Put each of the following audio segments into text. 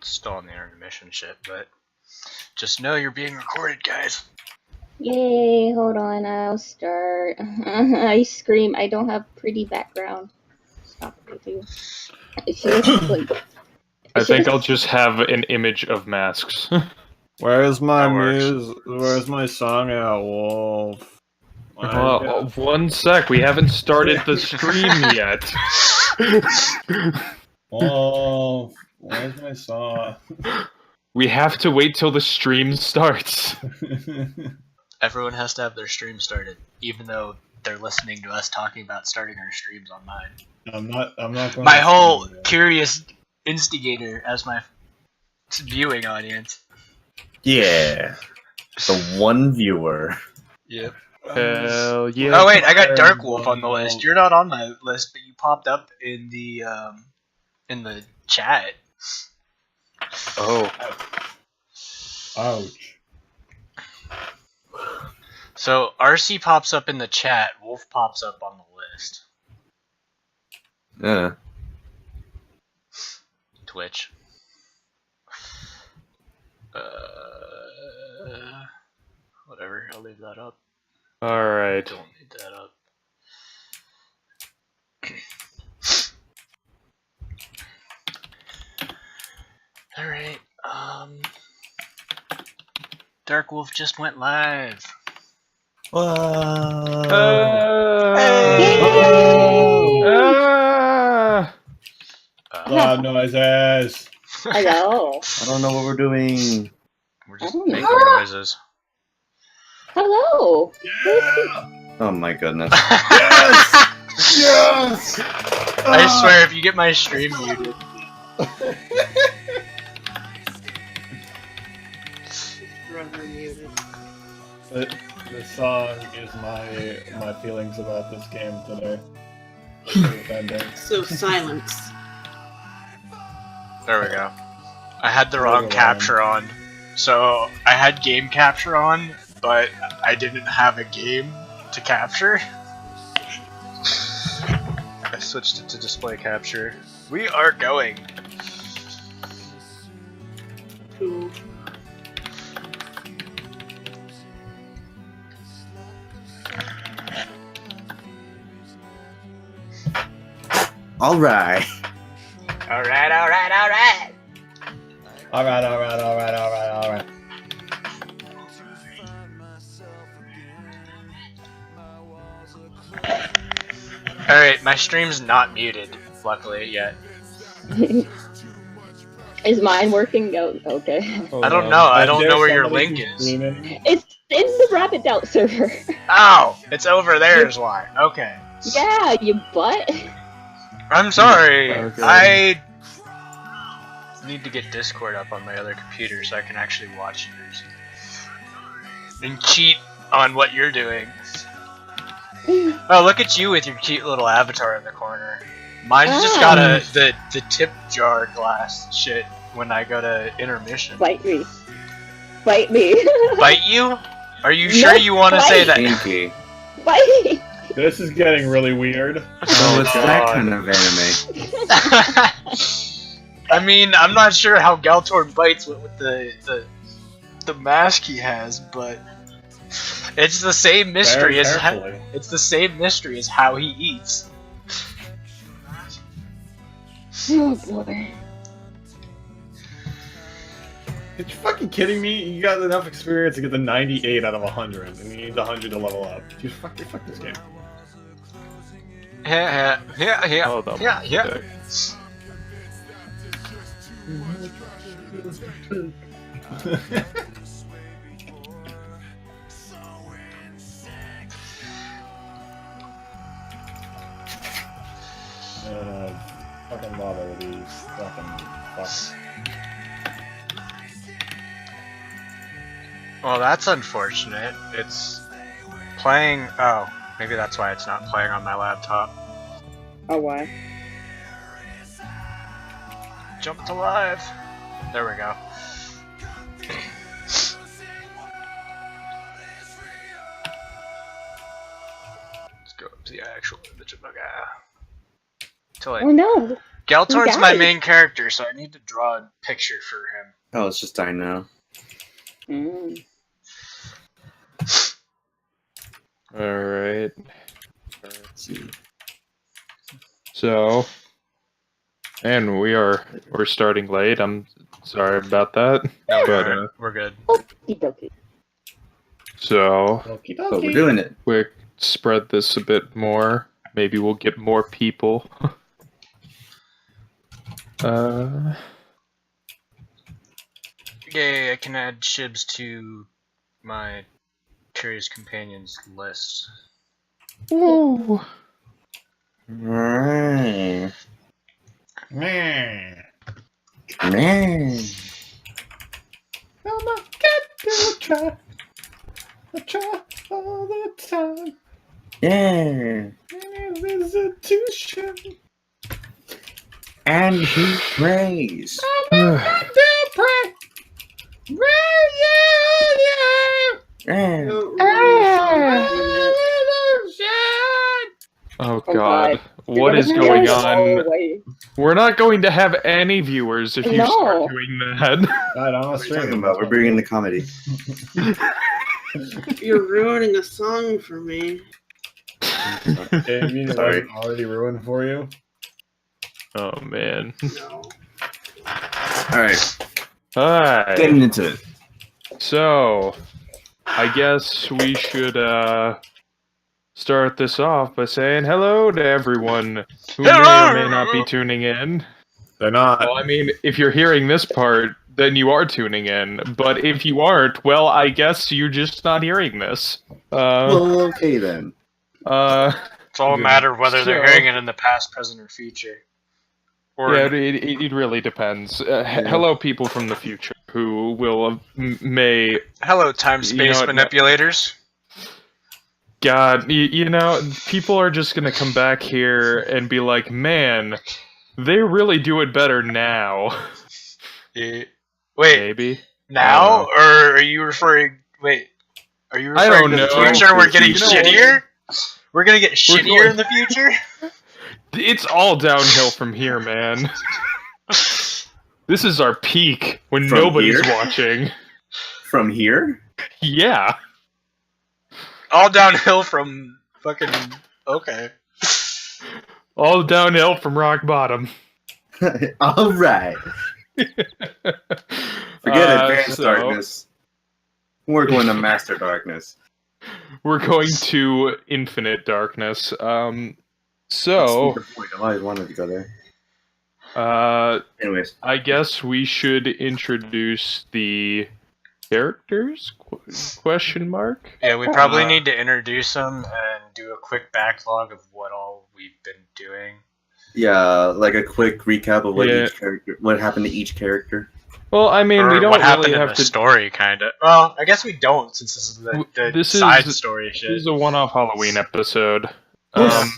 still on the intermission shit, but just know you're being recorded, guys. Yay, hold on, I'll start. I scream, I don't have pretty background. Stop it, dude. I think I'll just have an image of masks. Where's my That works. music? Where's my song at, Wolf? Well, one sec, we haven't started the stream yet. Wolf, where's my song? We have to wait till the stream starts. Everyone has to have their stream started, even though they're listening to us talking about starting our streams on mine. I'm not going My to whole stream yet. curious instigator as my viewing audience. Yeah. The one viewer. Yep. Hell yeah. Oh wait, I got Dark Wolf on the list. You're not on my list, but you popped up in the chat. Oh. Ouch. So RC pops up in the chat, Wolf pops up on the list. Yeah. Twitch. Whatever, I'll leave that up. Alright. Don't need that up. Alright, Dark Wolf just went live. Loud noises. Hello. I don't know what we're doing. We're just I don't know. making noises. Hello. Oh my goodness. Yes! Yes! I swear, if you get my stream muted. This song is my feelings about this game today. So silence. There we go. I had the wrong capture on. So, I had game capture on, but I didn't have a game to capture. I switched it to display capture. We are going. Cool. Alright. Alright, alright, alright. Alright. Alright, my stream's not muted, luckily, yet. Is mine working? Oh, okay. I don't know, I don't know where your link is. It's in the Rapid Doubt server. Oh, it's over there is why. Okay. Yeah, you butt. I'm sorry. Okay. I need to get Discord up on my other computer so I can actually watch yours. And cheat on what you're doing. Oh, look at you with your cute little avatar in the corner. Mine's just got the tip jar glass shit when I go to intermission. Bite me. Bite me. Bite you? Are you sure you want to say that? Pinky. Bite me. This is getting really weird. Oh, it's that God. kind of anime. I mean, I'm not sure how Galtor bites with the mask he has, but it's the same mystery as it's the same mystery as how he eats. Oh boy. Are you fucking kidding me? You got enough experience to get the 98 out of 100, and you need the 100 to level up. You fuck this game. Yeah. Hold on. Yeah. Fucking bother with these fucking fucks. Well, that's unfortunate. It's playing. Oh, maybe that's why it's not playing on my laptop. Oh, why? Jump to live. There we go. Let's go up to the actual image of my guy. Till I Oh no. Galtor's my Guys. main character, so I need to draw a picture for him. Oh, it's just I know. Mm. Alright. Let's see. So, and we're starting late. I'm sorry about that. No, But, we're good. Okie dokie. So, Okie But we're dokie. doing it. quick, spread this a bit more. Maybe we'll get more people. Yay, I can add Shibs to my Curious Companions list. Ooh. Right. Man. Man. Oh my god, I try all the time. Yeah. Institution. And he prays. Yeah. Oh Oh, god. God. What is You're going gonna on? go away. We're not going to have any viewers if you No. start doing that. God, I'm What are you stream. talking about? We're bringing the comedy. You're ruining a song for me. It means it Sorry. wasn't already ruined for you. Oh man. No. Alright, Alright. getting into it. So, I guess we should start this off by saying hello to everyone who may or may not be tuning in. They're not. Well, I mean, if you're hearing this part, then you are tuning in. But if you aren't, well, I guess you're just not hearing this. Well, okay then. It's all a matter of whether they're So- hearing it in the past, present, or future. Or yeah, it really depends. Hello, people from the future who will may hello, time space You know what, manipulators. God, you know, people are just gonna come back here and be like, man, they really do it better now. Wait, Maybe. now, I or are you referring? Wait, are you I referring don't to the know. future? We're getting You know- shittier. We're gonna get We're shittier going- in the future. It's all downhill from here, man. This is our peak when From nobody's here? watching. From here? Yeah. All downhill from fucking. Okay. All downhill from rock bottom. Alright. Forget advanced darkness. We're going to master darkness. We're going to infinite darkness. That's So, the point. I always wanted to go there. uh, Anyways. I guess we should introduce the characters? Question mark? Yeah, we probably need to introduce them and do a quick backlog of what all we've been doing. Yeah, like a quick recap of what Yeah. each character, what happened to each character. Well, I mean, Or we don't what really happened in have the to. story, kind of. Well, I guess we don't, since this is the This is- side story This shit. is a one-off Halloween episode. Yes.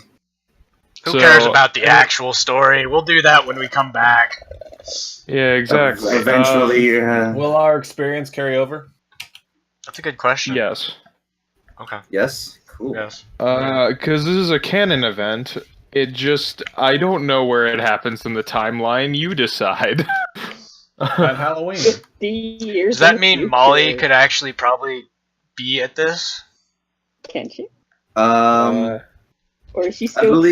Who so- cares about the actual story? We'll do that when we come back. Yeah, exactly. Eventually, Will our experience carry over? That's a good question. Yes. Okay. yes. Cool. Yes. Because this is a canon event. It just, I don't know where it happens in the timeline. You decide. At Halloween. 50 years. Does that in the mean future. Molly could actually probably be at this? Can't she? Or is she still?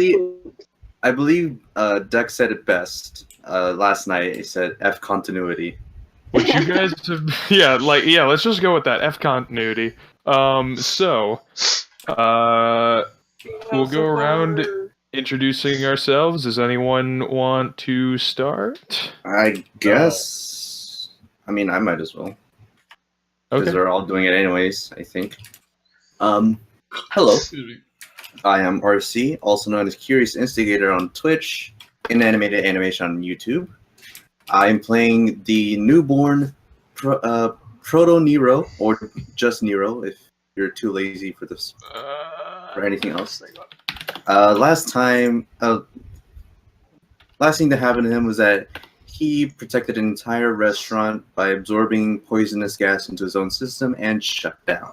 I believe Duck said it best last night. He said F continuity. Would you guys, let's just go with that F continuity. So, we'll go around introducing ourselves. Does anyone want to start? I guess. I mean, I might as well. Because Okay. they're all doing it anyways, I think. Hello. I am RC, also known as Curious Instigator on Twitch, and Animated Animation on YouTube. I'm playing the newborn Proto Nero, or just Nero, if you're too lazy for this or anything else. Last thing that happened to him was that he protected an entire restaurant by absorbing poisonous gas into his own system and shut down.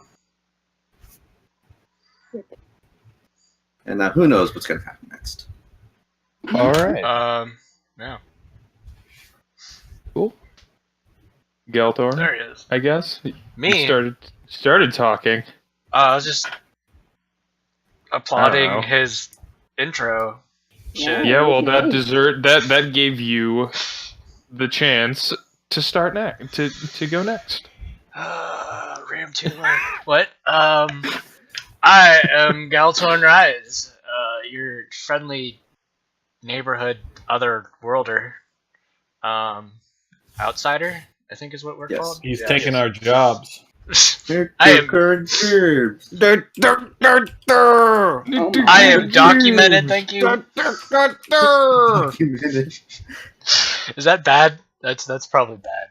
And now who knows what's going to happen next. All right. Yeah. Cool. Galtor, There he is. I guess. You Me? started talking. I was just applauding know. his intro. Shit. Yeah, well, that Nice. that gave you the chance to start next, to go next. Ram to the left. What? I am Galton Rise, your friendly neighborhood otherworlder. Outsider, I think is what we're Yes. called. He's Yeah. taking our jobs. I am- Oh my I am God. documented, thank you. It's Is that bad? That's probably bad.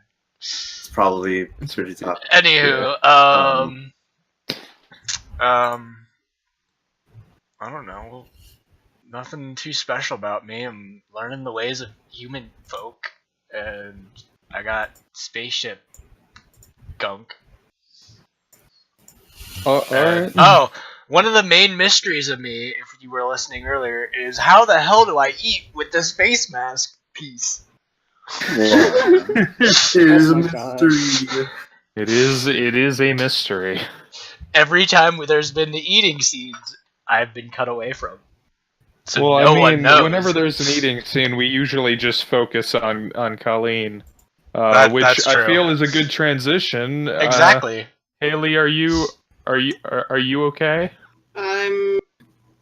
probably pretty tough. Anywho, I don't know. Nothing too special about me. I'm learning the ways of human folk, and I got spaceship gunk. Alright. Oh, one of the main mysteries of me, if you were listening earlier, is how the hell do I eat with the space mask piece? It is a Oh my God. mystery. It is a mystery. Every time there's been the eating scenes, I've been cut away from. So Well, no I one mean, knows. whenever there's an eating scene, we usually just focus on Colleen, which That's I true. feel is a good transition. Exactly. Haley, are you okay? I'm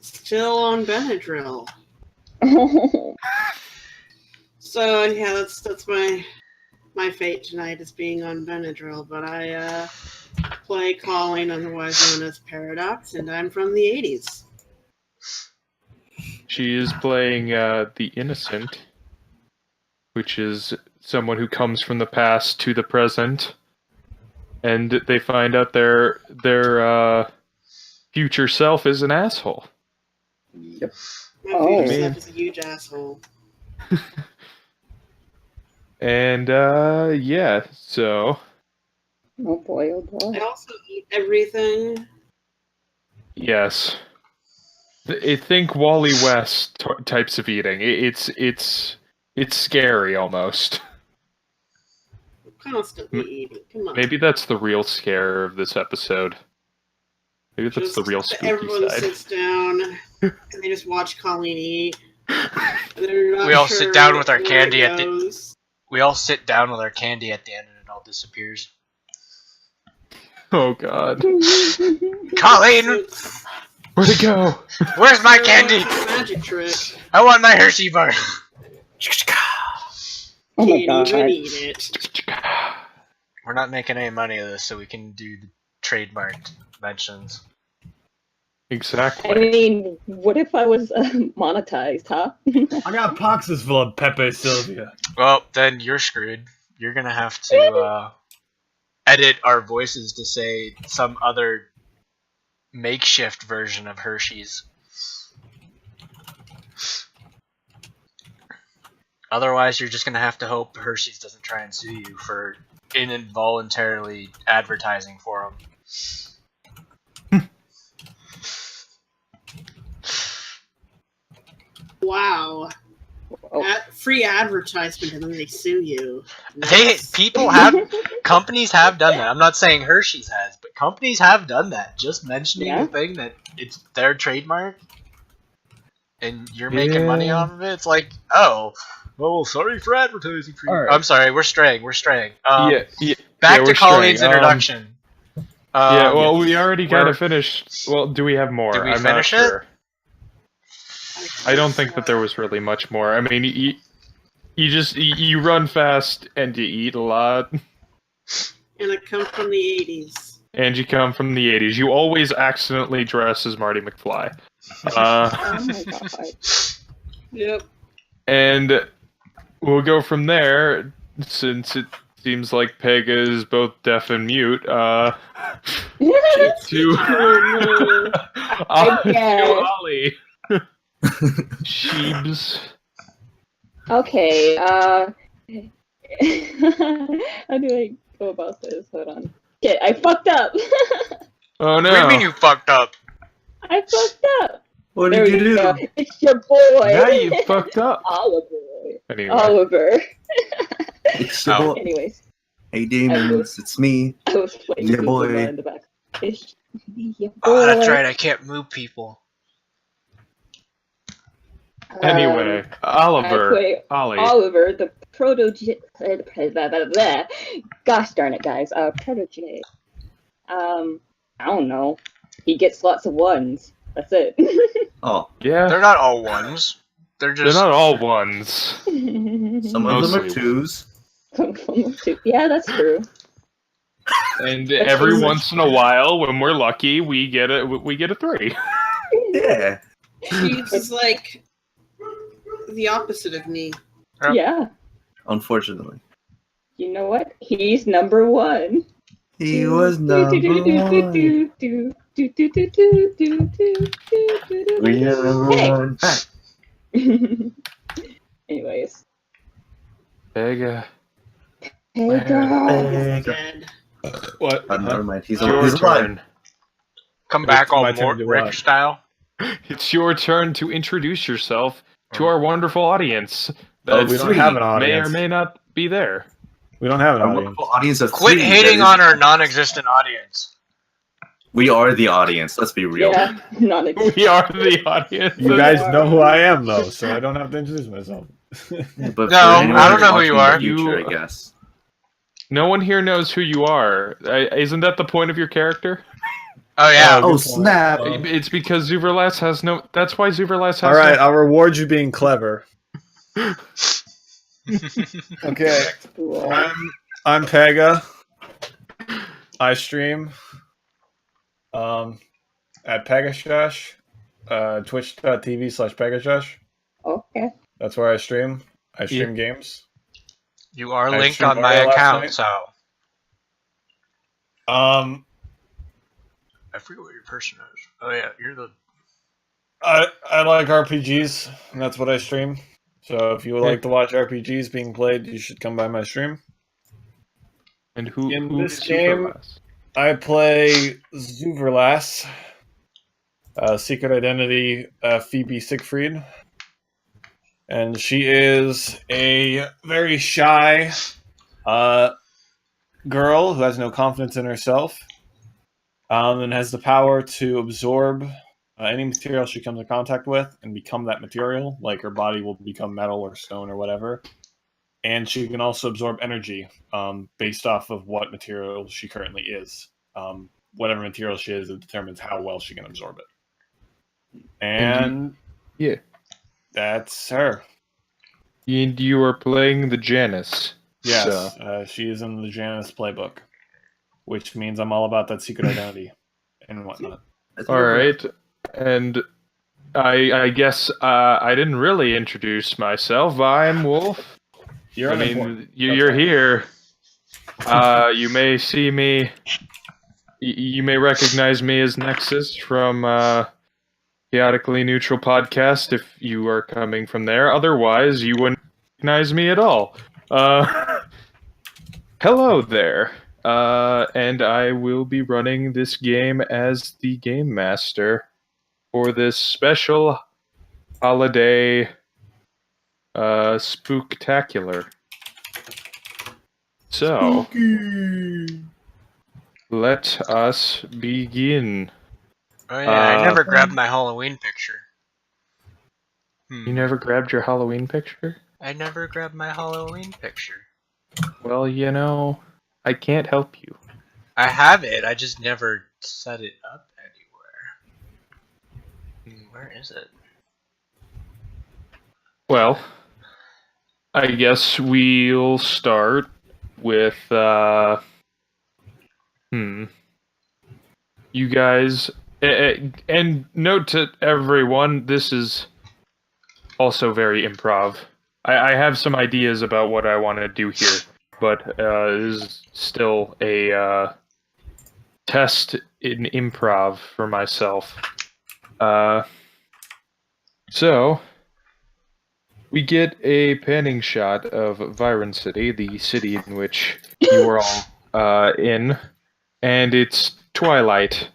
still on Benadryl. So yeah, that's my fate tonight is being on Benadryl. But I play Colleen, otherwise known as Paradox, and I'm from the '80s. She is playing the Innocent, which is someone who comes from the past to the present, and they find out their future self is an asshole. Yep. My Oh. future Man. self is a huge asshole. And yeah, so Oh boy, oh I boy. also eat everything. yes, I think Wally West types of eating. It's scary almost. I'm constantly eating. Come on. Maybe that's the real scare of this episode. Maybe that's the real spooky Everyone side. sits down and they just watch Colleen eat. And they're not We all sure sit down with our where it candy at the- goes. We all sit down with our candy at the end and it all disappears. Oh god, Colleen, It's- where'd it go? where's my it's candy? a magic trick. I want my Hershey bar. Oh my Can't God. even eat it. We're not making any money of this, so we can do the trademarked mentions. I Exactly. mean, what if I was monetized, huh? I got boxes full of Pepe Sylvia. Well, then you're screwed. You're gonna have to edit our voices to say some other makeshift version of Hershey's. Otherwise, you're just gonna have to hope Hershey's doesn't try and sue you for involuntarily advertising for them. Wow. Oh. Free advertisement and then they sue you. They Nice. companies have done that. I'm not saying Hershey's has, but companies have done that. Just mentioning Yeah. the thing that it's their trademark, and you're making money Yeah. off of it. It's like, oh, well, sorry for advertising for you. Alright. I'm sorry, we're straying. We're straying. Yeah, Back yeah, to we're Colleen's straying. introduction. Yeah, well, we already kind we're- of finished. Well, do we have more? Did we I'm finish not it? sure. I don't think that there was really much more. I mean, you run fast and you eat a lot, And I come from the '80s. and you come from the '80s. You always accidentally dress as Marty McFly. Oh my God. Yep. And we'll go from there, since it seems like Peg is both deaf and mute. To guess. to Ollie. Sheebs. Okay, how do I go about this? Hold on. Okay, I fucked up. Oh What do you mean no! you fucked up? I fucked up. What There did you we do? go. It's your boy. Now you fucked up. Oliver. Anyway. Oliver. It's your boy. Anyways, Hey, demons, it's me. I was playing Yeah, Zuzuma boy. in the back. It's yeah, Oh, that's boy. right. I can't move people. Anyway, I Oliver. play Ollie. Oliver, the protege. Gosh darn it, guys. Protege. I don't know. He gets lots of ones. That's it. Oh, Yeah, They're not all ones. They're they're just. not all ones. some of them are Mostly. twos. Yeah, that's true. And That's every true. once in a while, when we're lucky, we get a 3. Yeah. He's just like the opposite of me. Yep. Yeah. Unfortunately. You know what? He's number 1. He was number one. We are number Hey. one. Back. Anyways. Pega. Hey, girl. Back. Dead. What? Never mind. He's It's your alive. turn. Come back all my turn to Rick what? style. It's your turn to introduce yourself to our wonderful audience. Oh, That we don't have an may or audience. may not be there. We don't have an Our audience. wonderful audience of Quit 3, hating that on is- our non-existent audience. We are the audience. Let's be real. Yeah, not a We are the audience. You guys know who I am, though, so I don't have to introduce myself. But No, for anyone I don't know who watching you in the are. Future, You- I guess. No one here knows who you are. Isn't that the point of your character? Oh yeah. Oh, good point. snap. Well, It's because Zuverlass has no. That's why Zuverlass has. all right, No, I'll reward you being clever. Okay, cool. I'm Pega. I stream at Pegashush, twitch.tv/Pegashush. Okay. That's where I stream. I stream games. You are I linked streamed on my Mario last account, night. so Um, I forget what your person is. Oh yeah, you're the. I like RPGs, and that's what I stream. So if you would Okay. like to watch RPGs being played, you should come by my stream. and who? in who this is game- Zuverlass? I play Zuverlass, Secret Identity, Phoebe Siegfried. And she is a very shy girl who has no confidence in herself, and has the power to absorb any material she comes in contact with and become that material. Like her body will become metal or stone or whatever. And she can also absorb energy based off of what material she currently is. Whatever material she is, it determines how well she can absorb it. And yeah. that's her. And you are playing the Janus. Yes, So- she is in the Janus playbook, which means I'm all about that secret identity and whatnot. All right, and I guess I didn't really introduce myself. I'm Wolf. You're I an mean, important- you're here. You may see me. You may recognize me as Nexus from Chaotically Neutral Podcast if you are coming from there. Otherwise, you wouldn't recognize me at all. Hello there. And I will be running this game as the Game Master for this special holiday spooktacular. So, let us begin. Oh yeah, I never Uh, grabbed my Halloween picture. You never grabbed your Halloween picture? I never grabbed my Halloween picture. Well, you know, I can't help you. I have it. I just never set it up anywhere. Where is it? Well, I guess we'll start with, you guys, and note to everyone, this is also very improv. I have some ideas about what I want to do here, but this is still a test in improv for myself. So, we get a panning shot of Viren City, the city in which you are all in, and it's twilight,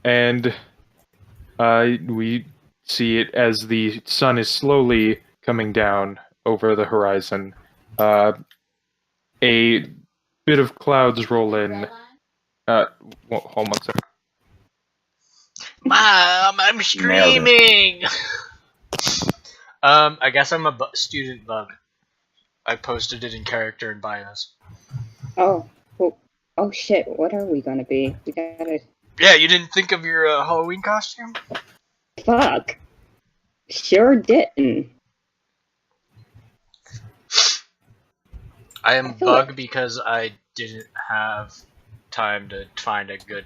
and we see it as the sun is slowly coming down over the horizon. A bit of clouds roll in. Well, hold on a second. Mom, I'm screaming. I guess I'm a student bug. I posted it in character and bios. Oh, oh shit! What are we gonna be? We gotta. Yeah, you didn't think of your Halloween costume? Fuck. Sure didn't. I am feel bug like- because I didn't have time to find a good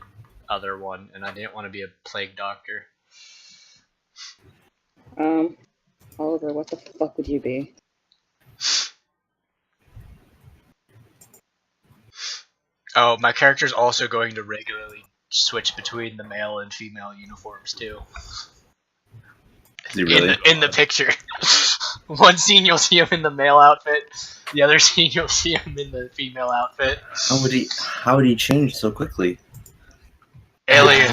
other one, and I didn't want to be a plague doctor. Oliver, what the fuck would you be? Oh, my character's also going to regularly switch between the male and female uniforms too. Is he really? In the picture. One scene you'll see him in the male outfit, the other scene you'll see him in the female outfit. How would he change so quickly? Alien.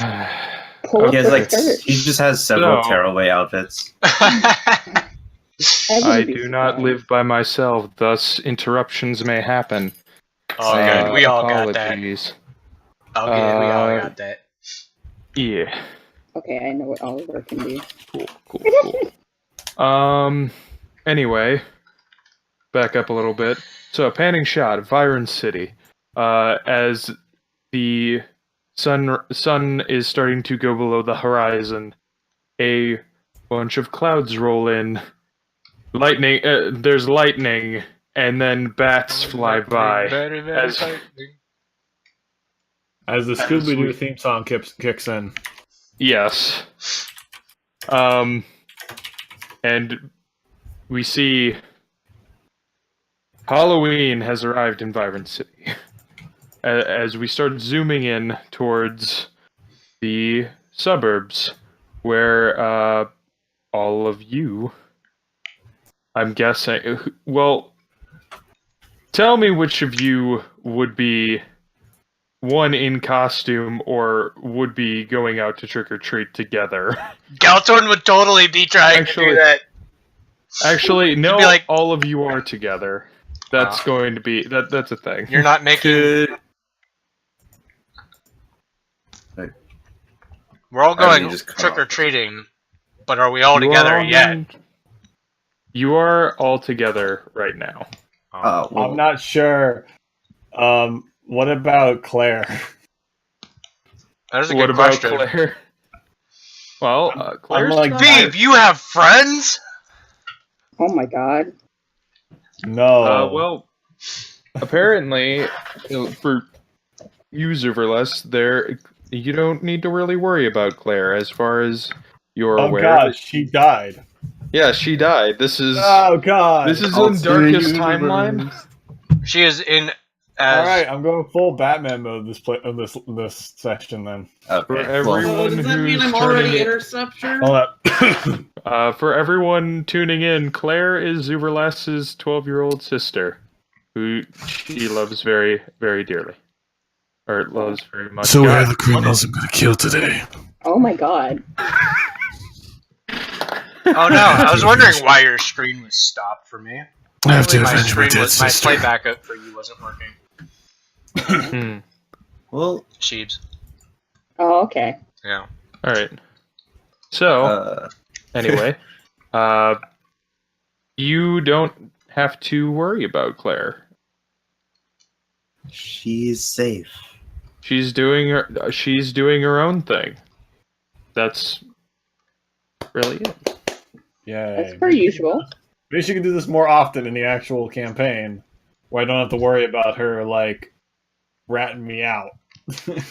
Pull He has the like skirt. he just has several No. tearaway outfits. I I wouldn't be do not surprised. live by myself, thus interruptions may happen. Oh, good. We all got that. Apologies. Oh, good. We all got that. Yeah. Okay, I know what Oliver can be. Cool. Anyway, back up a little bit. So, panning shot, Viren City. As the sun is starting to go below the horizon, a bunch of clouds roll in. Lightning. There's lightning, and then bats fly by. Very, very as- lightning. As the Scooby-Doo theme song kicks in. Yes. And we see Halloween has arrived in Vibrant City. As we start zooming in towards the suburbs, where all of you, I'm guessing, well, tell me which of you would be one in costume or would be going out to trick or treat together. Galtorn would totally be trying to do that. Actually, no, be like- all of you are together. That's going to be that's a thing. You're not making. We're all Alright, going you just cut trick or off. treating, but are we all You are together all yet? going- You are all together right now. Oh. Well, I'm not sure. What about Claire? That is a What good about question. Claire? Well, Claire's like- not- Steve, you have friends? Oh my god. No. well, apparently, for you, Zuverless, you don't need to really worry about Claire as far as you're oh aware. god, she died. Yeah, she died. This is Oh god. this is I'll in see Darkest you, Timeline. She is in All as right, I'm going full Batman mode this section then. For okay. everyone So does that mean who's I'm already turning Interceptor? Hold up. for everyone tuning in, Claire is Zuverless's 12-year-old sister, who she loves very, very dearly, or loves very much. So where are God, the criminals I'm gonna kill today? Oh my god. Oh no, I was wondering why your screen was stopped for me. I have to My avenge my screen dead was, my sister. play backup for you wasn't working. Hmm. Well, Sheebs. Oh, okay. Yeah. All right. So uh, anyway, you don't have to worry about Claire. she's safe. She's doing her own thing. That's really it. Yay. That's per usual. Maybe she can do this more often in the actual campaign, where I don't have to worry about her like ratting me out.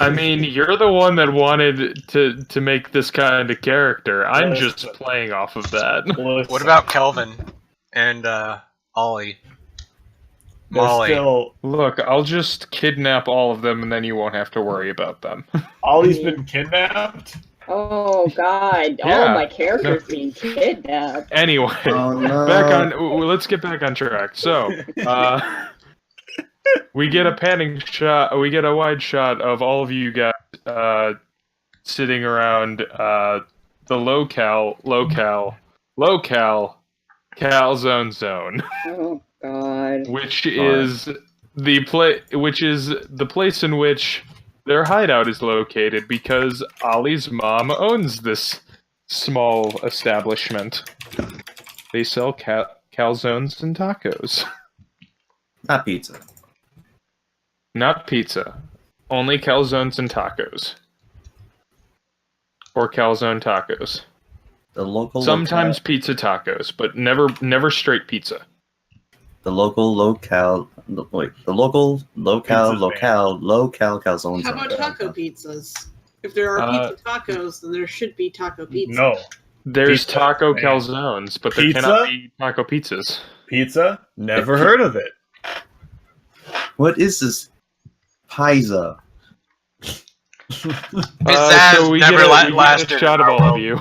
I mean, you're the one that wanted to make this kind of character. I'm just playing off of that. Listen, What about Kelvin and Ollie? they're Molly. Still, Look, I'll just kidnap all of them, and then you won't have to worry about them. Ollie's been kidnapped. Oh god. Yeah. All my characters being kidnapped. Anyway, Oh no! back on. Let's get back on track. So, we get a panning shot. We get a wide shot of all of you guys sitting around the locale Calzone Zone, Oh God. which is the place in which their hideout is located because Ollie's mom owns this small establishment. They sell calzones and tacos. Not pizza. Not pizza. Only calzones and tacos. Or calzone tacos. The local. Sometimes pizza tacos, but never straight pizza. The local locale. Wait. The local locale Pizza's locale calzone. How about taco pizzas? If there are pizza tacos, then there should be taco pizza. No. There's Pizza, taco man. calzones, but there Pizza? cannot be taco pizzas. Pizza? Never heard of it. What is this? Pizza. Pizzazz we never get lasted a shot in of our all of world. you.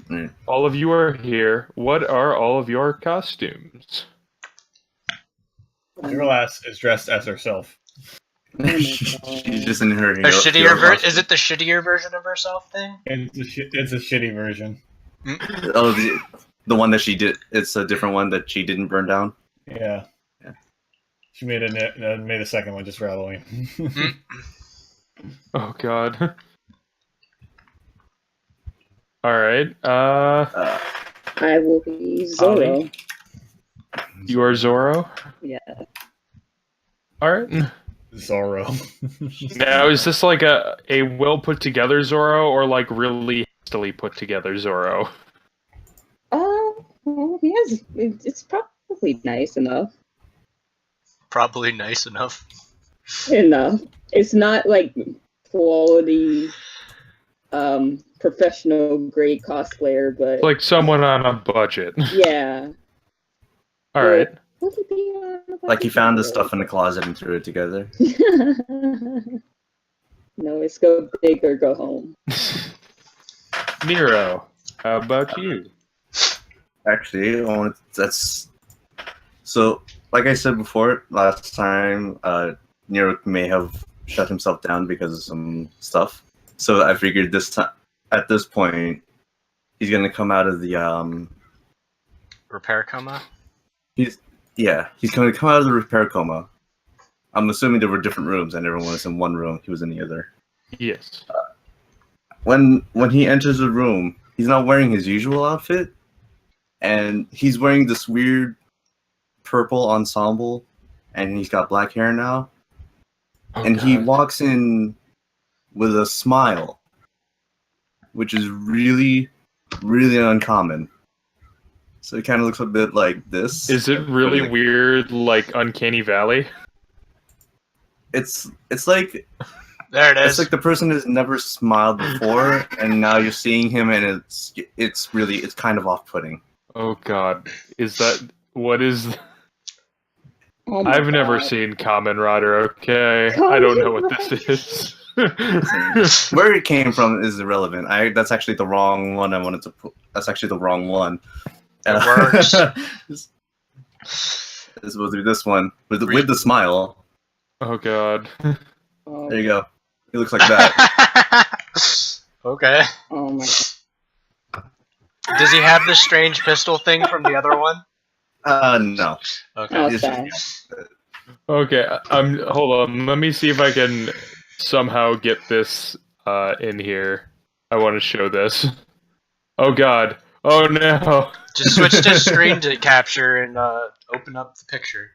Mm. All of you are here. What are all of your costumes? Miralass is dressed as herself. She's just in her. A shittier version? Is it the shittier version of herself thing? It's a shitty version. Oh, the one that she did. It's a different one that she didn't burn down. Yeah. Yeah. She made a second one just for Halloween. Oh God. All right. I will be Zoro. You are Zoro. Yeah. All right. Zorro. Now, is this like a well put together Zoro, or like really hastily put together Zoro? Well, yes, it's probably nice enough. Probably nice enough. Enough. It's not like quality, professional grade cosplayer, but Like someone on a budget. yeah. All right. Would it be on a Like he found the budget? stuff in the closet and threw it together. No, it's go big or go home. Nero, how about you? Actually, that's so. Like I said before, last time, Nero may have shut himself down because of some stuff. So I figured this time, at this point, he's gonna come out of the Repair coma? he's going to come out of the repair coma. I'm assuming there were different rooms, and everyone was in one room. He was in the other. Yes. When he enters the room, he's not wearing his usual outfit, and he's wearing this weird purple ensemble, and he's got black hair now. Oh, And he God. walks in with a smile, which is really, really uncommon. So it kind of looks a bit like this. Is it really Like- weird, like Uncanny Valley? It's like There it it's is. like the person has never smiled before, and now you're seeing him, and it's kind of off-putting. Oh God, is that what is? Oh my I've never God. seen Kamen Rider. Okay, I don't know what this is. Where it came from is irrelevant. That's actually the wrong one I wanted to put. That's actually the wrong one. It works. It's supposed to be this one with the smile. Oh God. Oh, There you go. He looks like that. Okay. oh my Does he have the strange pistol thing from the other one? No. Okay. Oh, It's okay. Okay, hold on. Let me see if I can somehow get this in here. I want to show this. Oh God. Oh no. Just switch to screen to capture and open up the picture.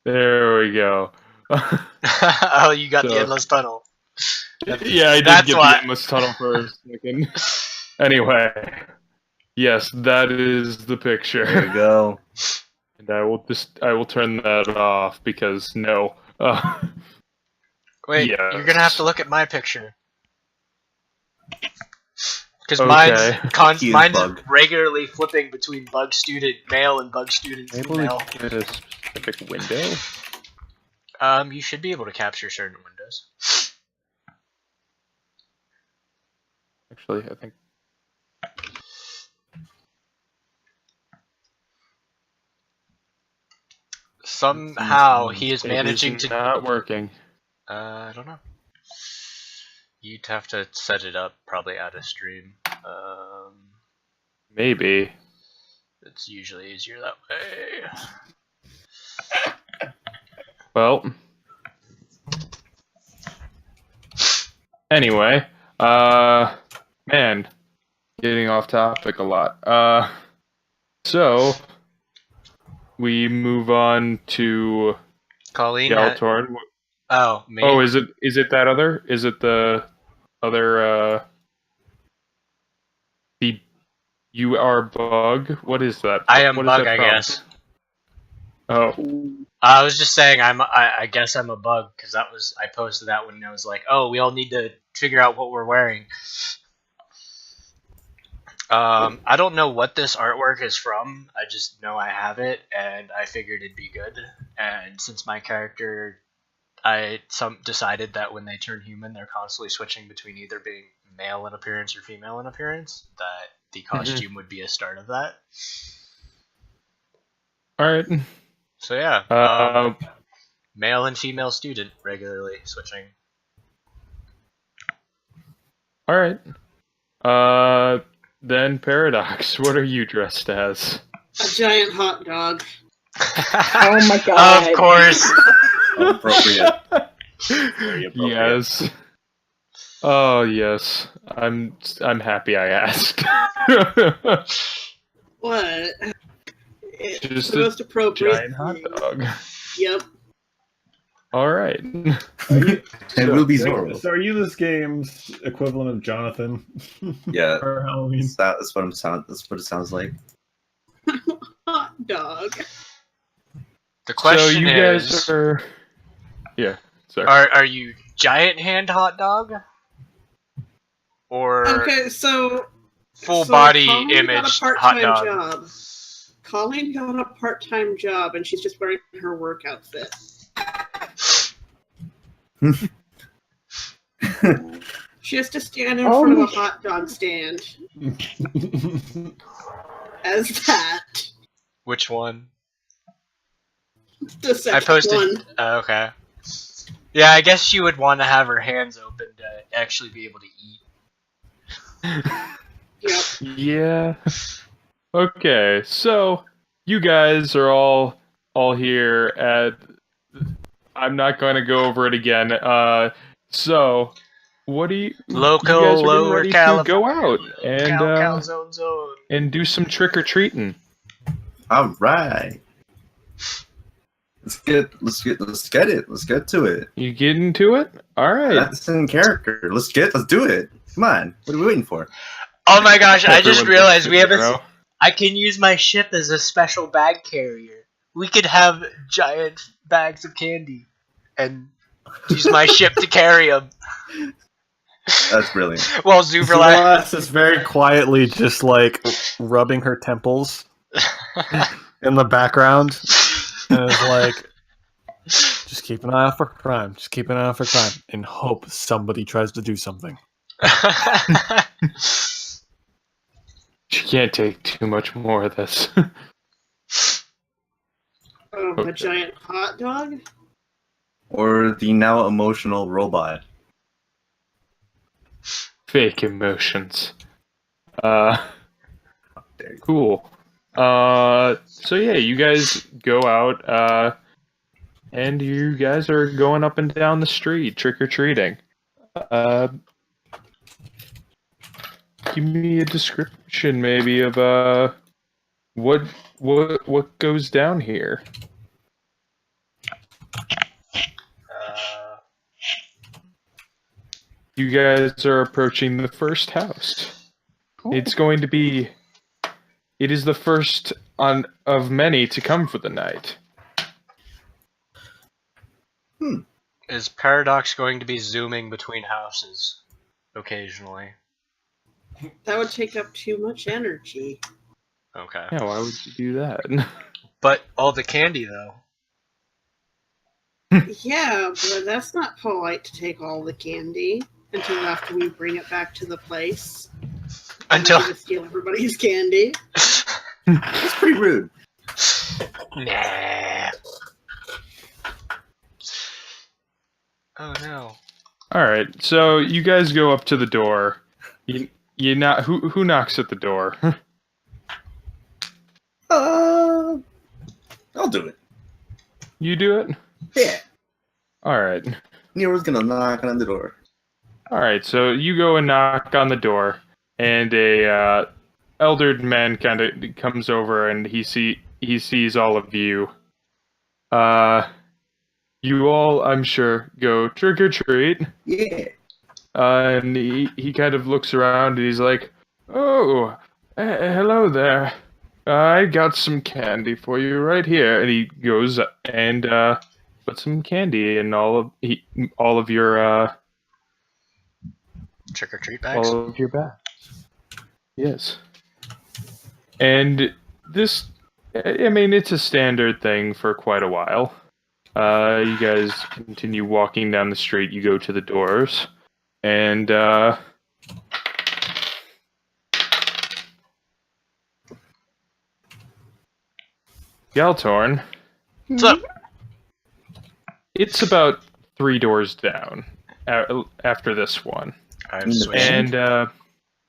There we go. Oh, you got the So- endless tunnel. Yeah, I did That's get why- the endless tunnel for a second. Anyway, yes, that is the There picture, you go. and I will turn that off because no. Wait, Yes. you're gonna have to look at my picture. Because Okay. He is mine's bug. regularly flipping between bug student male and bug student Able female. to get a specific window. You should be able to capture certain windows. Actually, I think. Somehow he is It managing is to. not working. I don't know. You'd have to set it up probably out of stream. Maybe. It's usually easier that way. Well. Anyway, man, getting off topic a lot. So we move on to Colleen. Galtorn. Oh, me. Oh, is it that other? Is it the other? The you are bug. What is that? I am what is bug, that I from? guess. Oh, I was just saying I guess I'm a bug because I posted that when I was like, oh, we all need to figure out what we're wearing. I don't know what this artwork is from. I just know I have it, and I figured it'd be good. And since my character, decided that when they turn human, they're constantly switching between either being male in appearance or female in appearance, that the costume would be a start of that. all right. So yeah, male and female student regularly switching. All right. Then Paradox, what are you dressed as? A giant hot dog. Oh my god. Of course. Appropriate. Very appropriate. Yes. Oh yes. I'm happy I asked. What? It's Just the a most appropriate. Giant hot dog. Yep. All right. It will be Zorro. So are you this game's equivalent of Jonathan Yeah, for Halloween? that's what it sounds like. Hot dog. The question so you is, guys are. Yeah. Sorry. are you giant hand hot dog, or Okay, so full so body Colleen got a image hot part-time dog? job. Colleen got a part-time job, and she's just wearing her work outfit. She has to stand in Oh front of a my- hot dog stand as that. Which one? The second I posted. one. Okay. Yeah, I guess she would want to have her hands open to actually be able to eat. Yep. Yeah. Okay, so you guys are all here at. I'm not going to go over it again. So, what do you? Local, you guys are getting lower ready to California. go out and Zone. and do some trick or treating. All right. Let's get it. Let's get to it. You get into it? All right. That's in character. Let's do it. Come on. What are we waiting for? Oh my gosh! I just Everyone's realized we have zero. I can use my ship as a special bag carrier. We could have giant bags of candy and use my ship to carry them. That's brilliant. While Zuberlack. Celeste is very quietly just like rubbing her temples in the background, and is like, just keep an eye out for crime. Just keep an eye out for crime, and hope somebody tries to do something. She can't take too much more of this. A Okay. giant hot dog? Or the now emotional robot. Fake emotions. There you go. Cool. So yeah, you guys go out, and you guys are going up and down the street trick or treating. Give me a description, maybe, of what goes down here. You guys are approaching the first house. Oh. It's going to be. It is the first of many to come for the night. Is Paradox going to be zooming between houses occasionally? That would take up too much energy. Okay. Yeah, why would you do that? But all the candy though. Yeah, but that's not polite to take all the candy until after we bring it back to the place. Until To steal everybody's candy. That's pretty rude. Nah. Oh no. All right, so you guys go up to the door. You not who knocks at the door? I'll do it. You do it? Yeah. All right. Nero's gonna knock on the door. All right, so you go and knock on the door, and a eldered man kind of comes over, and he sees all of you. You all, I'm sure, go trick or treat. Yeah. And he kind of looks around, and he's like, "Oh, hello there. I got some candy for you right here." And he goes and puts some candy in all of your Trick or treat bags. all of your bags. Yes. And this, I mean, it's a standard thing for quite a while. You guys continue walking down the street. You go to the doors, and Galtorn. What's up? It's about 3 doors down after this one, I've switched. and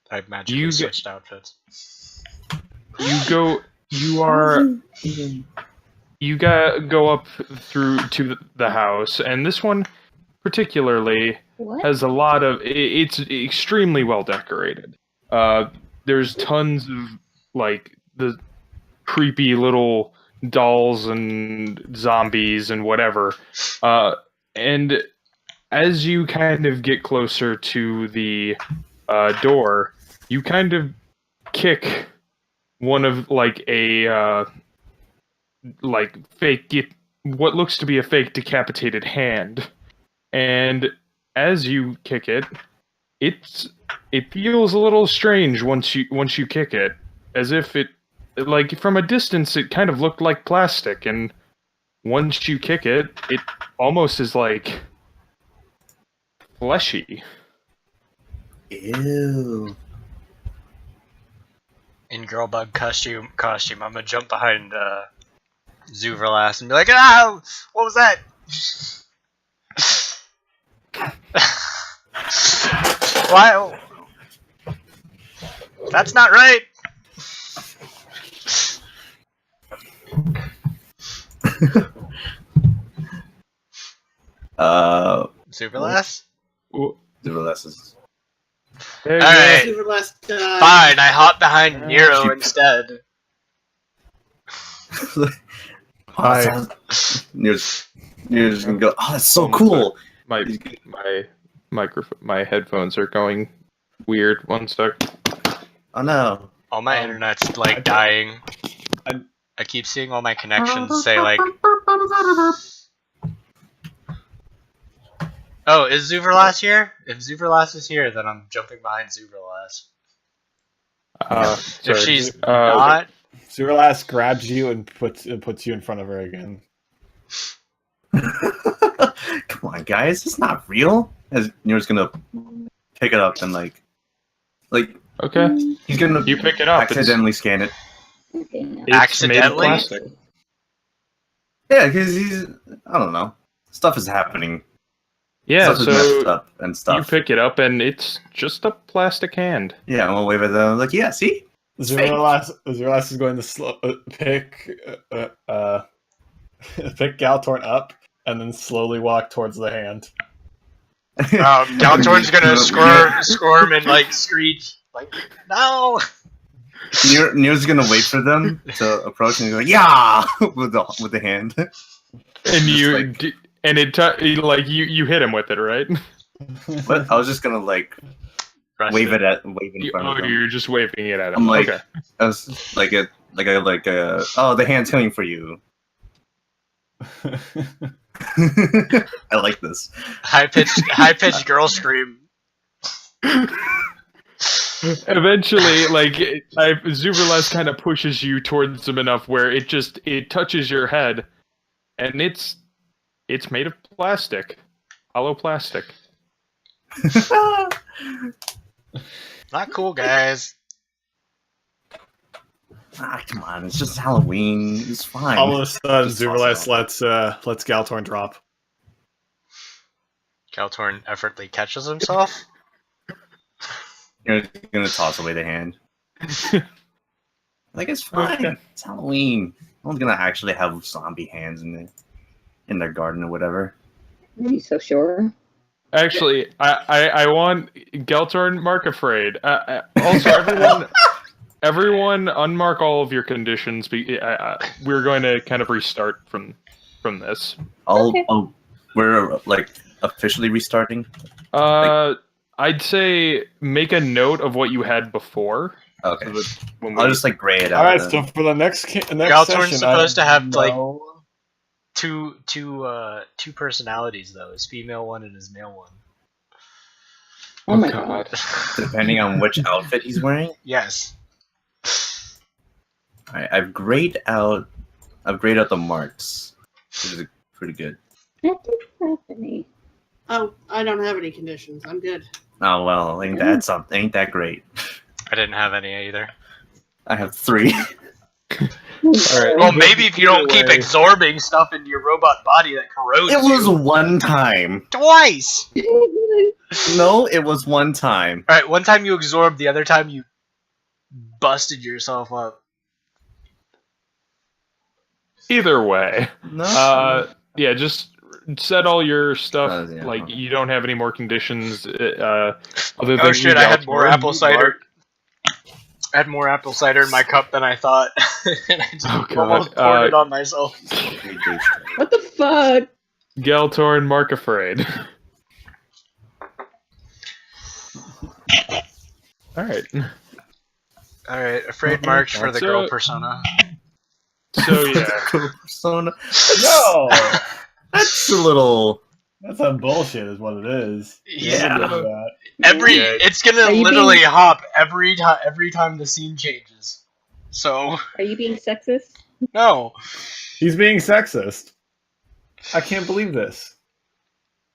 I've magically you switched outfits. you go up through to the house, and this one particularly What? has a lot of. It's extremely well decorated. There's tons of like the creepy little dolls and zombies and whatever. And as you kind of get closer to the door, you kind of kick one of like a like what looks to be a fake decapitated hand, and as you kick it, it feels a little strange once you kick it, as if it, like from a distance, it kind of looked like plastic, and once you kick it, it almost is like fleshy. Ew. In girl bug costume, I'm gonna jump behind Zuverlass and be like, "Ah, what was that?" Why? That's not right. Zuverlass? Zuverlass is. There you Alright. Silverless died. Fine, I hop behind Nero instead. Hi. You're just gonna go. Oh, that's so cool. My microphone, my headphones are going weird. One sec. Oh no. All my internet's like dying. I keep seeing all my connections say like, "Oh, is Zuverlass here?" If Zuverlass is here, then I'm jumping behind Zuverlass. If Sorry. she's not, Zuralas grabs you and puts you in front of her again. Come on, guys, it's not real. As Nero's gonna pick it up and like Okay, he's gonna you pick it up. accidentally scan it. Okay, now. It's Accidentally? made of plastic. Yeah, because he's I don't know. Stuff is happening. Yeah, Stuff is messed so up and stuff. you pick it up and it's just a plastic hand. Yeah, and we'll wave at them like, yeah, see? Zuralas is going to pick pick Galtorn up and then slowly walk towards the hand. Galtorn's gonna squirm and like screech like, "No!" Nero's gonna wait for them to approach and go, yeah, with the hand. And you Just and like you hit him with it, right? But I was just gonna like Press wave in front of them. You're just waving it at him. I'm like, Okay. I was oh, the hand's coming for you. I like this. High pitched girl scream. Eventually, like Zuverlass kind of pushes you towards him enough where it touches your head, and it's made of plastic, hollow plastic. Not cool, guys. Come on, it's just Halloween. It's fine. All of a sudden, Just toss Zuralas it lets Galtorn drop. Galtorn effortlessly catches himself. You're gonna toss away the hand. Like it's fine. Okay. It's Halloween. one's gonna actually have zombie hands in their garden or whatever. Are you so sure? Actually, I want Geltorn mark afraid. Also, everyone unmark all of your conditions. We're going to kind of restart from this. Okay. We're like officially restarting. I'd say make a note of what you had before. Okay. So that when I'll just like gray it out. All right, then. so for the next Galtorn's session, supposed to have, like, no- two personalities though. His female one and his male one. Oh my god. Depending on which outfit he's wearing. Yes. I've grayed out the marks, which is pretty good. That didn't happen. Oh, I don't have any conditions. I'm good. Oh well, ain't that something? Ain't that great? I didn't have any either. I have 3. Alright. Well, maybe if you don't keep Either way. absorbing stuff into your robot body that corrodes It was you. one time. Twice! No, it was one time. Alright, one time you absorbed, the other time you busted yourself up. Either way, No. yeah, just set all your stuff. Yeah. Like you don't have any more conditions. Other than Oh shit, I had more Geltorn. apple cider. I had more apple cider in my cup than I thought. And I just Oh, God. almost poured it on myself. What the fuck? Geltorn, mark afraid. All right. Alright, afraid march for the So- girl persona. So yeah, Persona. No, That's a little. that's some bullshit, is what it is. Yeah. Don't do that. Yeah. It's gonna Are you literally being- hop every time the scene changes. So Are you being sexist? no. He's being sexist. I can't believe this.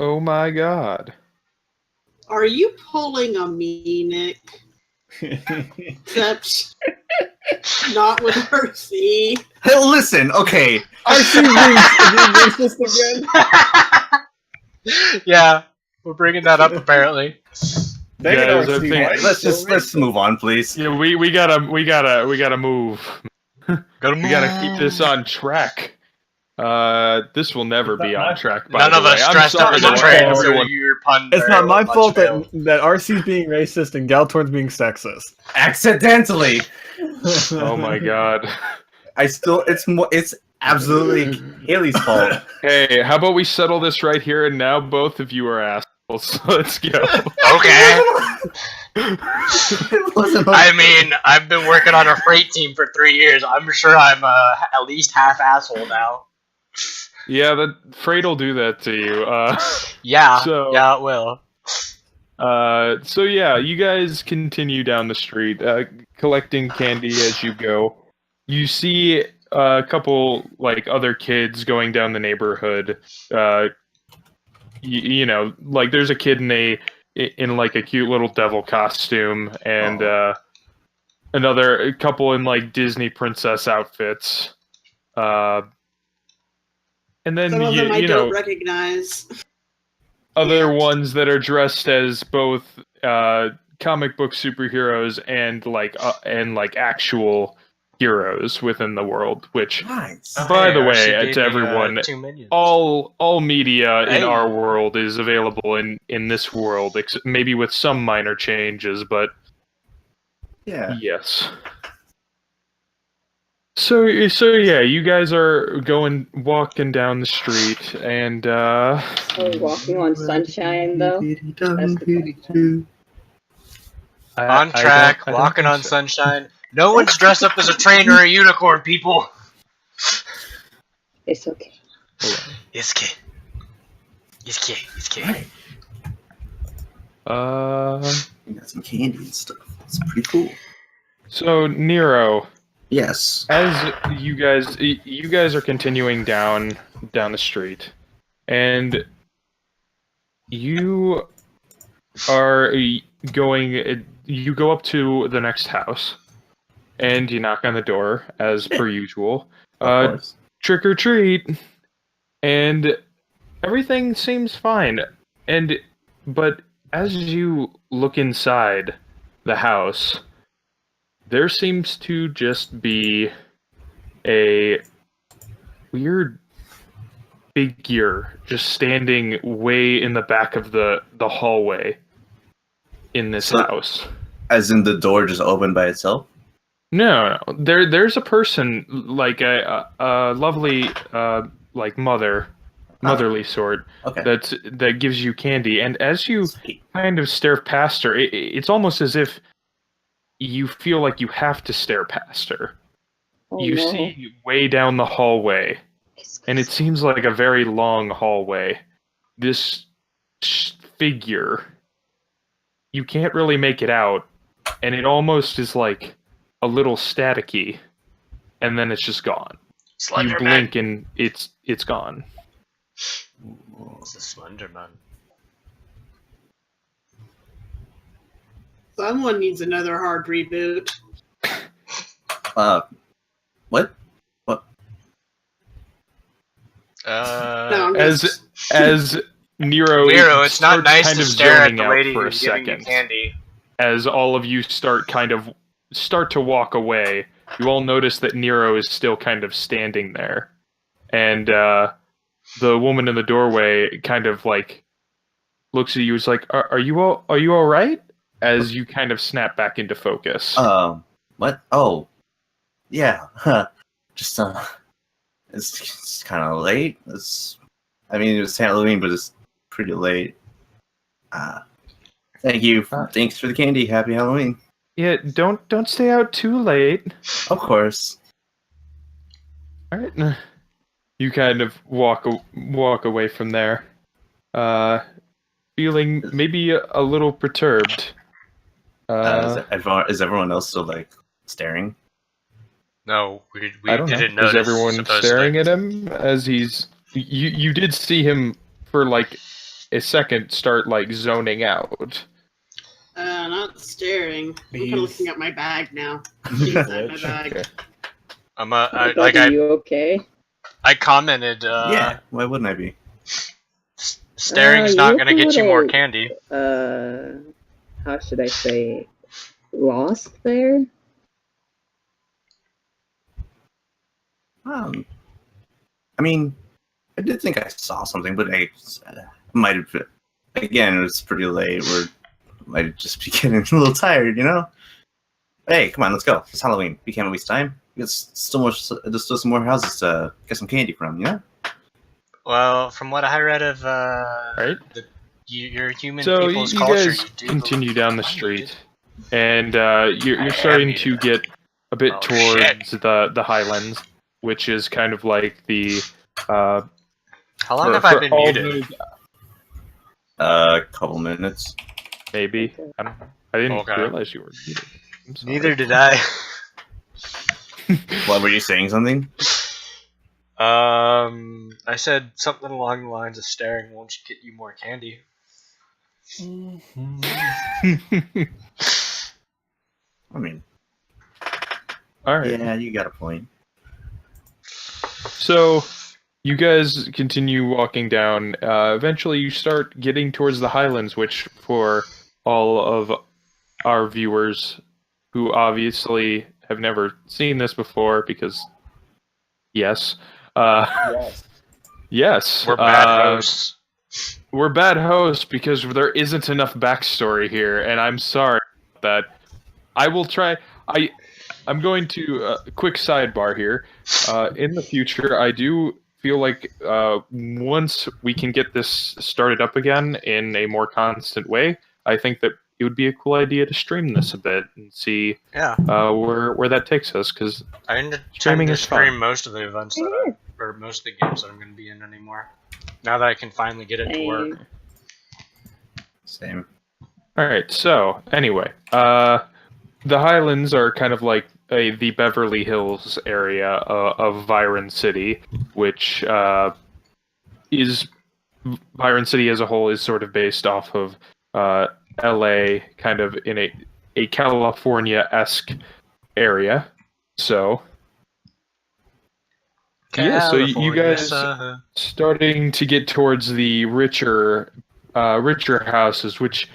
oh my god. Are you pulling a me, Nick? Except not with Percy. Hey, listen, okay. RC being racist again? Yeah, we're bringing that up apparently. Dang it, Guys, I RC, think- why are you Let's so move on, please. Yeah, we gotta move. Gotta We gotta keep this on track. This will never be on track. By None the of way. us I'm stressed over sorry the to train, so everyone. your pun. It's very not my much fault failed. that RC's being racist and Galtorn's being sexist. Accidentally. Oh my god. It's absolutely Haley's fault. Hey, how about we settle this right here and now? Both of you are assholes. Let's go. Okay. It wasn't. I mean, I've been working on a freight team for 3 years. I'm sure I'm at least half asshole now. Yeah, that freight will do that to you. Yeah, So- yeah, it will. So yeah, you guys continue down the street, collecting candy as you go. You see a couple like other kids going down the neighborhood. You know, like there's a kid in like a cute little devil costume, and another couple in like Disney princess outfits. And then Some of them I you know don't recognize. other ones that are dressed as both comic book superheroes and like actual heroes within the world. Which, Nice. by the way, RC gave to me, everyone, 2 minions. all media in Hey. our world is available in this world, maybe with some minor changes, but Yeah. yes. So yeah, you guys are walking down the street, and Are we walking on sunshine though? On track, walking on sunshine. No one's dressed up as a train or a unicorn, people. It's okay. It's okay. It's okay. It's okay. Right. You got some candy and stuff. It's pretty cool. So Nero, Yes. as you guys are continuing down the street, and you are you go up to the next house, and you knock on the door as per usual. Of course. Trick or treat, and everything seems fine. But as you look inside the house, there seems to just be a weird figure just standing way in the back of the hallway in this So- house. As in the door just opened by itself? No. There's a person like a lovely like motherly sort Okay. that gives you candy, and as you Sweet. kind of stare past her, it's almost as if you feel like you have to stare past her. Oh, You no. see way down the hallway, and it seems like a very long hallway. This figure, you can't really make it out, and it almost is like a little staticky, and then it's just gone. You Slenderman. blink and it's gone. It's the Slenderman. Someone needs another hard reboot. What? No, Uh, I'm As just- as Nero, Miro, it's not starts nice kind to of stare at zoning the out lady for a who's giving you second. candy. As all of you start to walk away, you all notice that Nero is still kind of standing there, and the woman in the doorway kind of like looks at you. Is like, "Are you all right?" As you kind of snap back into focus. What? Oh, yeah. Just it's kind of late. I mean, it's Halloween, but it's pretty late. Thank you. Thanks for the candy. Happy Halloween. Yeah, don't stay out too late. Of course. All right. You kind of walk away from there, feeling maybe a little perturbed. Is everyone else still like staring? No, we I don't didn't know. notice. Is everyone supposedly. staring at him as he's? You did see him for like a second start like zoning out. Not staring. I'm kind He's- of looking at my bag now. Inside my bag. Okay. Are you okay? I commented. Yeah. Why wouldn't I be? Staring's you not look gonna a get you more little- candy. How should I say, lost there? I mean, I did think I saw something, but I might have. Again, it was pretty late. Might just be getting a little tired, you know. Hey, come on, let's go. It's Halloween. We can't waste time. There's still some more houses to get some candy from, you know. Well, from what I read of Right. your human So you people's culture, guys you do continue down the street, and I you're am starting you. to get a bit Oh, towards the Highlands, which is kind of like the. How long for- have I for been all muted? those- A couple minutes. Maybe. I don't. I didn't Okay. realize you were muted. I'm sorry. Neither did I. What were you saying? Something? I said something along the lines of staring won't get you more candy. I mean, All right. yeah, you got a point. So you guys continue walking down. Eventually, you start getting towards the Highlands, which for all of our viewers who obviously have never seen this before, because yes, yes, We're bad hosts. We're bad hosts because there isn't enough backstory here, and I'm sorry about that. I will try. I'm going to quick sidebar here. In the future, I do feel like once we can get this started up again in a more constant way, I think that it would be a cool idea to stream this a bit and see Yeah, where that takes us. Because I intend Streaming to is fun. stream most of the events that or most of the games that I'm going to be in anymore. Now that I can finally get it to work. Same. all right. So anyway, the Highlands are kind of like the Beverly Hills area of Byron City, which is Byron City as a whole is sort of based off of LA, kind of in a California-esque area. So yeah, so you guys California. starting to get towards the richer houses, which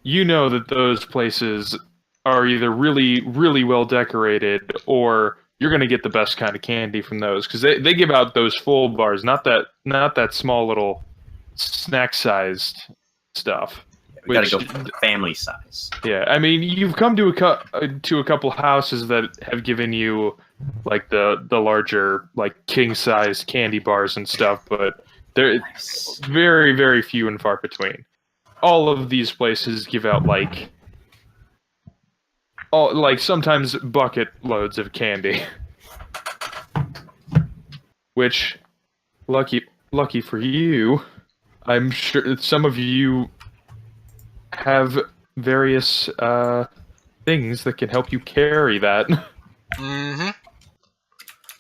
you know that those places are either really, really well decorated or you're gonna get the best kind of candy from those because they give out those full bars, not that small little snack-sized stuff. We gotta go for the family size. Yeah, I mean, you've come to a couple houses that have given you like the larger like king-size candy bars and stuff, but they're very, very few and far between. All of these places give out like sometimes bucket loads of candy, which lucky for you, I'm sure some of you have various things that can help you carry that. Mm-hmm.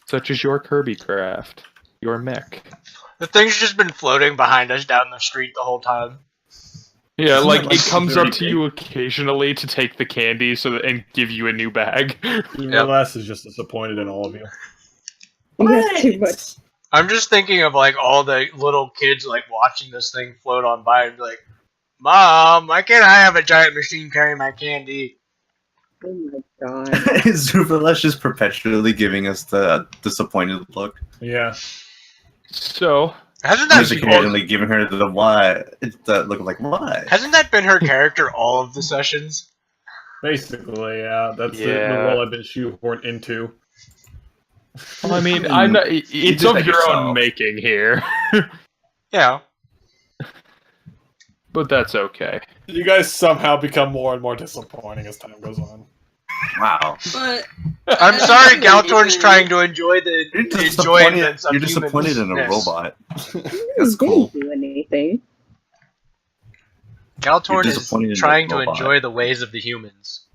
Such as your Kirby craft, your mech. The thing's just been floating behind us down the street the whole time. Yeah, Isn't like it, it comes very up to you occasionally to take the candy and give you a new bag. Less is just disappointed in all of you. That's too much. I'm just thinking of like all the little kids like watching this thing float on by and be like, Mom, why can't I have a giant machine carrying my candy? Oh my god. Zufalesh is perpetually giving us the disappointed look. Yeah. So, Hasn't He's that occasionally giving her the why. The look of like why. hasn't that been her character all of the sessions? Basically, yeah. That's the Yeah. role I've been shoehorned into. well, I mean, I'm not. It's did of that your own yourself. making here, Yeah. but that's okay. You guys somehow become more and more disappointing as time goes on. Wow. But I'm sorry, Galtorn's trying to enjoy the You're enjoyments of You're disappointed in a humanness. robot. You That's cool. didn't do anything. Galtorn You're is disappointed in trying the to robot. enjoy the ways of the humans.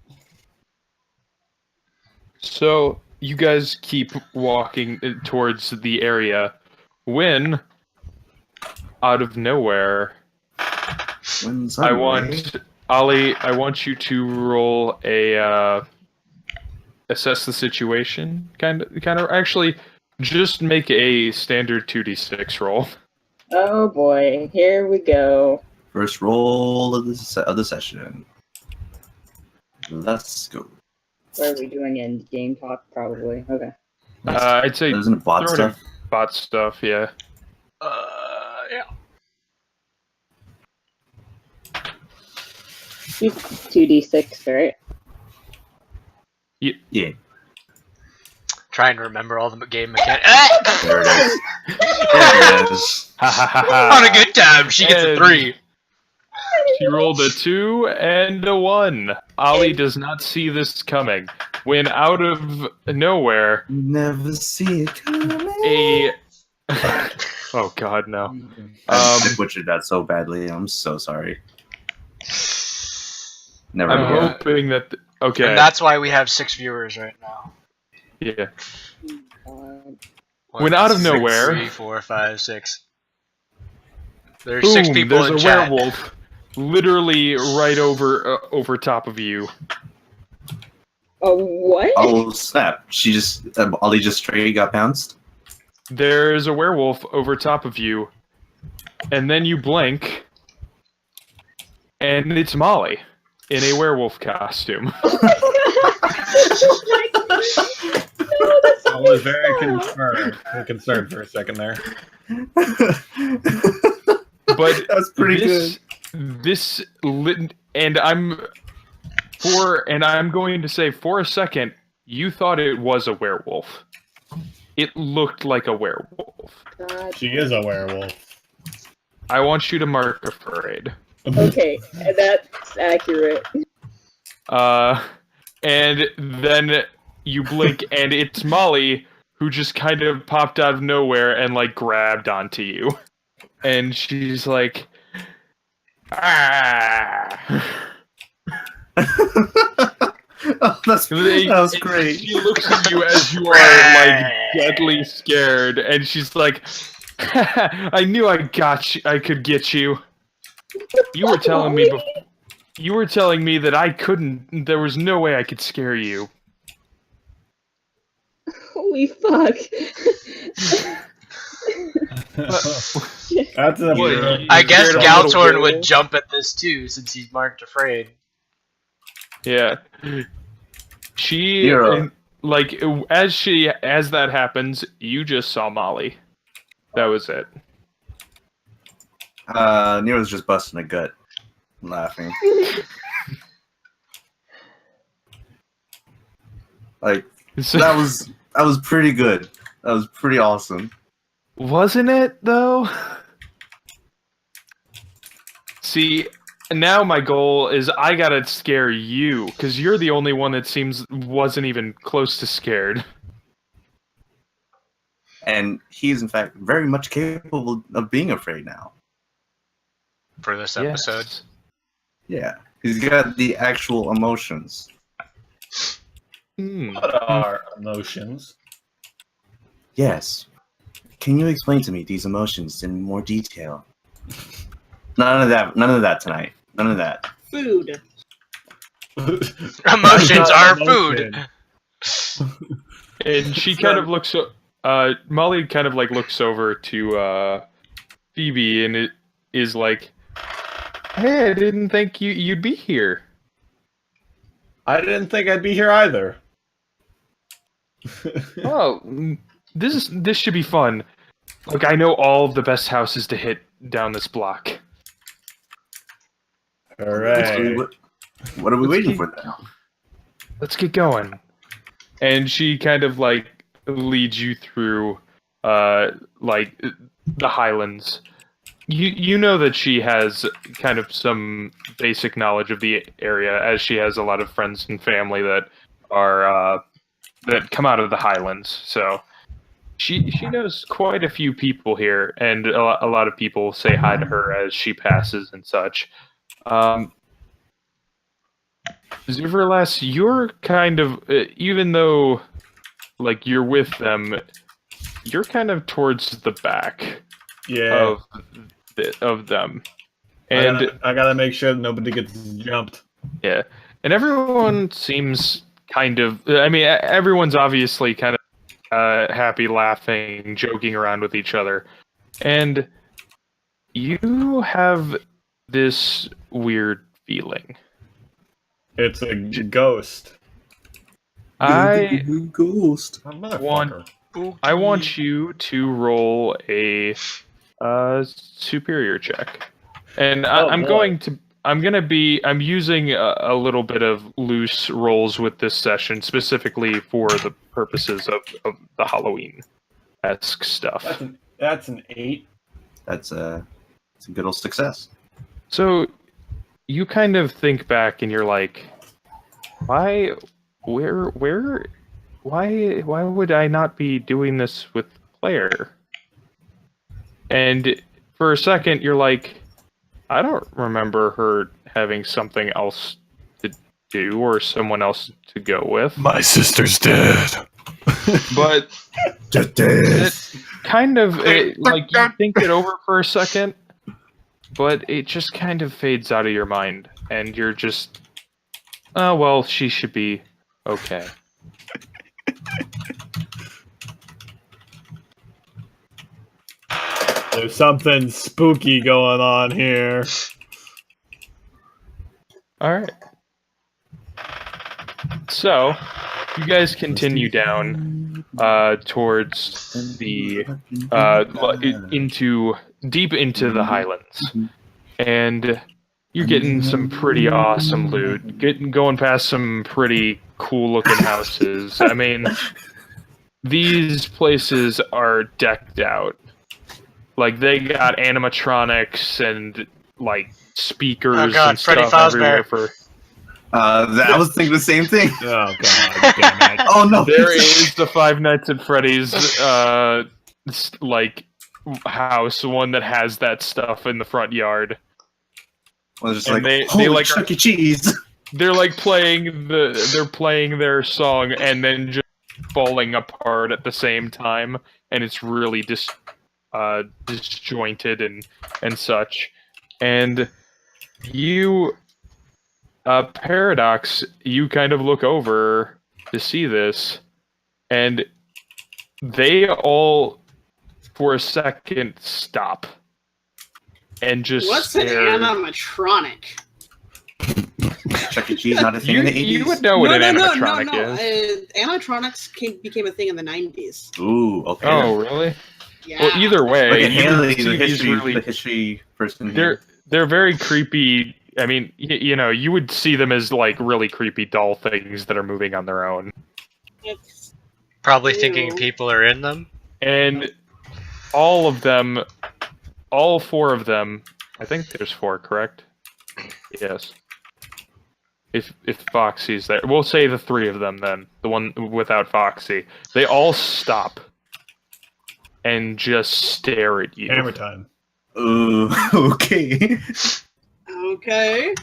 So you guys keep walking towards the area when, out of nowhere, When's I that want Ollie. I want you to roll a assess the situation. Kind of. Actually, just make a standard 2d6 roll. Oh boy, here we go. First roll of the session. Let's go. What are we doing in game talk? Probably. Okay. I'd say Isn't it bot throw it in stuff? bot stuff. Yeah. Yeah. 2d6, right? Yeah. Trying to remember all the game mechanics. There it is. There it is. Ha ha ha ha. On a good time, she gets a And 3. She rolled a 2 and a 1. Ollie does not see this coming. When out of nowhere, Never see it coming. a oh god no. I butchered that so badly. I'm so sorry. Never I'm mind. hoping that okay. And that's why we have 6 viewers right now. Yeah. God. When out of 6, nowhere- 3, 4, 5, 6. There's 6 Boom, people there's in a chat. werewolf literally right over top of you. Oh, what? Oh snap! She just Ollie just straight got pounced. There's a werewolf over top of you. And then you blink and it's Molly in a werewolf costume. I was very concerned for a second there. But That's pretty good. And I'm going to say for a second, you thought it was a werewolf. It looked like a werewolf. God. She is a werewolf. I want you to mark a parade. Okay, that's accurate. And then you blink, and it's Molly, who just kind of popped out of nowhere and like grabbed onto you, and she's like, "Ah!" Oh, that was great. She looks at you as you are like deadly scared, and she's like, "I knew I could get you. You were telling me before." You were telling me that I couldn't. There was no way I could scare you. Holy fuck. That's a What, you I guess scared a little Galtorn bit? would jump at this too, since he's marked afraid. Yeah. She Hero. like as that happens, you just saw Molly. That was it. Nero's just busting a gut, laughing. Like that was pretty good. That was pretty awesome. Wasn't it though? See, now my goal is I gotta scare you, because you're the only one that wasn't even close to scared. And he is in fact very much capable of being afraid now. For this episode. Yes. Yeah, he's got the actual emotions. What are emotions? Yes. Can you explain to me these emotions in more detail? None of that tonight. None of that. Food. Emotions are food. And she kind of looks. Molly kind of like looks over to Phoebe and it is like, "Hey, I didn't think you'd be here." I didn't think I'd be here either. Oh, this should be fun. Like, I know all of the best houses to hit down this block. Hooray. What are we waiting for now? Let's get going. And she kind of like leads you through like the Highlands. You know that she has kind of some basic knowledge of the area, as she has a lot of friends and family that are that come out of the Highlands. So she knows quite a few people here, and a lot of people say hi to her as she passes and such. Zufferlas, you're kind of, even though like you're with them, you're kind of towards the back of them, and I gotta make sure that nobody gets jumped. yeah, and everyone seems kind of. I mean, everyone's obviously kind of happy, laughing, joking around with each other, and you have this weird feeling. It's a ghost. I Ghost. I want you to roll a superior check, and I'm using a little bit of loose rolls with this session specifically for the purposes of the Halloween-esque stuff. That's an 8. It's a good old success. So you kind of think back and you're like, why would I not be doing this with Claire? And for a second you're like, I don't remember her having something else to do or someone else to go with. My sister's dead. But Just dead. it kind of like you think it over for a second, but it just kind of fades out of your mind, and you're just, oh well, she should be okay. There's something spooky going on here. All right. So you guys continue down towards the deep into the Highlands, and you're getting some pretty awesome loot. Going past some pretty cool looking houses. I mean, these places are decked out. Like, they got animatronics and like speakers and Freddy stuff Fazbear. everywhere for. I was thinking the same thing. Oh god damn it. Oh no! There is the Five Nights at Freddy's like house, one that has that stuff in the front yard. Well, just And like, they like Chuck E. Cheese. they're like playing their song and then just falling apart at the same time, and it's really disjointed and such. And you, Paradox, you kind of look over to see this, and they all, for a second, stop and just What's an stare. animatronic? Chuck E. Cheese not a thing You, in the 80s? you would know what an animatronic no. is. Animatronics became a thing in the 90s. Ooh, okay. Oh, really? Yeah. Well, either way, Look at you Haley, would see these the history person here. they're very creepy. I mean, you know, you would see them as like really creepy doll things that are moving on their own. It's, Probably Ew. thinking people are in them. And all of them, all 4 of them, I think there's 4, correct? Yes. If Foxy's there, we'll say the 3 of them then. The one without Foxy, they all stop and just stare at you. Hammer time. Ooh, okay. okay.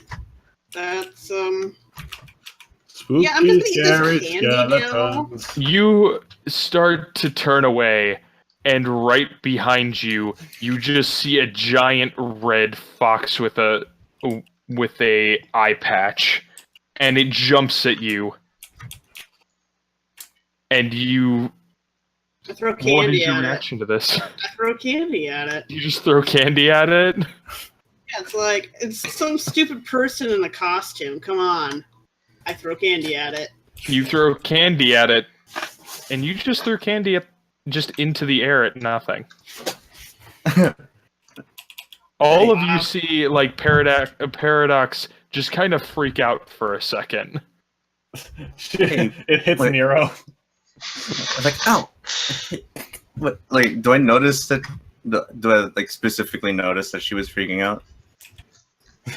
That's Spooky, Yeah, I'm just gonna eat scary this candy now. skeletons. You start to turn away, and right behind you, you just see a giant red fox with a eye patch, and it jumps at you. And you, I throw what is candy your at it. reaction to this? I throw candy at it. You just throw candy at it? Yeah, it's like it's some stupid person in a costume. Come on. I throw candy at it. You throw candy at it, and you just threw candy just into the air at nothing. All of you see, like, Paradox just kind of freak out for a second. It hits wait. Nero. I was like, ow. What? Like, do I notice that? Do I like specifically notice that she was freaking out?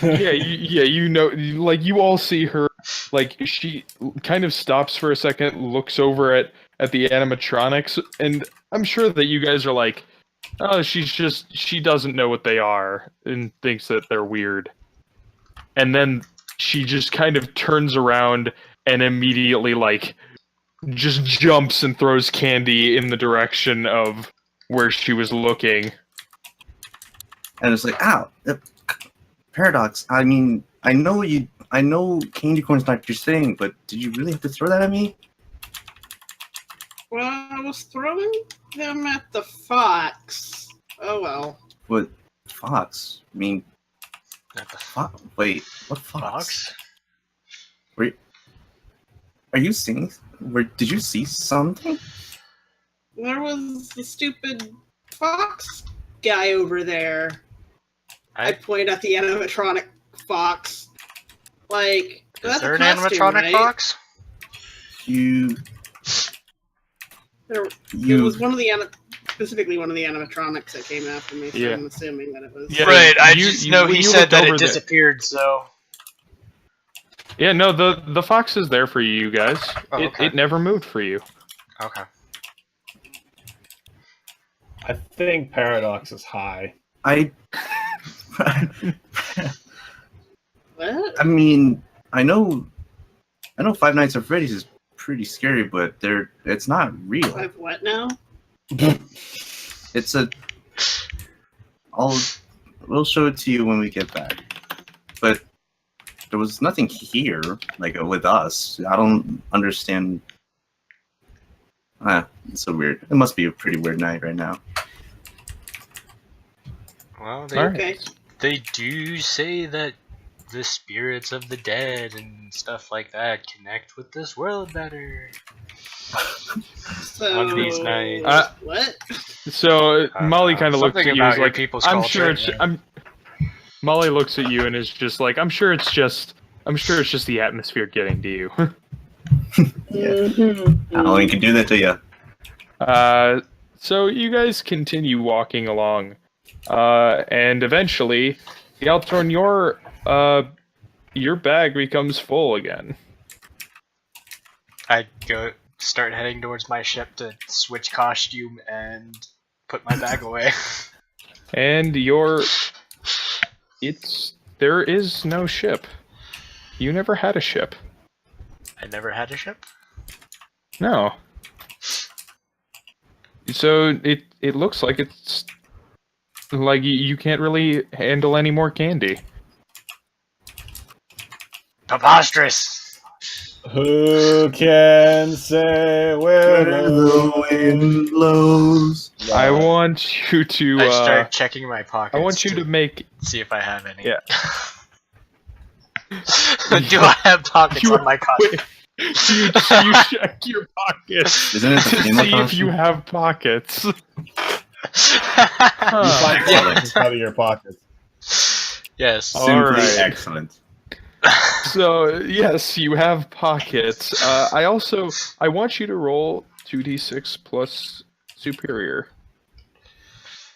You know, like, you all see her, like, she kind of stops for a second, looks over at the animatronics, and I'm sure that you guys are like, oh, she doesn't know what they are, and thinks that they're weird. And then she just kind of turns around and immediately, like, just jumps and throws candy in the direction of where she was looking. And it's like, ow. Paradox. I mean, I know candy corn's not your thing, but did you really have to throw that at me? Well, I was throwing them at the fox. Oh well. What fox? I mean, Not the wait, what fox? fox? Are you seeing? Did you see something? There was the stupid fox guy over there. I point at the animatronic fox. Like, Is that's there a an costume, animatronic right? fox? You. It was one of the specifically one of the animatronics that came after me. So Yeah. I'm assuming that it was. Yeah. Right, I You- just you- know when he you said looked that over it there- disappeared, so... Yeah, no, the fox is there for you guys. Oh, okay. It never moved for you. Okay. I think Paradox is high. I What? mean, I know Five Nights at Freddy's is pretty scary, but it's not real. I've what now? It's we'll show it to you when we get back. But there was nothing here, like with us. I don't understand. It's so weird. It must be a pretty weird night right now. Well, they, Alright. Okay. they do say that the spirits of the dead and stuff like that connect with this world better. So One of these nights. What? So Molly kind of looks Something at you about as your like, people's I'm culture, sure it's. yeah. Molly looks at you and is just like, I'm sure it's just the atmosphere getting to you. Halloween can do that to you. So you guys continue walking along, and eventually, Galtorn, your bag becomes full again. I start heading towards my ship to switch costume and put my bag away. And there is no ship. You never had a ship. I never had a ship? No. So it looks like it's like you can't really handle any more candy. Preposterous! Who can say where the wind blows. I want you to. I start checking my pockets. I want you to make. see if I have any. Yeah. Do I have pockets You- on my costume? you check your pockets Isn't it to the see same if you costume? have pockets. You Huh. find Yeah. pockets out of your pockets. Yes. All Simply right. excellent. So yes, you have pockets. I want you to roll 2d6 plus superior.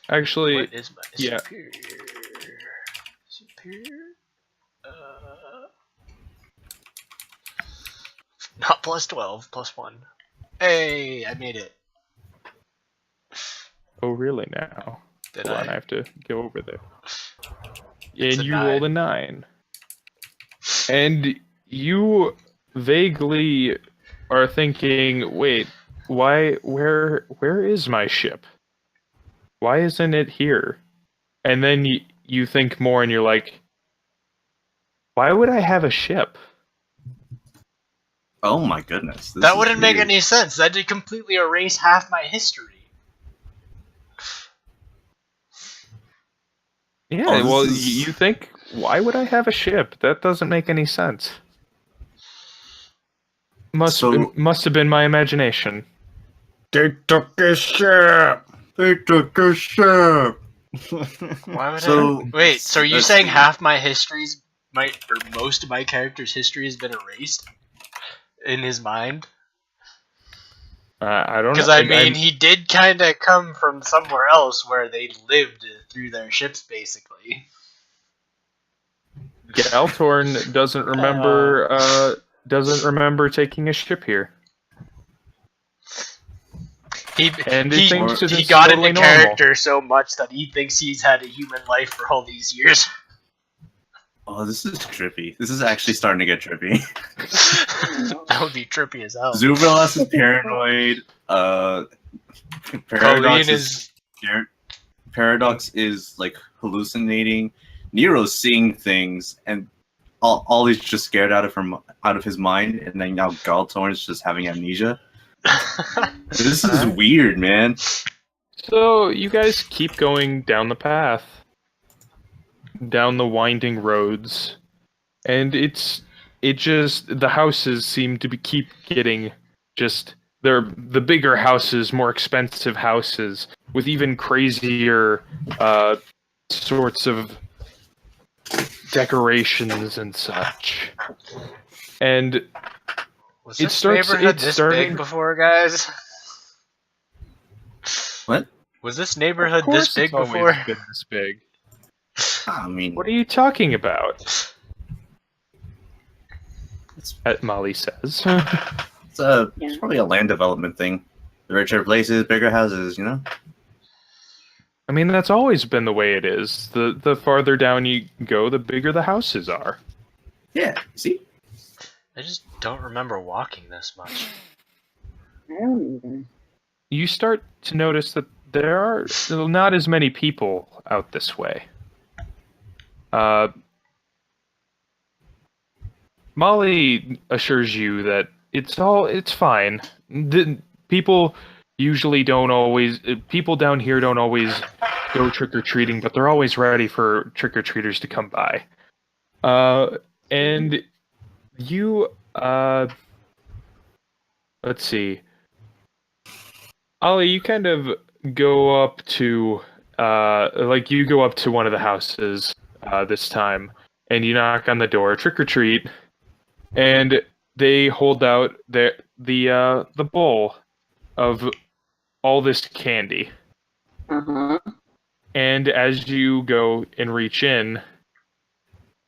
Actually, What is my yeah. superior? Superior? Not plus 12, plus 1. Hey, I made it. oh really now? Did Hold I? on, I have to go over there. It's And a you rolled a 9. And you vaguely are thinking, wait, where is my ship? Why isn't it here? And then you think more and you're like, why would I have a ship? Oh my goodness. This That is wouldn't make weird. any sense. That'd completely erase half my history. Yeah, Oh, this well, is- you think, why would I have a ship? That doesn't make any sense. So- Must have been my imagination. They took a ship. They took a ship. Why would So- I? Wait, so are you let's saying see. half my history's or most of my character's history has been erased in his mind? I don't know. Because I mean, he did kind of come from somewhere else where they lived through their ships, basically. Galtorn doesn't remember taking a ship here. He And he thinks he it's got totally into normal. character so much that he thinks he's had a human life for all these years. Oh, this is trippy. This is actually starting to get trippy. That would be trippy as hell. Zuvalas is paranoid. Paradox Colleen is scared. Paradox is like hallucinating. Nero's seeing things, and all he's just scared out of his mind, and then now Galtorn is just having amnesia. This is weird, man. So you guys keep going down the path, down the winding roads, and the houses seem to keep getting they're the bigger houses, more expensive houses with even crazier sorts of decorations and such. And Was It this starts- neighborhood it's this starting- big before, guys? What? Was this of neighborhood course this big it's always before? been this big. I mean, What are you talking about? Molly says. it's probably a land development thing. The richer places, bigger houses, you know? I mean, that's always been the way it is. The farther down you go, the bigger the houses are. Yeah, see? I just don't remember walking this much. I don't either. You start to notice that there are not as many people out this way. Molly assures you that it's fine. People usually don't always. People down here don't always go trick or treating, but they're always ready for trick or treaters to come by. And you, let's see. Ollie, you kind of go up to, you go up to one of the houses this time, and you knock on the door, trick or treat, and they hold out the bowl of all this candy. Uh-huh. And as you go and reach in,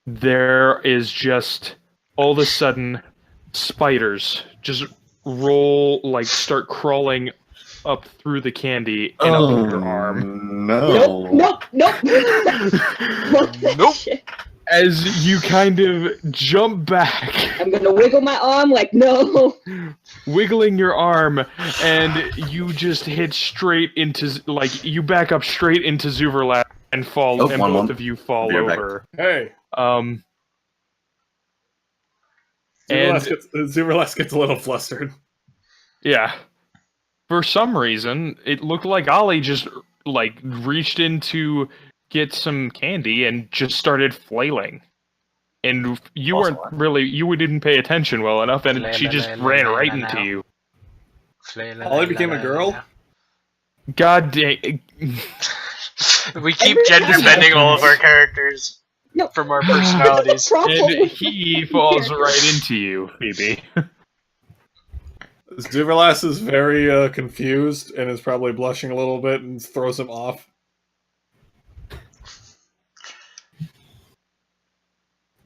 there is just all of a sudden spiders just start crawling up through the candy and up your arm. No. Nope. Fuck that Nope. shit. As you kind of jump back, I'm gonna wiggle my arm like no. wiggling your arm, and you just hit straight into, you back up straight into Zuverlat and fall, Oh, and one both moment. of you fall Be right back. over. Hey, And Zuverless gets a little flustered. yeah, for some reason, it looked like Ollie just reached in to get some candy and just started flailing. and you Also weren't what? you didn't pay attention well enough, and she just ran right into you. Ollie became a girl? God dang. We keep Every gender time. bending all of our characters No. from our personalities. Problem And with he the falls character. right into you, Phoebe. Zuverlas is very confused and is probably blushing a little bit and throws him off.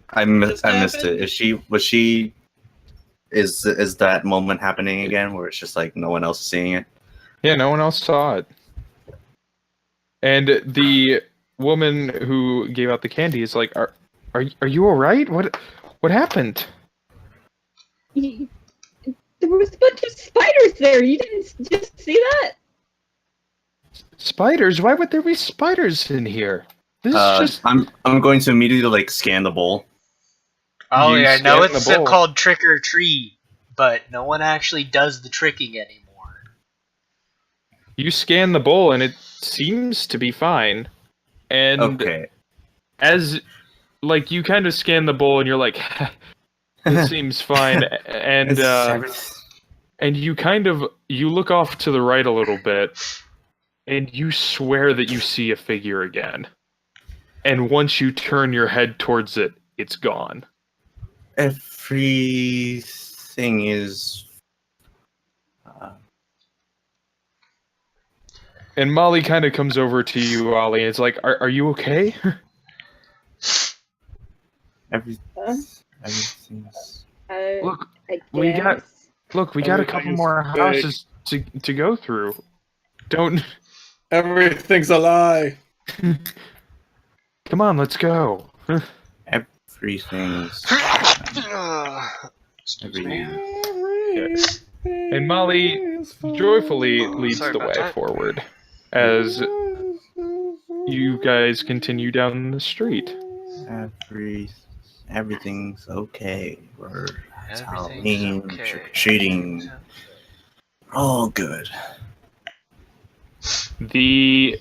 I missed it. Is that moment happening again where it's just like no one else is seeing it? Yeah, no one else saw it. And the woman who gave out the candy is like, "Are you all right? What happened?" There was a bunch of spiders there. You didn't just see that? Spiders? Why would there be spiders in here? This is just. I'm going to immediately like scan the bowl. Oh You yeah, I know scan the it's bowl. called trick or treat, but no one actually does the tricking anymore. You scan the bowl and it seems to be fine. And Okay. as like you kind of scan the bowl and you're like, this seems fine, and and you kind of you look off to the right a little bit, and you swear that you see a figure again. And once you turn your head towards it, it's gone. Everything is. And Molly kind of comes over to you, Ollie, and it's like, "Are you okay?" Everything's. Look, I we got- guess. Look, we got a couple Everything's more fake. houses to go through. Don't. Everything's a lie. Come on, let's go. Everything's. And Molly joyfully leads Sorry the about way that. forward as you guys continue down the street. Everything's okay. We're Everything's Halloween, okay. trick-or-treating. All good. The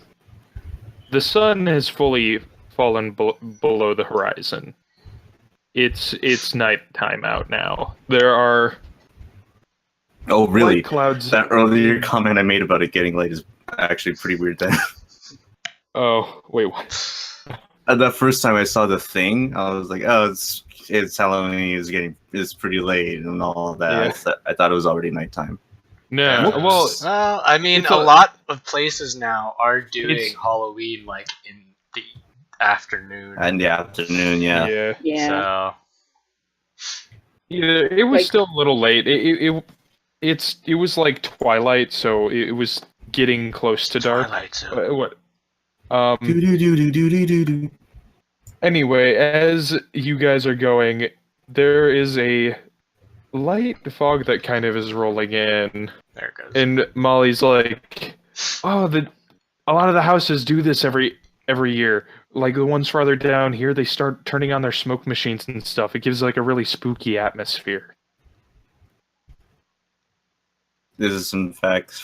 sun has fully fallen below the horizon. It's nighttime out now. There are Oh, really? white clouds. That earlier comment I made about it getting late is actually pretty weird. Then Oh, wait, what? the first time I saw the thing, I was like, "Oh, it's Halloween. It's pretty late and all that." Yeah. I thought it was already nighttime. No, Yeah. well, Well, I mean, It's a a- lot of places now are doing It's- Halloween like in the afternoon. In the afternoon, yeah. yeah. Yeah. So Yeah, it was Like- still a little late. It was like twilight, so it was getting close to dark. Twilight Zone. What? Do-do-do-do-do-do-do. Anyway, as you guys are going, there is a light fog that kind of is rolling in, There it goes. and Molly's like, "Oh, a lot of the houses do this every year. Like the ones farther down here, they start turning on their smoke machines and stuff. It gives like a really spooky atmosphere." This is in fact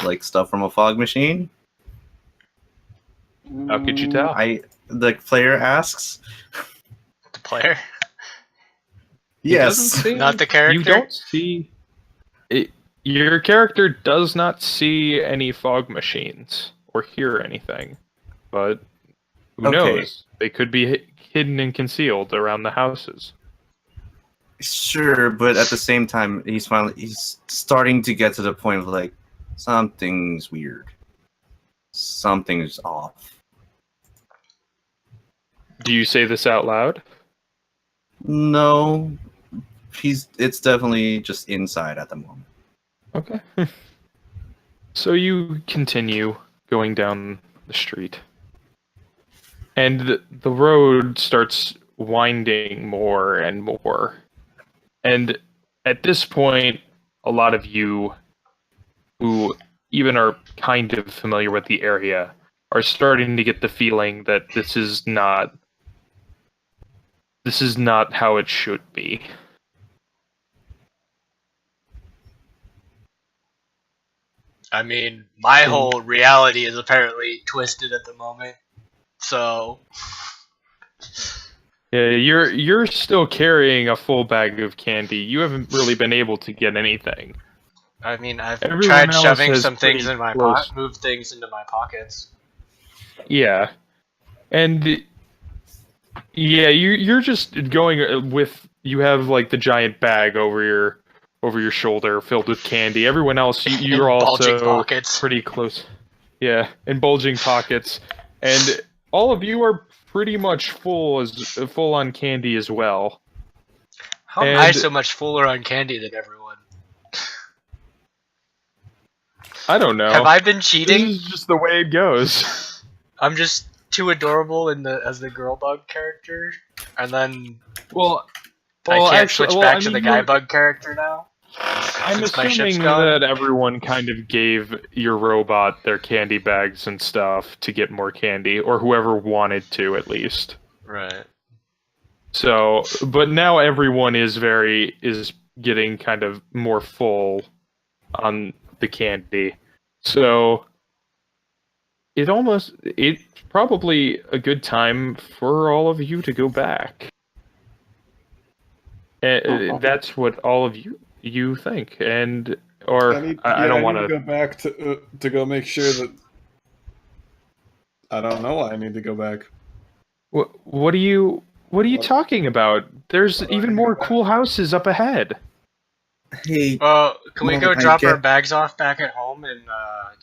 like stuff from a fog machine. How could you tell? The player asks. The player, It doesn't Yes. say- not the character. You don't see it. Your character does not see any fog machines or hear anything, but who Okay. knows? They could be hidden and concealed around the houses. Sure, but at the same time, he's starting to get to the point of like something's weird, something's off. Do you say this out loud? No, it's definitely just inside at the moment. Okay. So you continue going down the street, and the road starts winding more and more. And at this point, a lot of you who even are kind of familiar with the area are starting to get the feeling that this is not how it should be. I mean, my whole reality is apparently twisted at the moment. So Yeah, you're still carrying a full bag of candy. You haven't really been able to get anything. I mean, I've Everyone tried else shoving has some things pretty in my close. moved things into my pockets. Yeah, and yeah, you're just going with you have like the giant bag over your shoulder filled with candy. Everyone else, you're In bulging also pockets. pretty close. Yeah, in bulging pockets, and all of you are pretty much full on candy as well. How am I and- so much fuller on candy than everyone? I don't know. Have I been This cheating? is just the way it goes. I'm just too adorable as the girl bug character, and then Well, I can't actually, switch well, back I to the mean, guy bug character now. I'm since my ship's assuming gone. that everyone kind of gave your robot their candy bags and stuff to get more candy, or whoever wanted to, at least. Right. So, but now everyone is getting kind of more full on the candy. So, it's probably a good time for all of you to go back. That's what all of you think, and I don't want to go back to go make sure that. I don't know why I need to go back. What are you talking about? There's What do I even need more to go cool houses up ahead. Hey, Well, can we Well, go I drop our get- bags off back at home and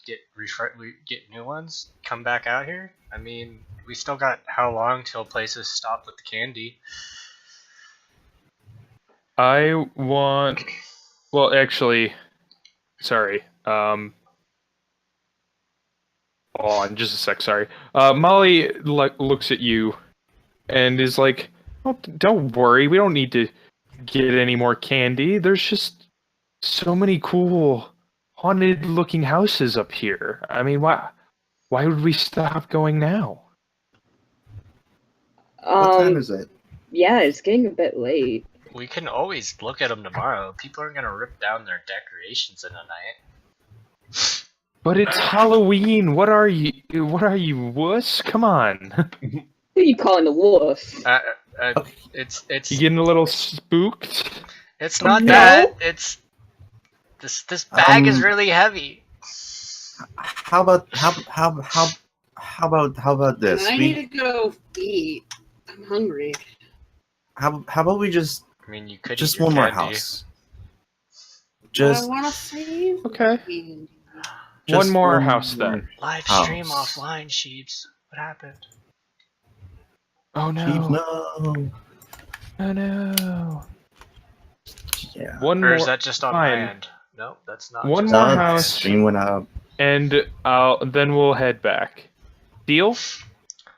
get new ones? Come back out here. I mean, we still got how long till places stop with the candy? I want. Well, actually, sorry. Hold on, just a sec. Sorry. Molly looks at you and is like, "Oh, don't worry. We don't need to get any more candy. There's just so many cool haunted-looking houses up here. I mean, why would we stop going now?" what time is it? Yeah, it's getting a bit late. We can always look at them tomorrow. People aren't gonna rip down their decorations in a night. But it's Halloween. What are you, wuss? Come on. Who are you calling the wolf? It's You getting a little spooked? it's not No. that. It's this bag is Um, really heavy. How about this? I need to go eat. I'm hungry. How about we just I mean, you could just eat your one more candy. house? I Just want to save. Okay. candy. One more one house more then. Live stream house. offline, sheeps. What happened? Oh Chief, no. no. Oh no. Yeah. One Or more. is that just on fine. my end? Nope, that's not. One just more on my house. Stream went up. And then we'll head back. Deal?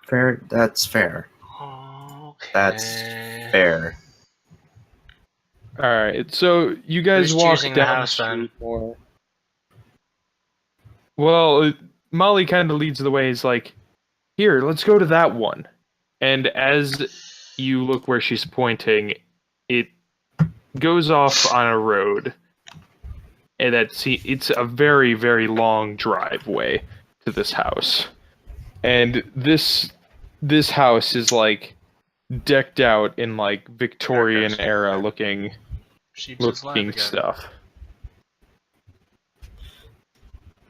Fair. That's fair. end. Okay. That's fair. All right. So you guys Who's walk choosing the down the house, then? street more. Well, Molly kind of leads the way. He's like, "Here, let's go to that one." And as you look where she's pointing, it goes off on a road, and it's a very, very long driveway to this house. And this house is like decked out in like Victorian era looking Sheeps is live again. stuff.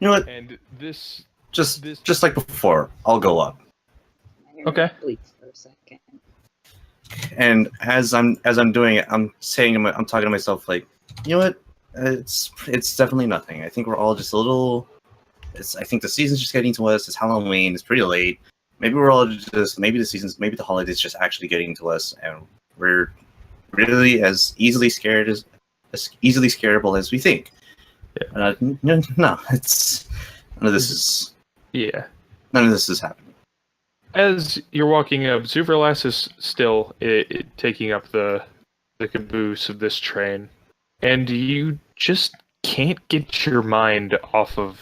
You know what? And this Just like before, I'll go up. Okay. Bleeps for a second. And as I'm doing it, I'm talking to myself like, you know what? It's definitely nothing. I think we're all just a little. I think the season's just getting to us. It's Halloween. It's pretty late. Maybe we're all just maybe the holidays just actually getting to us, and we're really as easily scareable as we think. Yeah. No, it's none of this is happening. As you're walking up, Zuverlas is still taking up the caboose of this train, and you just can't get your mind off of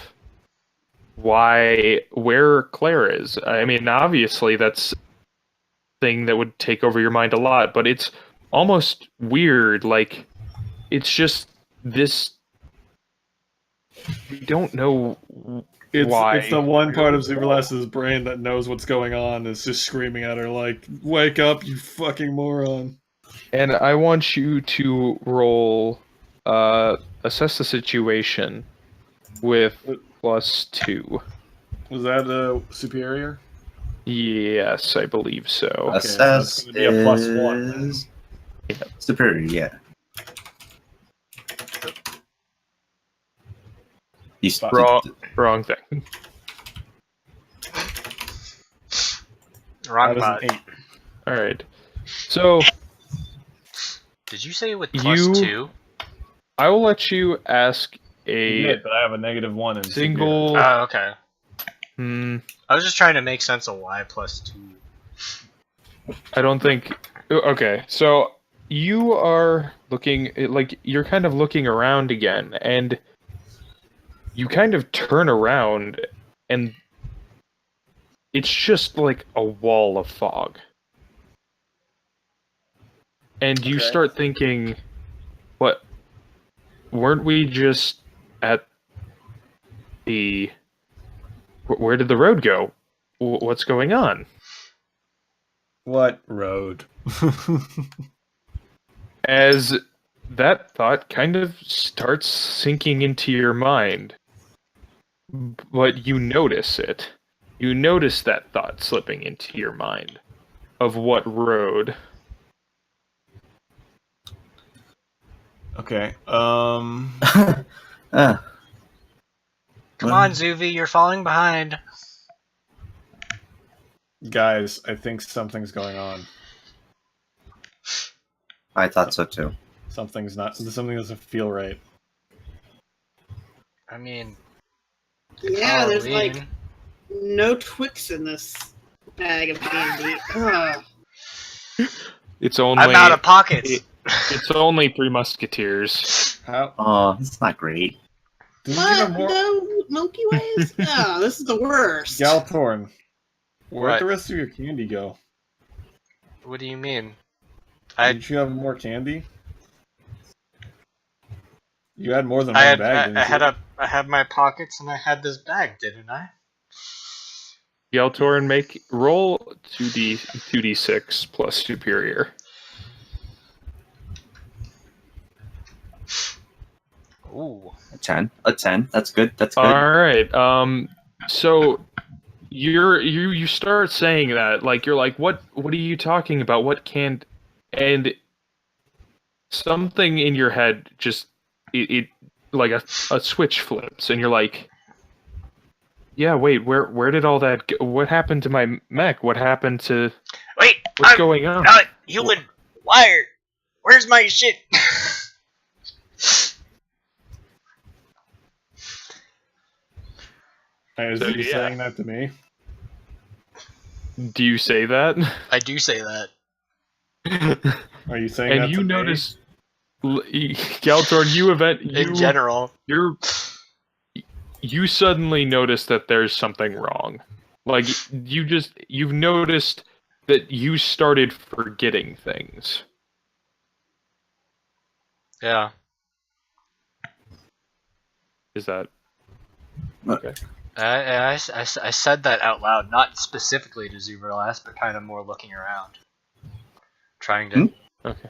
where Claire is. I mean, obviously that's a thing that would take over your mind a lot, but it's almost weird. Like, it's just this. We don't know Why? It's the one part of Zuberlass's brain that knows what's going on, is just screaming at her like, "Wake up, you fucking moron!" And I want you to roll, assess the situation with +2. Was that a superior? Yes, I believe so. Assess that's gonna be a +1. is superior, yeah. Wrong thing. Wrong That is bot. an 8. All right. So Did you say with You- +2? I will let you ask You a did, but I have a -1 in single. Oh, okay. Hmm, I was just trying to make sense of why +2. I don't think. Okay, so you are looking like you're kind of looking around again, and you kind of turn around, and it's just like a wall of fog. And you Okay. start thinking, what? Weren't we just at the. Where did the road go? What's going on? What road? As that thought kind of starts sinking into your mind, but you notice it. You notice that thought slipping into your mind of what road. Okay. Ah, Come well, on, Zuvi, you're falling behind. Guys, I think something's going on. I thought so too. Something doesn't feel right. I mean, Yeah, there's like Halloween. no Twix in this bag of candy. Ugh. It's only I'm out of pockets. it's only Three Musketeers. How? Oh, it's not great. Did you What? have more? No Milky Ways? No, this is the worst. Galtorn, where'd What? the rest of your candy go? What do you mean? Did you have more candy? You had more than I one had bag, didn't you? I had my pockets and I had this bag, didn't I? Yeltorin, make roll 2d6 plus superior. Ooh. A 10. A 10. That's good. That's good. All right. So you start saying that, like, you're like, what are you talking about? What can't? And something in your head just it like a switch flips, and you're like, yeah, wait, where did all that go? What happened to my mech? What happened to Wait, what's I'm going on? not human wired. Where's my shit? Is So, he yeah. saying that to me? Do you say that? I do say that. Are you saying that And you to me? notice, Galtorn, In general. you suddenly notice that there's something wrong. Like, you've noticed that you started forgetting things. Yeah. Is that Okay. I said that out loud, not specifically to Zuberlass, but kind of more looking around. Trying to... okay?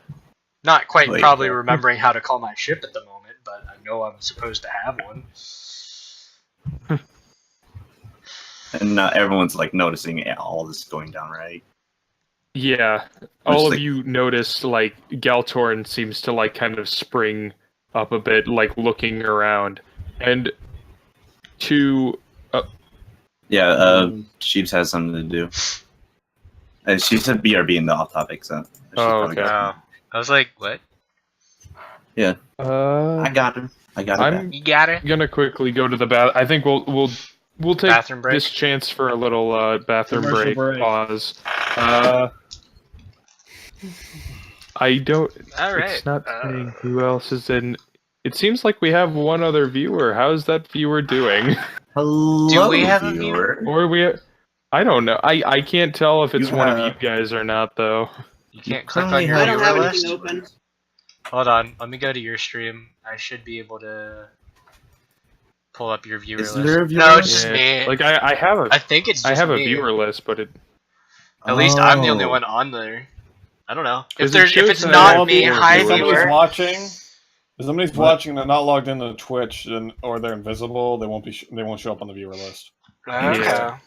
Not quite Wait. probably remembering how to call my ship at the moment, but I know I'm supposed to have one. And everyone's like noticing all this going down, right? Yeah, all of like- you notice, like, Galtorn seems to, like, kind of spring up a bit, like, looking around. And to... Yeah, Sheeps has something to do. And she said BRB in the off topic, so. she's probably okay. got Oh. I was like, what? I got her. I got her. I'm back. You got it? gonna quickly go to the bath. I think we'll take Bathroom break? this chance for a little bathroom Commercial break. break. Pause. I don't. Alright. It's not saying who else is in. It seems like we have one other viewer. How's that viewer doing? Hello, Do we have a viewer. Or we? I don't know. I can't tell if it's You one of have- you guys or not, though. You can't You click on currently your I don't viewer have list? anything open. Hold on, let me go to your stream. I should be able to... pull up your viewer Is list. there a viewer No, it's list? just me. Like I have a I think it's just I have a me. viewer list, but it At least I'm the only Oh. one on there. I don't know. 'Cause If it it's shows not that me, more hi viewers. Somebody's viewer. watching. If somebody's What? watching, they're not logged into Twitch, or they're invisible. They won't be. They won't show up on the viewer list. Okay. Yeah.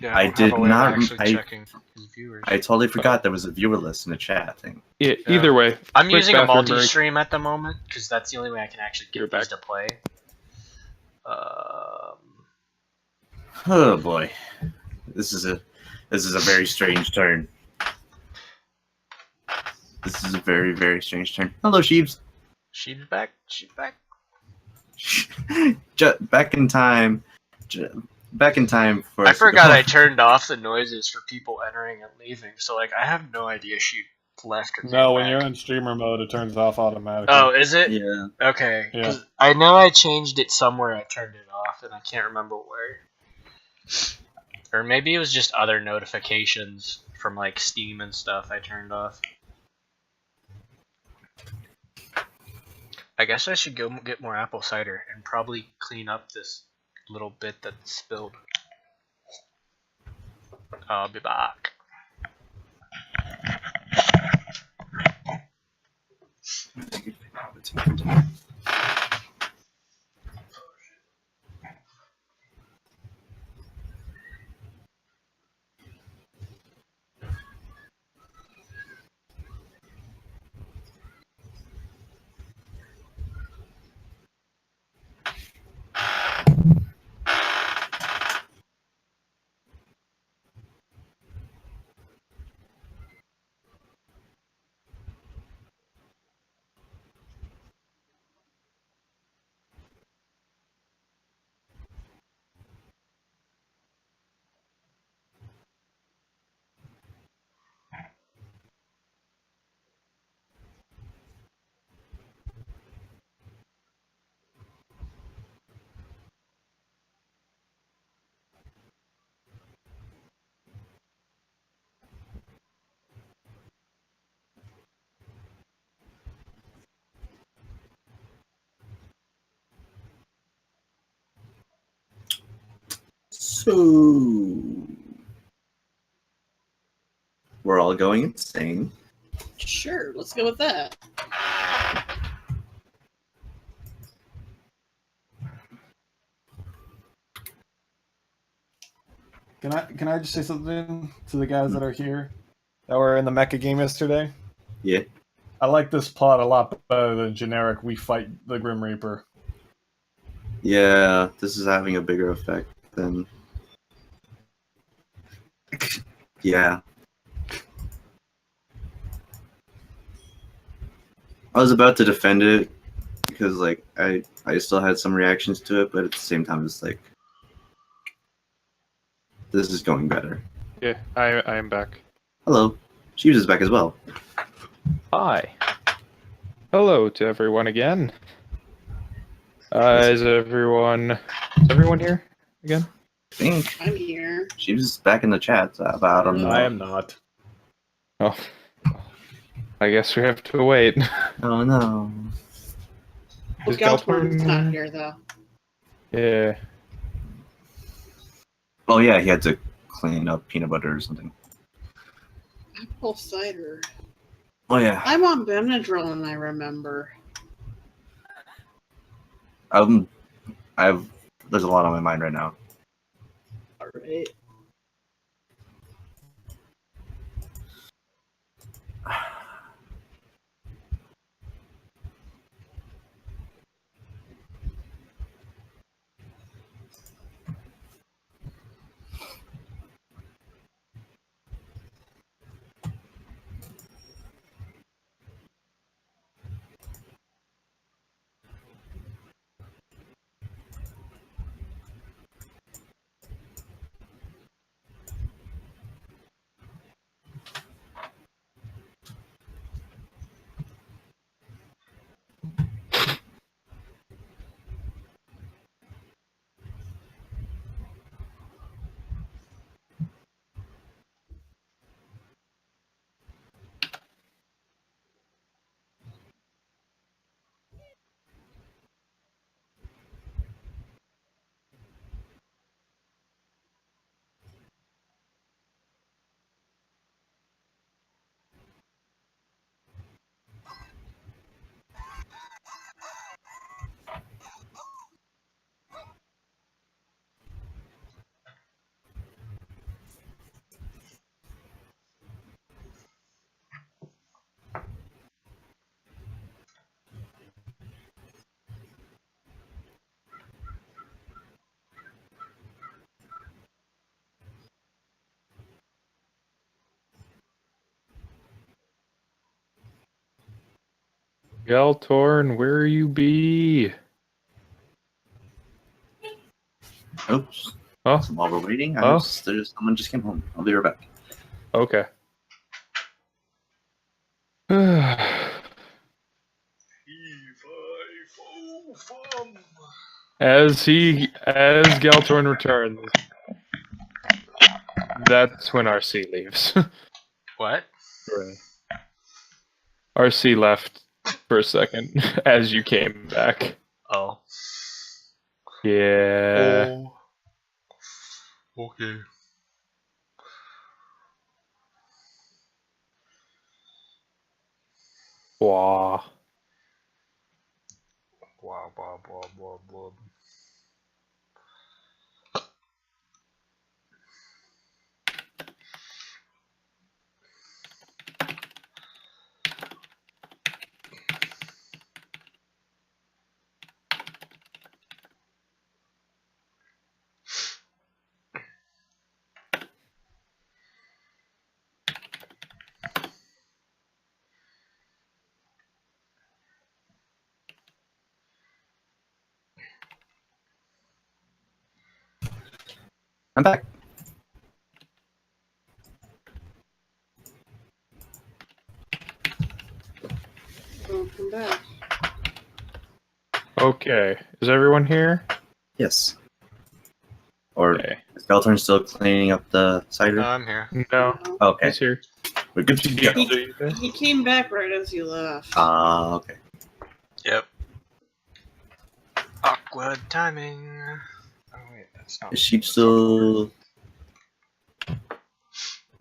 Yeah, I don't have did a way of not- actually I- checking his viewers. I totally forgot there was a viewer list in the chat thing. yeah, either way. I'm quick using a bathroom break. multi-stream at the moment because that's the only way I can actually You're get these back. to play. Oh boy, this is a very strange turn. This is a very, very strange turn. Hello, Sheeps. She's back. She's back. Back in time. Back in time for. I us to forgot go- I turned off the noises for people entering and leaving, so like I have no idea she left or came No, when back. you're in streamer mode, it turns off automatically. Oh, is it? Yeah. Okay. Yeah. 'Cause I know I changed it somewhere. I turned it off, and I can't remember where. Or maybe it was just other notifications from like Steam and stuff I turned off. I guess I should go get more apple cider and probably clean up this little bit that spilled. I'll be back. So we're all going insane. Sure, let's go with that. Can I just say something to the guys that are here that were in the mecha game yesterday? Yeah. I like this plot a lot better than generic "We fight the Grim Reaper." Yeah, this is having a bigger effect than. Yeah. I was about to defend it because, like, I still had some reactions to it, but at the same time, it's like, this is going better. Yeah, I am back. Hello, Sheeves is back as well. Hi. Hello to everyone again. Is everyone here again? I think I'm here. Sheeves is back in the chat, but I don't know. I am not. Oh, I guess we have to wait. Oh no. Well, Is Geltorn's Geltorn- not here, though. Yeah. Oh yeah, he had to clean up peanut butter or something. Apple cider. Oh yeah. I'm on Benadryl, and I remember. There's a lot on my mind right now. Alright. Galtorn, where you be? Oops. Oh, So while we're waiting, Oh. there's someone just came home. I'll be right back. okay. As Galtorn returns, that's when RC leaves. What? RC left for a second as you came back. Oh. Yeah. Oh. Okay. Wow. Blah blah blah blah blah. I'm back. Welcome back. Okay. Is everyone here? Yes. Or Okay. is Galtorn still cleaning up the cider? I'm here. No, Okay. he's here. We're good to go. He came back right as you left. Okay. Yep. Awkward timing. Oh wait, that's not. Is she still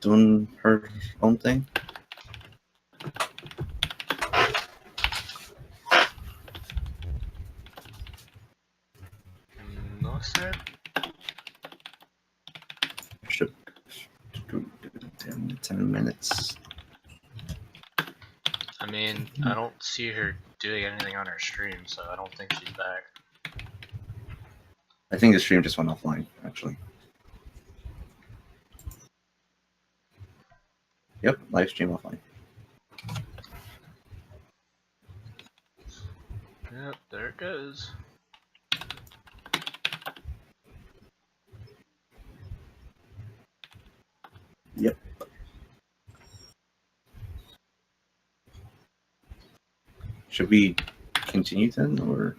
doing her own thing? No sir. Should 10 minutes. I mean, I don't see her doing anything on her stream, so I don't think she's back. I think the stream just went offline, actually. Yep, live stream offline. Yep, there it goes. Yep. Should we continue then, or?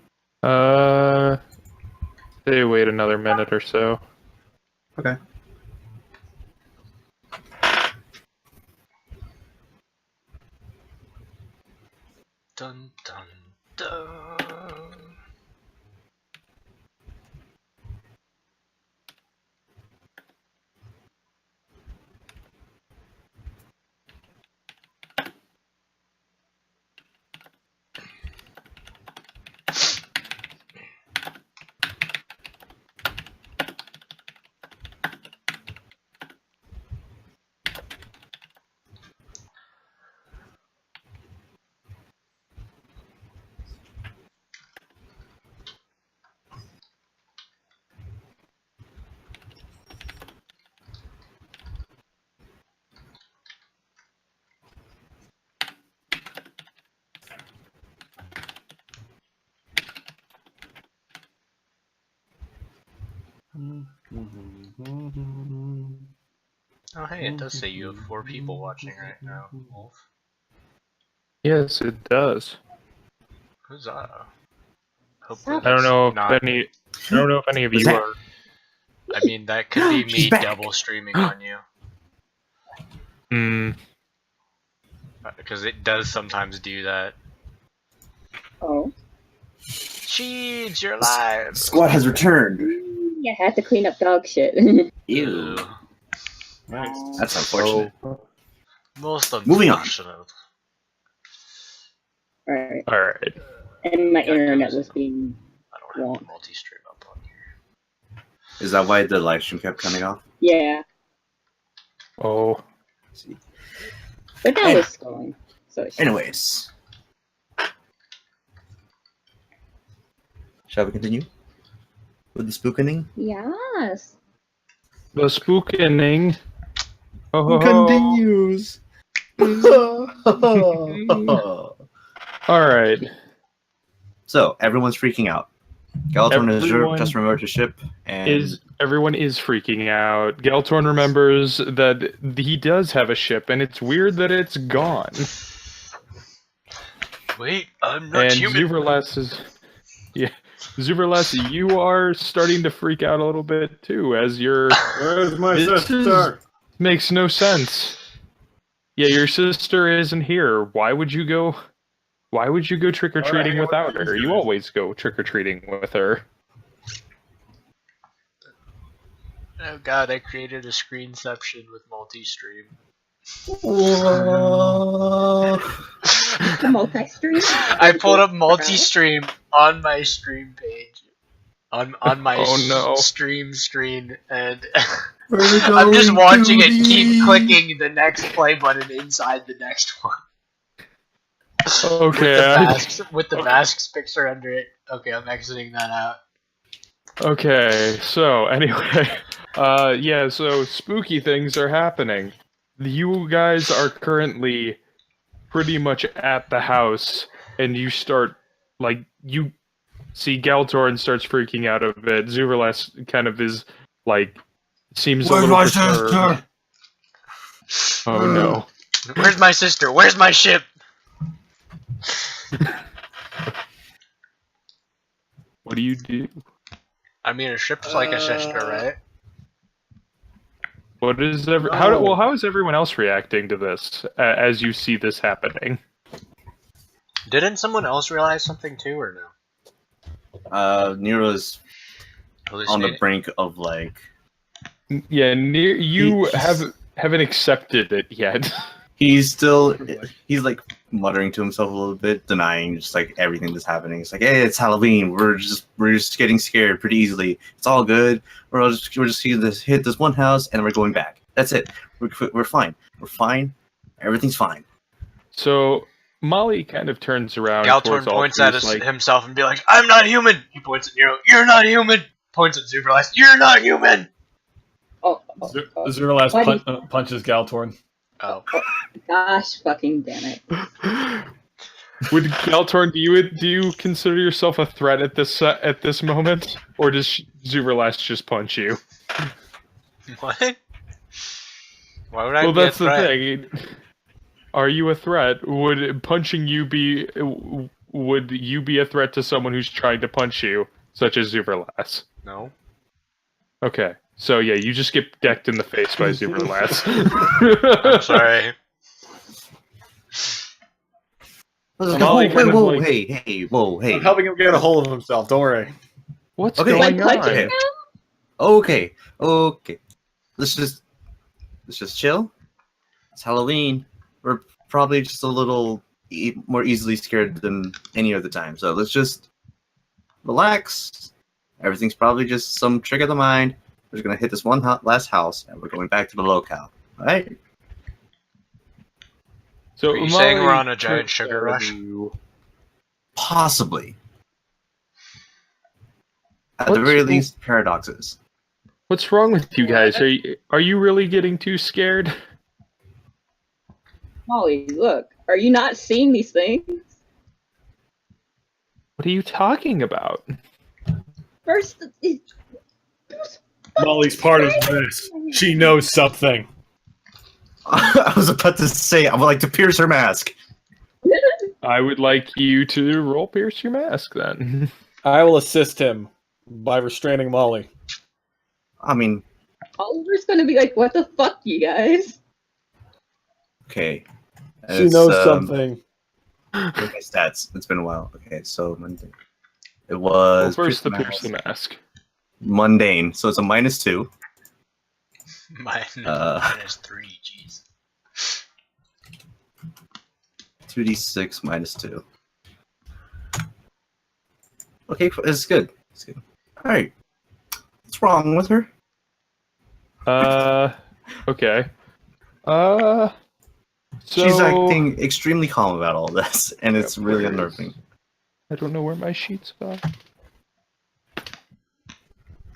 They wait another minute or so. Okay. Dun dun dun. Oh hey, it does say you have 4 people watching right now, Wolf. Yes, it does. Huzzah. Hopefully I don't know if not, any. I don't know if any of Was you that- are. I mean, that could be She's me back. double streaming on you. Hmm. Because it does sometimes do that. Oh. Cheese, you're live! Squad has returned. Yeah, I had to clean up dog shit. Ew. Nice. That's unfortunate. Most Moving on. unfortunate. Alright. All right. And my Yeah, internet it was being I don't have wrong. the multi-stream up on here. Is that why the live stream kept coming off? Yeah. Oh. Let's see. But that was going. So it should- Anyways. Shall we continue with the spookening? Yes. The spookening. Oh, ho, ho. Continues. All right. So everyone's freaking out. Galatorn has Everyone just removed his ship, and Everyone is freaking out. Galtorn remembers that he does have a ship, and it's weird that it's gone. Wait, I'm not And human. Zuverlas, you are starting to freak out a little bit too, as your Where's my This sister? makes no sense. Yeah, your sister isn't here. Why would you go trick or treating hang out without with her? these You guys. always go trick or treating with her. Oh god, I created a screenception with multi-stream. The multi-stream. I pulled up multi-stream on my stream page. On my Oh, no. stream screen, and I'm just watching it keep clicking the next play button inside the next one. Okay. With the masks picture under it. Okay, I'm exiting that out. Okay, so anyway, yeah, so spooky things are happening. You guys are currently pretty much at the house, and you start, like, you see Galtorn starts freaking out a bit. Zuverlas kind of is, like, seems Where's a little my perturbed. sister? Oh no. Where's my sister? Where's my ship? What do you do? I mean, a ship's like a sister, right? What is how is everyone else reacting to this as you see this happening? Didn't someone else realize something too, or no? Nero's on the Hallucinating? brink of like Yeah, you haven't accepted it yet. he's like muttering to himself a little bit, denying just like everything that's happening. It's like, hey, it's Halloween. We're just getting scared pretty easily. It's all good. We're just hit this one house and we're going back. That's it. We're fine. We're fine. Everything's fine. So Molly kind of turns around. Galtorn towards all points three, at is like, himself and be like, I'm not human! He points at Nero, you're not human! Points at Zuberlice, you're not human! Zerlas Why do punches Galtorn. Oh. Gosh, fucking damn it. Would Galtorn, do you consider yourself a threat at this moment, or does Zuverlas just punch you? What? Why would I Well, be a that's the threat? thing. Are you a threat? Would punching you be? Would you be a threat to someone who's trying to punch you, such as Zuverlas? No. Okay, so yeah, you just get decked in the face by Zuverlas. I'm sorry. Molly kind of whoa, like- hey, whoa, hey. I'm helping him get a hold of himself. Don't worry. What's Okay. going Like punching on? him? Okay. Let's just chill. It's Halloween. We're probably just a little more easily scared than any other time. So let's just relax. Everything's probably just some trick of the mind. We're just gonna hit this one last house, and we're going back to the locale. All right? So Are you saying Molly we're on a giant turns sugar to rush? you. Possibly. At the What's- very least, paradoxes. What's wrong with you guys? Are you really getting too scared? Molly, look, are you not seeing these things? What are you talking about? First, Molly's part of this. She knows something. I was about to say I would like to pierce her mask. I would like you to roll pierce your mask then. I will assist him by restraining Molly. I mean, Oliver's gonna be like, what the fuck, you guys? okay. She It's, knows something. Okay, stats. It's been a while. Okay, so Monday. It Well, was first the pierce pierce the mask. mundane, so it's a -2. Minus 3, jeez. 2d6 -2. Okay, it's good. It's good. All right. What's wrong with her? Okay. So She's acting extremely calm about all this, and it's really unnerving. I don't know where my sheets are.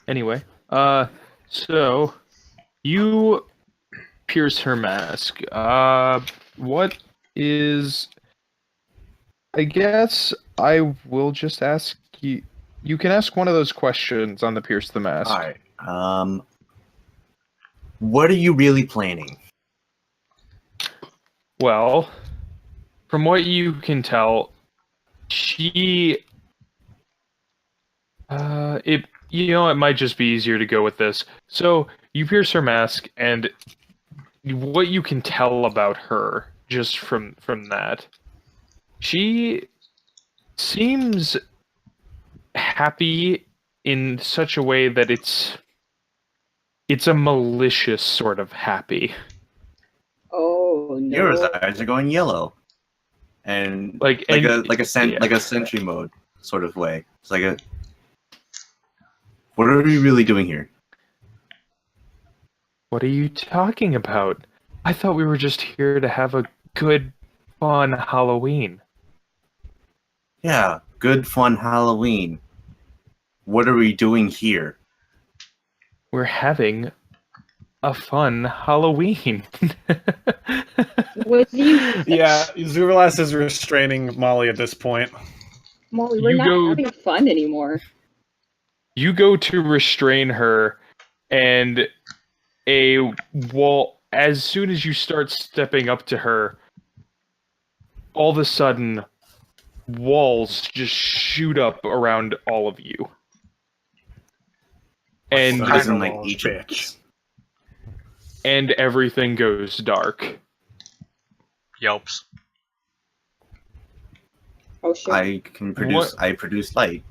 Anyway, so you pierce her mask. What is I guess I will just ask you. You can ask one of those questions on the Pierce the Mask. All right. What are you really planning? Well, from what you can tell, she. It might just be easier to go with this. So you pierce her mask, and what you can tell about her just from that, she seems happy in such a way that it's a malicious sort of happy. Oh no. Your eyes are going yellow, and Like a sentry mode sort of way. It's like a. What are we really doing here? What are you talking about? I thought we were just here to have a good, fun Halloween. Yeah, good fun Halloween. What are we doing here? We're having a fun Halloween. What do you? Yeah, Zuverlas is restraining Molly at this point. Molly, we're You not go- having fun anymore. You go to restrain her, and a wall. As soon as you start stepping up to her, all of a sudden, walls just shoot up around all of you. And Son Doesn't of like a each bitch. and everything goes dark. Yelps. Oh shit. I can produce. I produce light.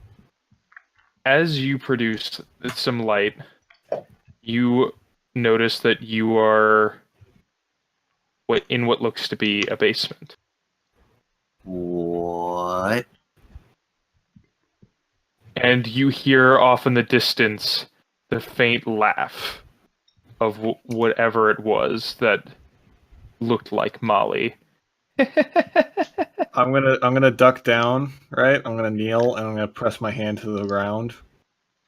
As you produce some light, you notice that you are in what looks to be a basement. What? And you hear off in the distance the faint laugh of whatever it was that looked like Molly. I'm gonna duck down, right? I'm gonna kneel and I'm gonna press my hand to the ground,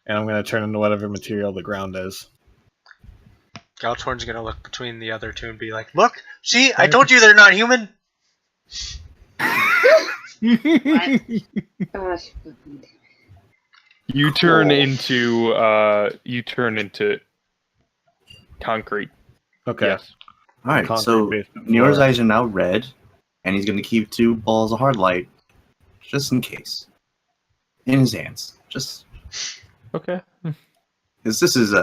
and I'm gonna turn into whatever material the ground is. Galtorn's gonna look between the other two and be like, "Look, see, I told you they're not human." Gosh. fucking- You turn into concrete. Okay. Yes. All right. Concrete So basement Neor's floor. eyes are now red, and he's gonna keep 2 balls of hard light, just in case, in his hands. Just Okay. because this is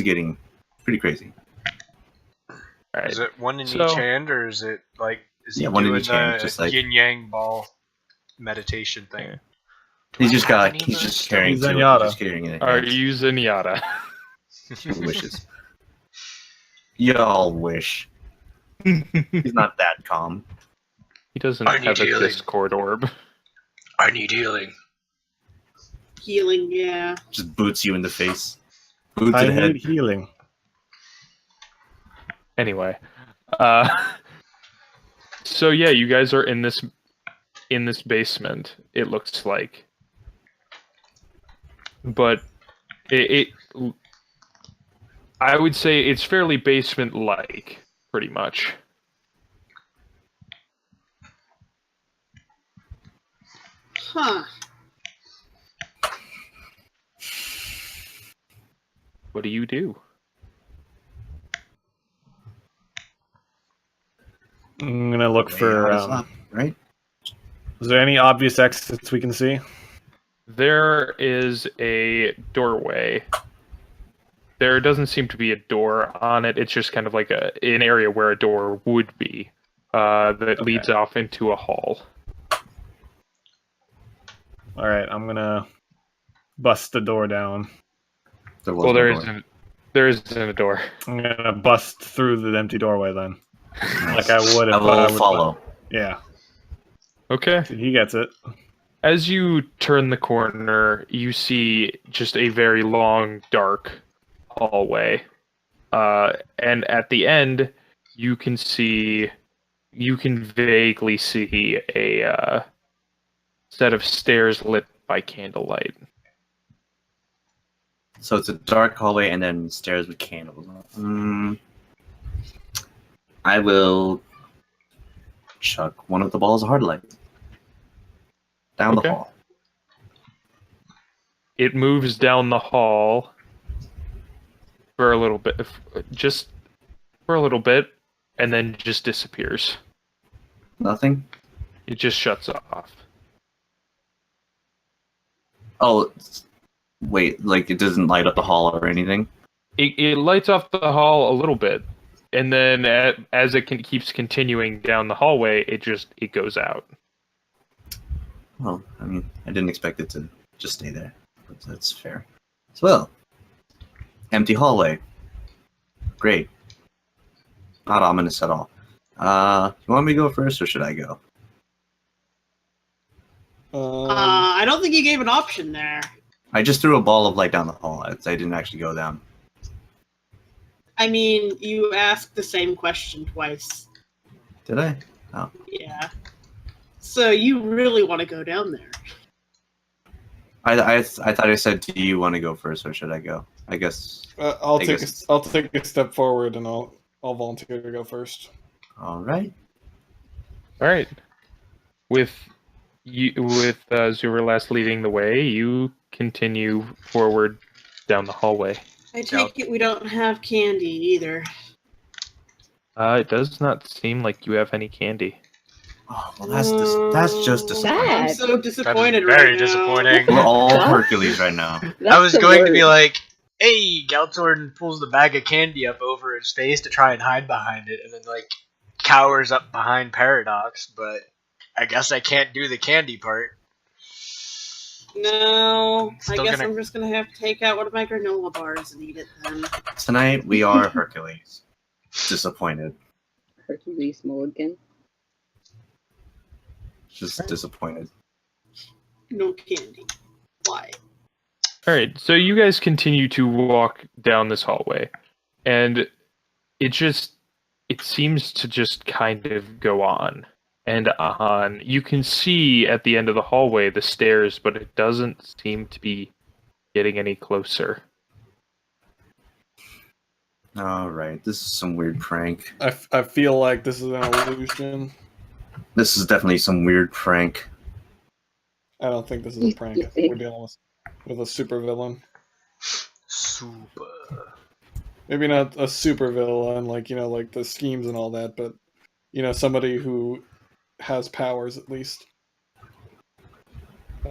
getting pretty crazy. All right. Is it one in So- each hand, or is it like is he Yeah, one in doing each hand, the just like- yin yang ball meditation thing? Yeah. He's just got. any of He's those? just carrying He's 2. Zenyatta. Just carrying it. Are you Zenyatta? Wishes. Y'all wish. He's not that calm. He doesn't I need have a healing. Discord orb. I need healing. Healing, yeah. Just boots you in the face. Boot to I the head. need healing. Anyway, so yeah, you guys are in this basement. It looks like, but I would say it's fairly basement-like, pretty much. Huh. What do you do? I'm gonna look for. Wait, up, right? Is there any obvious exits we can see? There is a doorway. There doesn't seem to be a door on it. It's just kind of like an area where a door would be, that leads off into a hall. All right, I'm gonna bust the door down. There was Well, no there door. isn't. There isn't a door. I'm gonna bust through the empty doorway then, like I would if I I will would follow. Yeah, Okay. he gets it. As you turn the corner, you see just a very long, dark hallway. And at the end, you can vaguely see a set of stairs lit by candlelight. So it's a dark hallway and then stairs with candles. I will chuck one of the balls of hard light. down Okay. the hall. It moves down the hall for a little bit, just for a little bit, and then just disappears. Nothing? It just shuts off. Oh, wait, like it doesn't light up the hall or anything? It lights off the hall a little bit, and then as it keeps continuing down the hallway, it goes out. Well, I mean, I didn't expect it to just stay there. But that's fair. So, well, empty hallway. Great. Not ominous at all. You want me to go first, or should I go? I don't think you gave an option there. I just threw a ball of light down the hall. I didn't actually go down. I mean, you asked the same question twice. Did I? Yeah. So you really want to go down there. I thought I said, do you want to go first, or should I go? I guess. I'll I take guess- I'll take a step forward and I'll volunteer to go first. All right. All right. With Zurlas leading the way, you continue forward down the hallway. I take it we don't have candy either. It does not seem like you have any candy. Oh, well, that's just disappointing. I'm Sad. so That disappointed is very right now. disappointing. We're all Huh? Hercules right now. I That's was the going to be word. like, hey, Galtorn pulls the bag of candy up over his face to try and hide behind it, and then, like, cowers up behind Paradox, but I guess I can't do the candy part. No, I Still guess gonna- I'm just gonna have to take out one of my granola bars and eat it then. Tonight we are Hercules. Disappointed. Hercules Mulligan. Just disappointed. No candy. Why? All right, so you guys continue to walk down this hallway, and it seems to just kind of go on and on. You can see at the end of the hallway the stairs, but it doesn't seem to be getting any closer. All right, this is some weird prank. I feel like this is an illusion. This is definitely some weird prank. I don't think this is a prank. I think we're dealing with a super villain. Super. Maybe not a super villain, like, you know, like the schemes and all that, but, you know, somebody who has powers at least.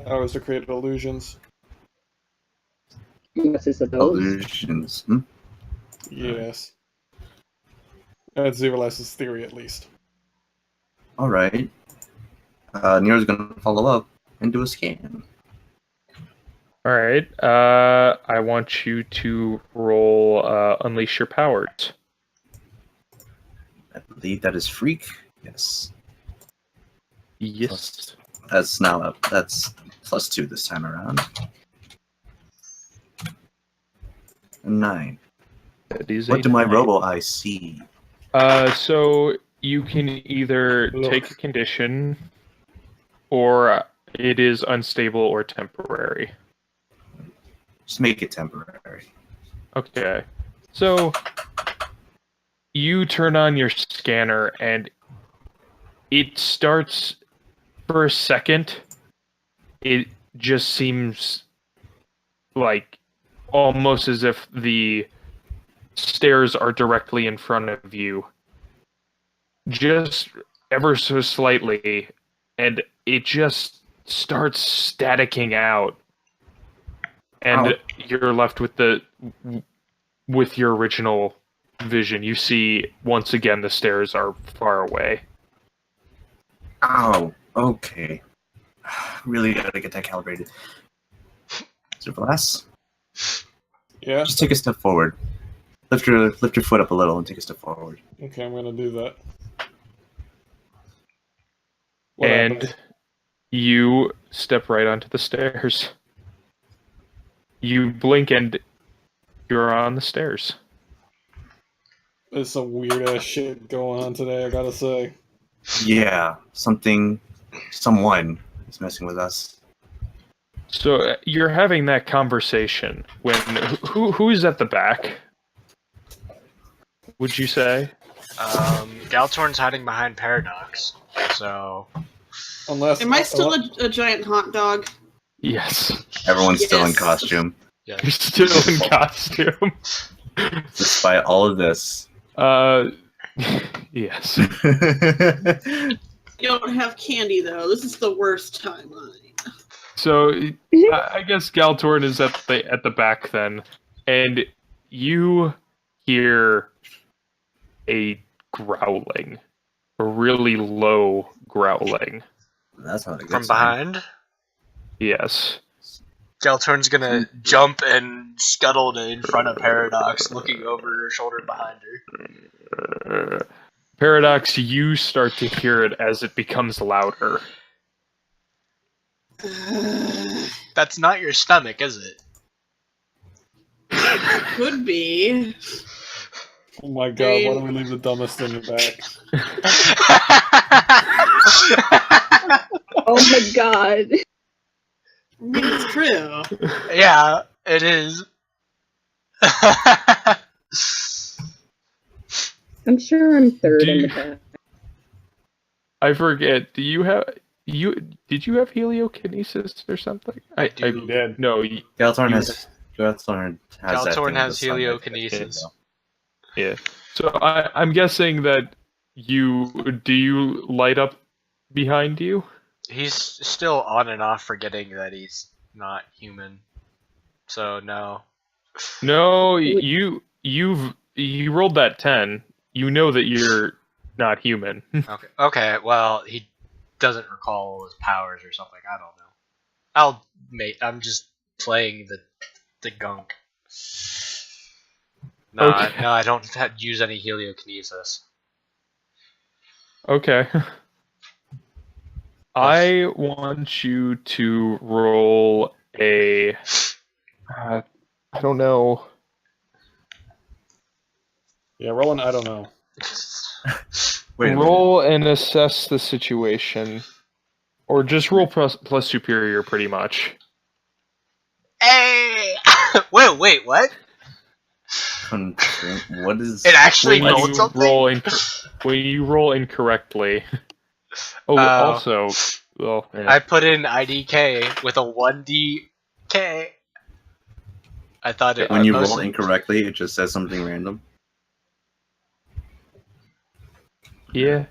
Powers to create illusions. What's his those? Illusions. Yes. That's Zerlas's theory, at least. All right. Nero's gonna follow up and do a scan. All right, I want you to roll Unleash Your Powers. I believe that is freak. Yes. Yes. That's +2 this time around. 9. That is What a do my 9. robo eyes see? So you can either take a condition, or it is unstable or temporary. Just make it temporary. Okay. So you turn on your scanner and it starts for a second. It just seems like almost as if the stairs are directly in front of you. Just ever so slightly, and it just starts staticking out. And you're left with your original vision. You see, once again, the stairs are far away. Ow. Okay. Really gotta get that calibrated. Zerlas, Yeah? just take a step forward. Lift your foot up a little and take a step forward. Okay, I'm gonna do that. What And happens? you step right onto the stairs. You blink and you're on the stairs. There's some weird ass shit going on today, I gotta say. Yeah, someone is messing with us. So you're having that conversation when who's at the back? Would you say? Galtorn's hiding behind Paradox, so Unless Am I still a giant hot dog? Yes. Everyone's still in Yes. costume, You're still in costume. despite all of this. Yes. You don't have candy though. This is the worst timeline. So I guess Galtorn is at the back then, and you hear a growling, a really low growling. That's not a good From sign. behind, Yes. Galtorn's gonna jump and scuttle to in front of Paradox, looking over her shoulder behind her. Paradox, you start to hear it as it becomes louder. That's not your stomach, is it? Could be. Oh my god, why don't we leave the dumbest in the back? Oh my god. I mean, it's true. Yeah, it is. I'm sure I'm third Do in the you- back. I forget. Did you have heliokinesis or something? I do. You did. No. Galtorn You- has that Galtorn thing has with the sunlight. heliokinesis. Yeah. So I'm guessing that do you light up behind you? He's still on and off forgetting that he's not human. So no. No, you rolled that 10. You know that you're not human. Okay. Okay. Well, he doesn't recall his powers or something. I don't know. I'm just playing the gunk. No, Okay. no, I don't use any heliokinesis. Okay. I want you to roll a. I don't know. Yeah, rolling, I don't know. Wait a minute. Roll and assess the situation, or just roll plus superior, pretty much. Hey! wait, what? What is? It actually When rolled you something? when you roll incorrectly. Oh, Oh. also, well, yeah. I put in IDK with a 1DK. I thought it When you most- roll incorrectly, it just says something random. yeah.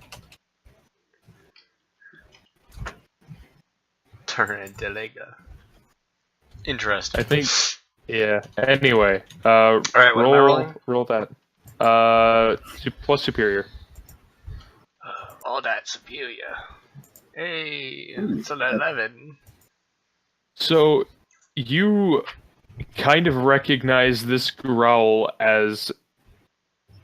Tarantula. Interesting. I think. Yeah. Anyway, Alright, what am I rolling? roll that. Plus superior. All that superior. Hey, it's an 11. So you kind of recognize this growl as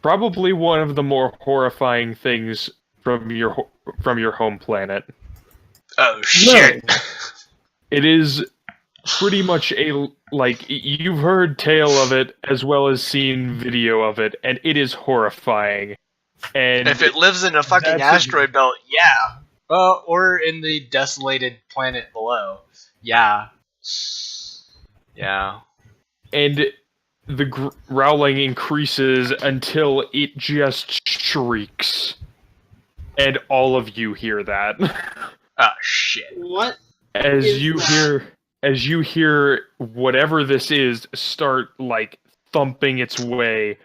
probably one of the more horrifying things from your home planet. Oh shit! It is pretty much you've heard tale of it as well as seen video of it, and it is horrifying. And If it lives in a fucking That's asteroid belt, yeah. Or in the desolated planet below, yeah. Yeah. and the growling increases until it just shrieks, and all of you hear that. Oh shit. What? as is you that? hear whatever this is start thumping its way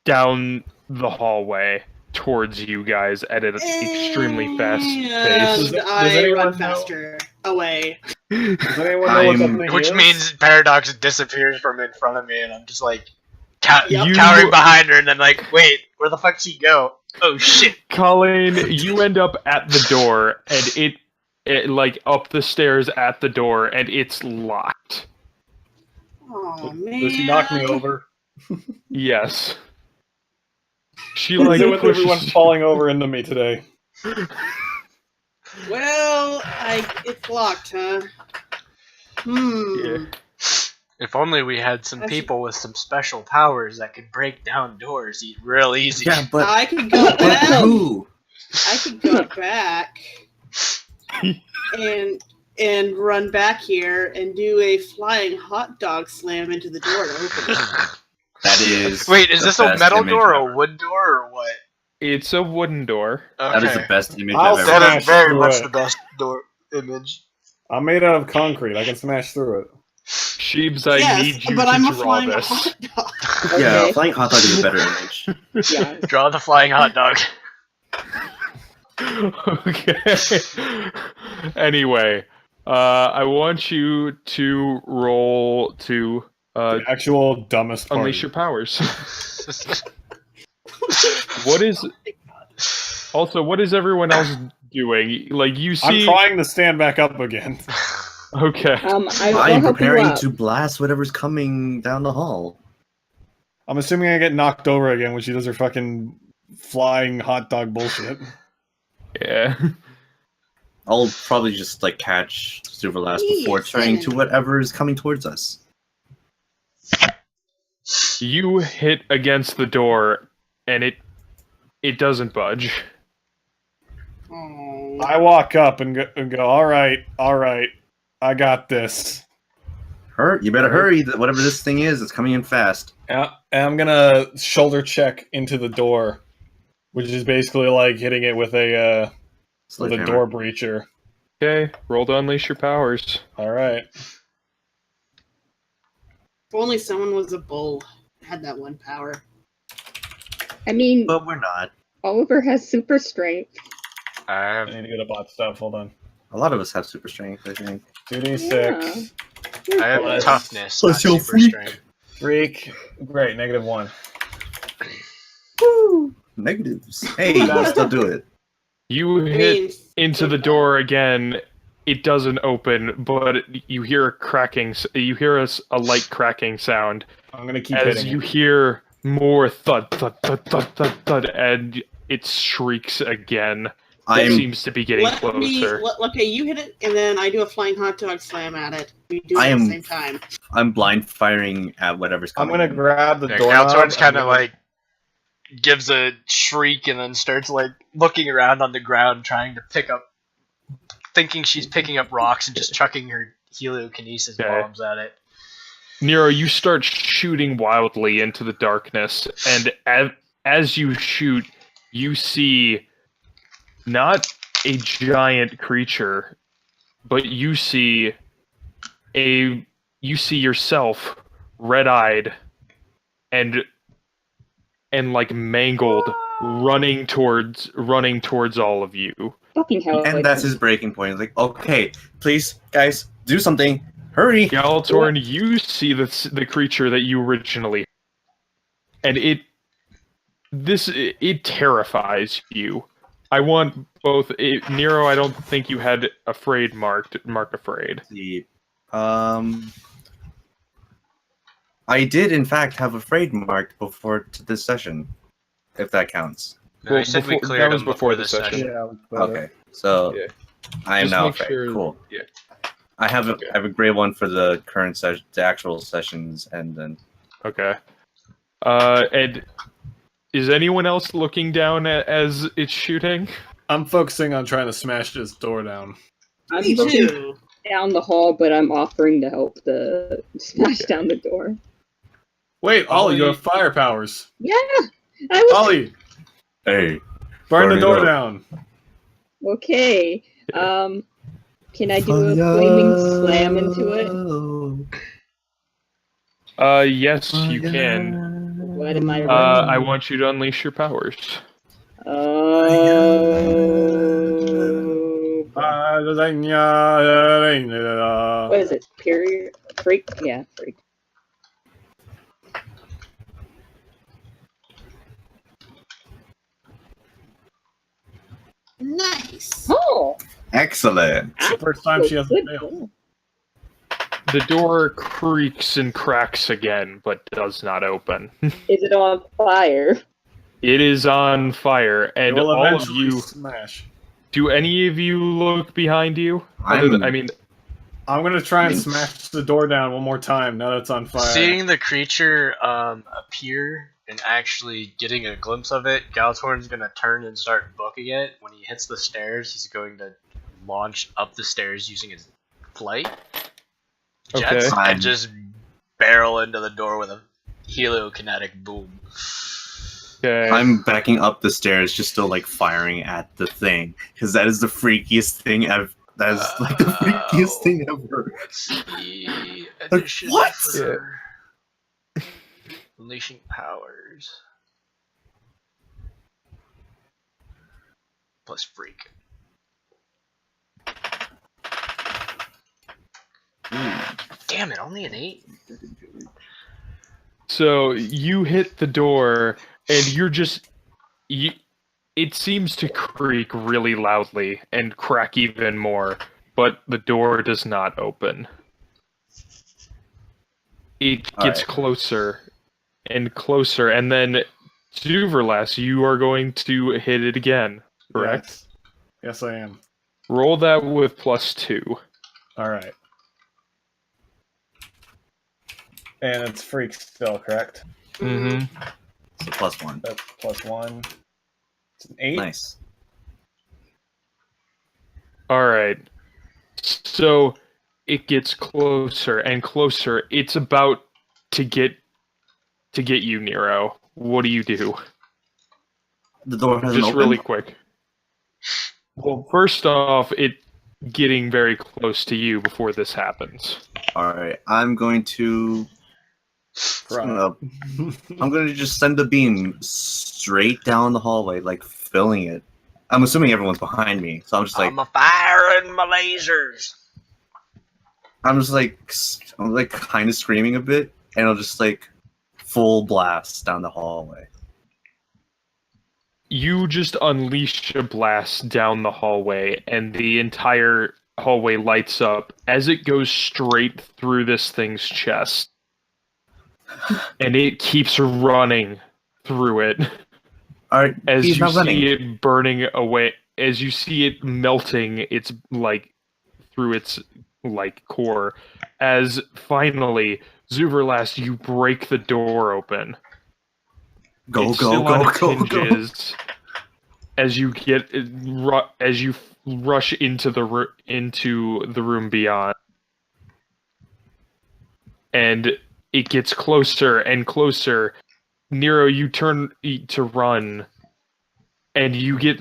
down the hallway towards you guys at an extremely fast pace. And Does I anyone run faster away. Does anyone know what that I'm- thing Which is? means Paradox disappears from in front of me, and I'm just Yep. cowering behind her, and then wait, where the fuck she go? Oh shit! Colleen, you end up at the door, and it up the stairs at the door, and it's locked. Oh man. Does she knock me over? Yes. She What is it with pushes- everyone falling over into me today? Well, it's locked, huh? Yeah. If only we had some I see. people with some special powers that could break down doors real easy. Yeah, but I could go back. who? I could go back and run back here and do a flying hot dog slam into the door to open it. That is. Wait, is the this a best metal image door, ever. a wood door, or what? It's a wooden door. Okay. That is the best image I'll I've ever smash That is very through much it. the best door image. I'm made out of concrete. I can smash through it. Sheebs, I yes, need you but to I'm a draw flying this. hot dog. Yeah, Okay. flying hot dog is a better image. Yeah. Draw the flying hot dog. Okay. Anyway, I want you to roll to The actual dumbest part. unleash your powers. What is also? What is everyone else doing? Like you I'm see? trying to stand back up again. Okay. I'll I am help you preparing up. to blast whatever's coming down the hall. I'm assuming I get knocked over again when she does her fucking flying hot dog bullshit. Yeah. I'll probably just like catch Silverlast before Yes, turning to enemy. whatever is coming towards us. You hit against the door, and it doesn't budge. Oh. I walk up and go, all right, I got this. You better hurry! Whatever this thing is, it's coming in fast. And I'm gonna shoulder check into the door, which is basically like hitting it with a Sledgehammer. door breacher. Okay, roll to unleash your powers. All right. If only someone was a bull, had that one power. I mean, But we're not. Oliver has super strength. I I need to go to bot stuff. Hold on. A lot of us have super strength, I think. 2d6. have Plus- toughness, plus not your super freak. strength. Freak. Great. -1. Woo! Negatives. Hey, you can still do it. You I hit mean, into the door again. It doesn't open, but you hear a cracking. You hear a light cracking sound I'm gonna keep as hitting you it. hear more thud, thud, thud, thud, thud, thud, and it shrieks again. It I'm seems to be getting closer. Okay, you hit it, and then I do a flying hot dog slam at it. We do it I at am- the same time. I'm blind firing at whatever's I'm coming. gonna grab the Yeah, door. Caltorn's kind of like gives a shriek and then starts like looking around on the ground, trying to pick up, thinking she's picking up rocks and just chucking her heliokinesis Okay. bombs at it. Nero, you start shooting wildly into the darkness, and as you shoot, you see not a giant creature, but you see yourself red-eyed and like mangled, running towards all of you. Fucking hell. And that's his breaking point. It's like, okay, please, guys, do something. Hurry! Galtorn, you see the creature that you originally, and it terrifies you. I want both Nero. I don't think you had afraid marked afraid. The, I did in fact have afraid marked before this session, if that counts. No, Well, I said we before- cleared that was them before before the this session. session. Okay, so Yeah. I am Just now make afraid. sure- Cool. yeah. I have Okay. I have a great one for the current session, the actual sessions, and then Okay. And is anyone else looking down as it's shooting? I'm focusing on trying to smash this door down. I'm Me looking too. down the hall, but I'm offering to help the smash down the door. Wait, Ollie, you have fire powers. Yeah, I was Ollie, hey, burn the Burn it door up. down. okay. Can I do a flaming slam into it? Yes, you can. What am I? I want you to unleash your powers. Oh. What is it? Period. Freak? Yeah, freak. Nice. Oh! Excellent. First time she hasn't Good. failed. The door creaks and cracks again, but does not open. Is it on fire? It is on fire, It and will all of eventually you. smash. Do any of you look behind you? I'm- I mean, I'm gonna try and smash the door down one more time now that it's on fire. Seeing the creature appear and actually getting a glimpse of it, Galtorn's gonna turn and start booking it. When he hits the stairs, he's going to launch up the stairs using his flight jets Okay. and just barrel into the door with a heliokinetic boom. Okay. I'm backing up the stairs, just still like firing at the thing, because that is the freakiest thing I've. That is like the freakiest thing ever. Let's see. Addition what? for unleashing powers. Plus freak. Damn it, only an 8? So you hit the door, and you're just it seems to creak really loudly and crack even more, but the door does not open. It gets Alright. closer and closer, and then Zuverlas, you are going to hit it again, correct? Yes, I am. Roll that with +2. All right. And it's freak still, correct? Mm-hmm. So +1. That's +1. It's an 8. Nice. Alright. So it gets closer and closer. It's about to get you, Nero. What do you do? The door hasn't Just opened. really quick. Well, first off, it getting very close to you before this happens. All right, I'm going to. Right. I'm going to just send the beam straight down the hallway, like filling it. I'm assuming everyone's behind me, so I'm just like, I'm a firing my lasers. I'm like kind of screaming a bit, and I'll just like full blast down the hallway. You just unleash a blast down the hallway, and the entire hallway lights up as it goes straight through this thing's chest. And it keeps running through it. Alright, As he's you not running. see it burning away, as you see it melting its like through its like core, as finally Zuverlas, you break the door open. Go, It's go, still go, on its go, go. hinges as you get as you rush into the room beyond, and it gets closer and closer. Nero, you turn to run, and you get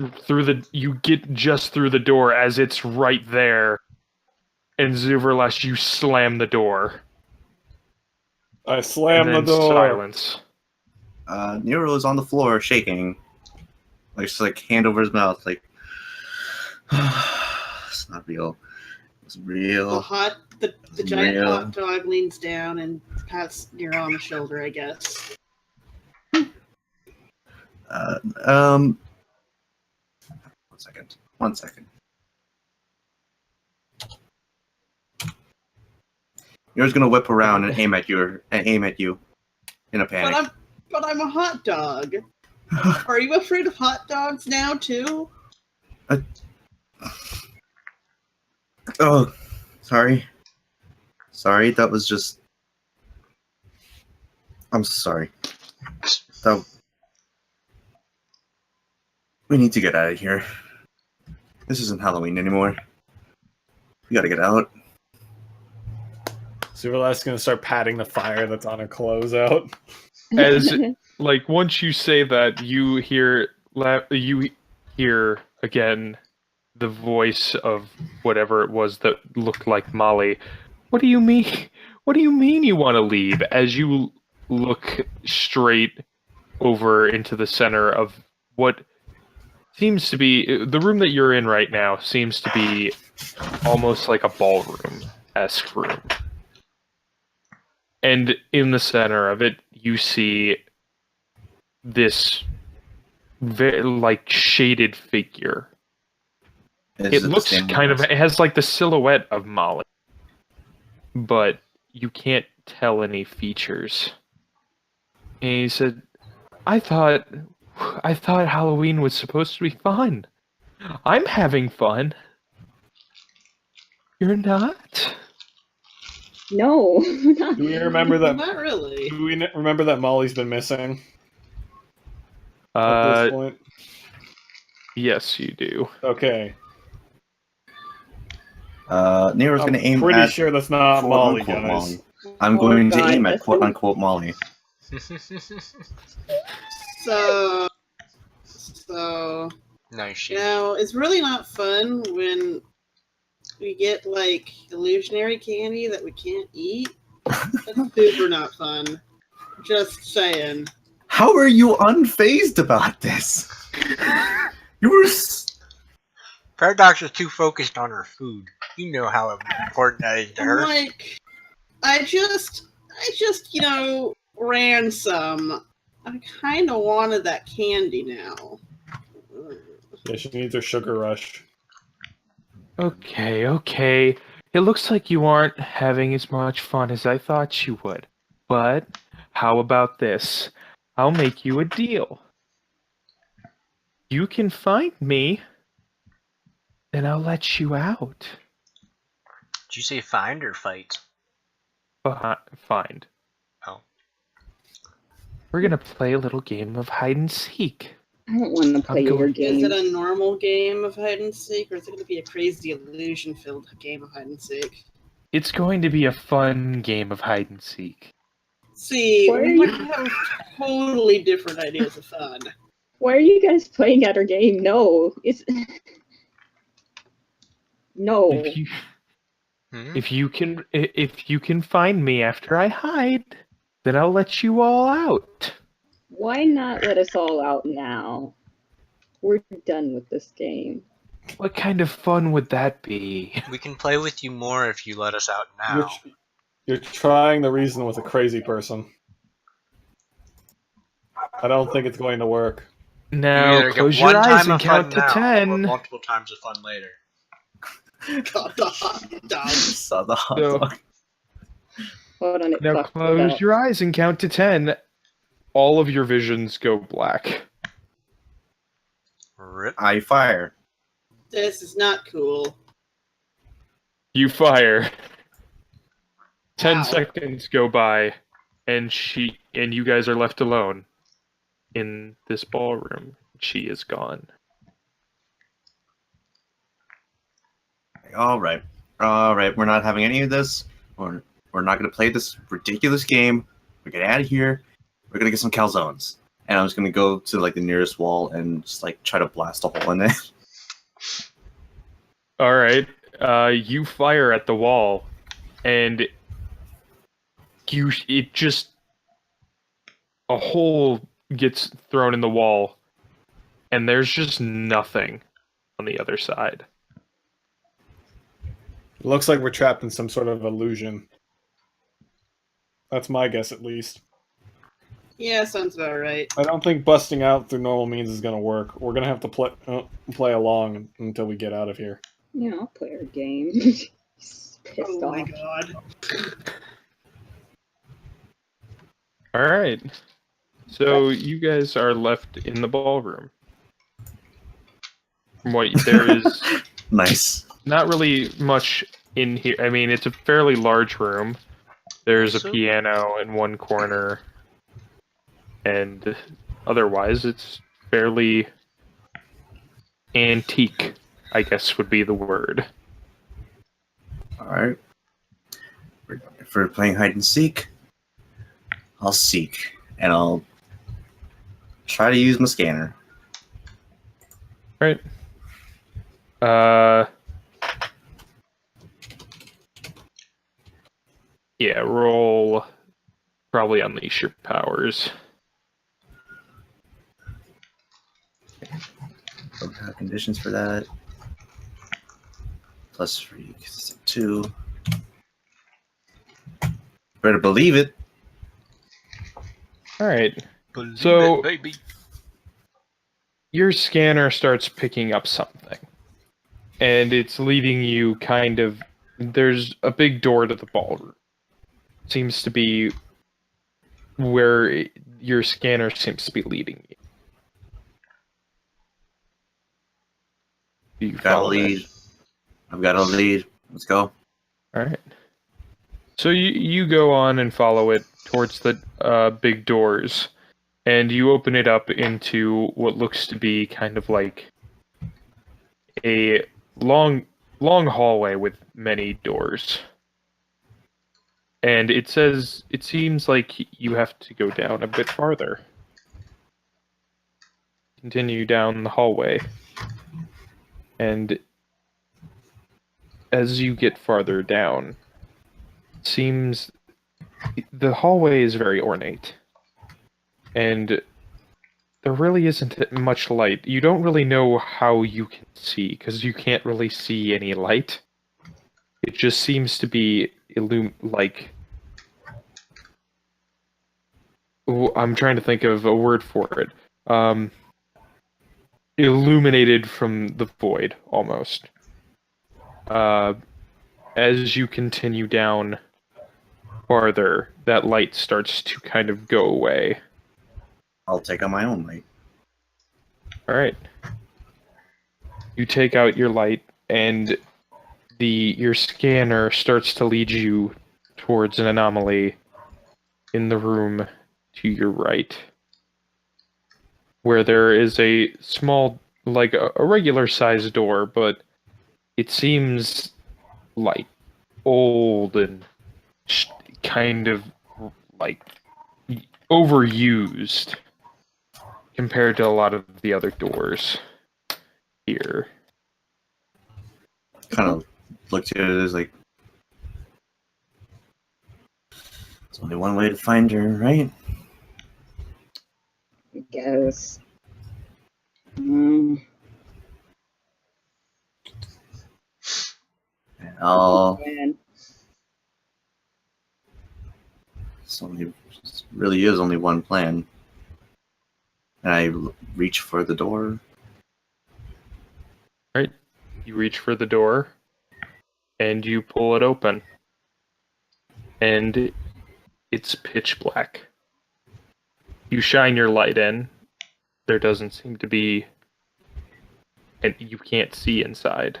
just through the door as it's right there. And Zuverlas, you slam the door. I slam and the then door. silence. Nero is on the floor shaking, like just like hand over his mouth, like it's not real. It's real. The giant Real. hot dog leans down and pats Nero on the shoulder, I guess. One second. Nero's gonna whip around and aim at you in a panic. But I'm a hot dog. Are you afraid of hot dogs now too? Oh, sorry. Sorry, that was just. I'm sorry. We need to get out of here. This isn't Halloween anymore. We gotta get out. Zuverlas gonna start patting the fire that's on her clothes out. As like once you say that, you hear again the voice of whatever it was that looked like Molly. What do you mean? What do you mean you want to leave? As you look straight over into the center of what seems to be the room that you're in right now, seems to be almost like a ballroom-esque room. And in the center of it, you see this very like shaded figure. It looks kind of, it has like the silhouette of Molly, but you can't tell any features. And he said, I thought Halloween was supposed to be fun. I'm having fun. You're not? No. Do we remember that? Not really. Do we remember that Molly's been missing at this point? Yes, you do. Okay. Nero's I'm gonna aim pretty at sure that's not Molly, quote-unquote guys. Molly. I'm Oh, going to God, aim at listen. quote-unquote Molly. So, Nice you sheep. know, it's really not fun when we get like illusionary candy that we can't eat. That's super not fun. Just saying. How are you unfazed about this? You were. Paradox is too focused on her food. You know how important that is to I'm her. like, I just, you know, ran some. I kind of wanted that candy now. Yeah, she needs her sugar rush. Okay, okay. It looks like you aren't having as much fun as I thought you would. But how about this? I'll make you a deal. You can find me, then I'll let you out. Did you say find or fight? Find. Oh. We're gonna play a little game of hide and seek. I don't want to play your Is game. it a normal game of hide and seek, or is it going to be a crazy illusion-filled game of hide and seek? It's going to be a fun game of hide and seek. See, Why are we you- might have totally different ideas of fun. Why are you guys playing at our game? No, it's no. If you can find me after I hide, then I'll let you all out. Why not let us all out now? We're done with this game. What kind of fun would that be? We can play with you more if you let us out now. You're trying to reason with a crazy person. I don't think it's going to work. You Now either close get your one eyes time and of fun count to now, or 10. multiple times of fun later. Saw the hot So- dog. Hold on, it Now fucked close up. your eyes and count to 10. All of your visions go black. Rip. I fire. This is not cool. You fire. 10 Wow. seconds go by, and you guys are left alone in this ballroom. She is gone. All right. We're not having any of this. We're not going to play this ridiculous game. We're getting out of here. We're going to get some calzones. And I'm just going to go to like the nearest wall and just like try to blast a hole in it. All right. You fire at the wall, and a hole gets thrown in the wall, and there's just nothing on the other side. It looks like we're trapped in some sort of illusion. That's my guess, at least. Yeah, sounds about right. I don't think busting out through normal means is going to work. We're going to have to play along until we get out of here. Yeah, I'll play our game. Pissed Oh my off. god. All right. So you guys are left in the ballroom. From what there is Nice. not really much in here. I mean, it's a fairly large room. There's a So- piano in one corner, and otherwise it's fairly antique, I guess would be the word. All right. If we're playing hide and seek, I'll seek and I'll try to use my scanner. Right. Yeah, roll. Probably unleash your powers. Don't have conditions for that. Plus 3, 'cause it's a 2. Better believe it. All right. Believe So- it, baby. Your scanner starts picking up something, and it's leading you kind of. There's a big door to the ballroom. Seems to be where your scanner seems to be leading you. Do you Got a follow that? lead. I've got a lead. Let's go. All right. So you go on and follow it towards the big doors, and you open it up into what looks to be kind of like a long hallway with many doors. And it seems like you have to go down a bit farther. continue down the hallway. And as you get farther down, it seems the hallway is very ornate. And there really isn't much light. You don't really know how you can see, because you can't really see any light. It just seems to be I'm trying to think of a word for it. Illuminated from the void, almost. As you continue down farther, that light starts to kind of go away. I'll take out my own light. Alright. You take out your light, and your scanner starts to lead you towards an anomaly in the room to your right, where there is a small, like a regular sized door, but it seems like old and kind of like overused compared to a lot of the other doors here. Kind of looked at it as like, there's only one way to find her, right? I guess. I'll Man. really is only one plan. And I reach for the door. Right. You reach for the door, and you pull it open. And it's pitch black. You shine your light in. There doesn't seem to be... and you can't see inside.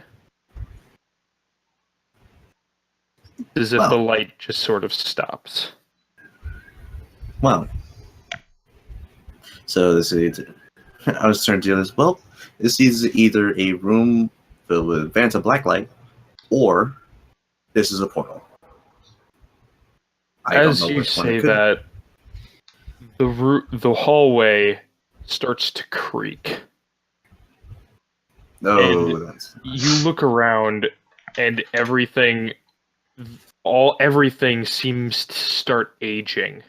As if the light just sort of stops. Well, so this is. I was trying to do this. Well, this is either a room filled with Vanta blacklight, or this is a portal. As you say that, the hallway starts to creak. No, that's... You look around, and everything seems to start aging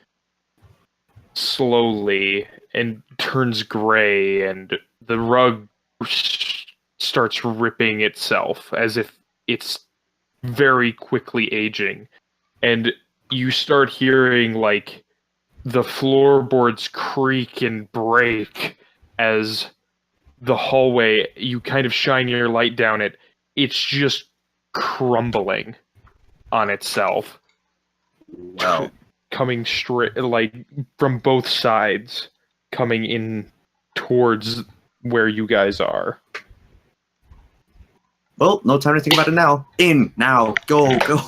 slowly and turns gray, and the rug starts ripping itself as if it's very quickly aging. And you start hearing like the floorboards creak and break as the hallway, you kind of shine your light down it, it's just crumbling on itself. Wow. Coming straight, like, from both sides, coming in towards where you guys are. Well, no time to think about it now. In, now, go, go.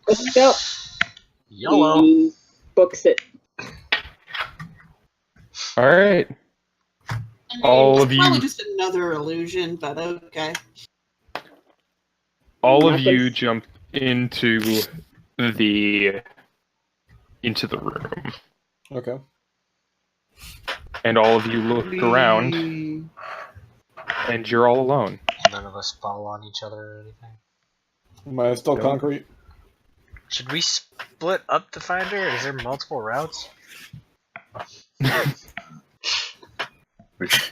Let's go. YOLO. He books it. Alright. I mean, All it's of you- probably just another illusion, but okay. All of you jump into the room. Okay. And all of you look around, and you're all alone. None of us fall on each other or anything. Am I still No. concrete? Should we split up to find her? Is there multiple routes?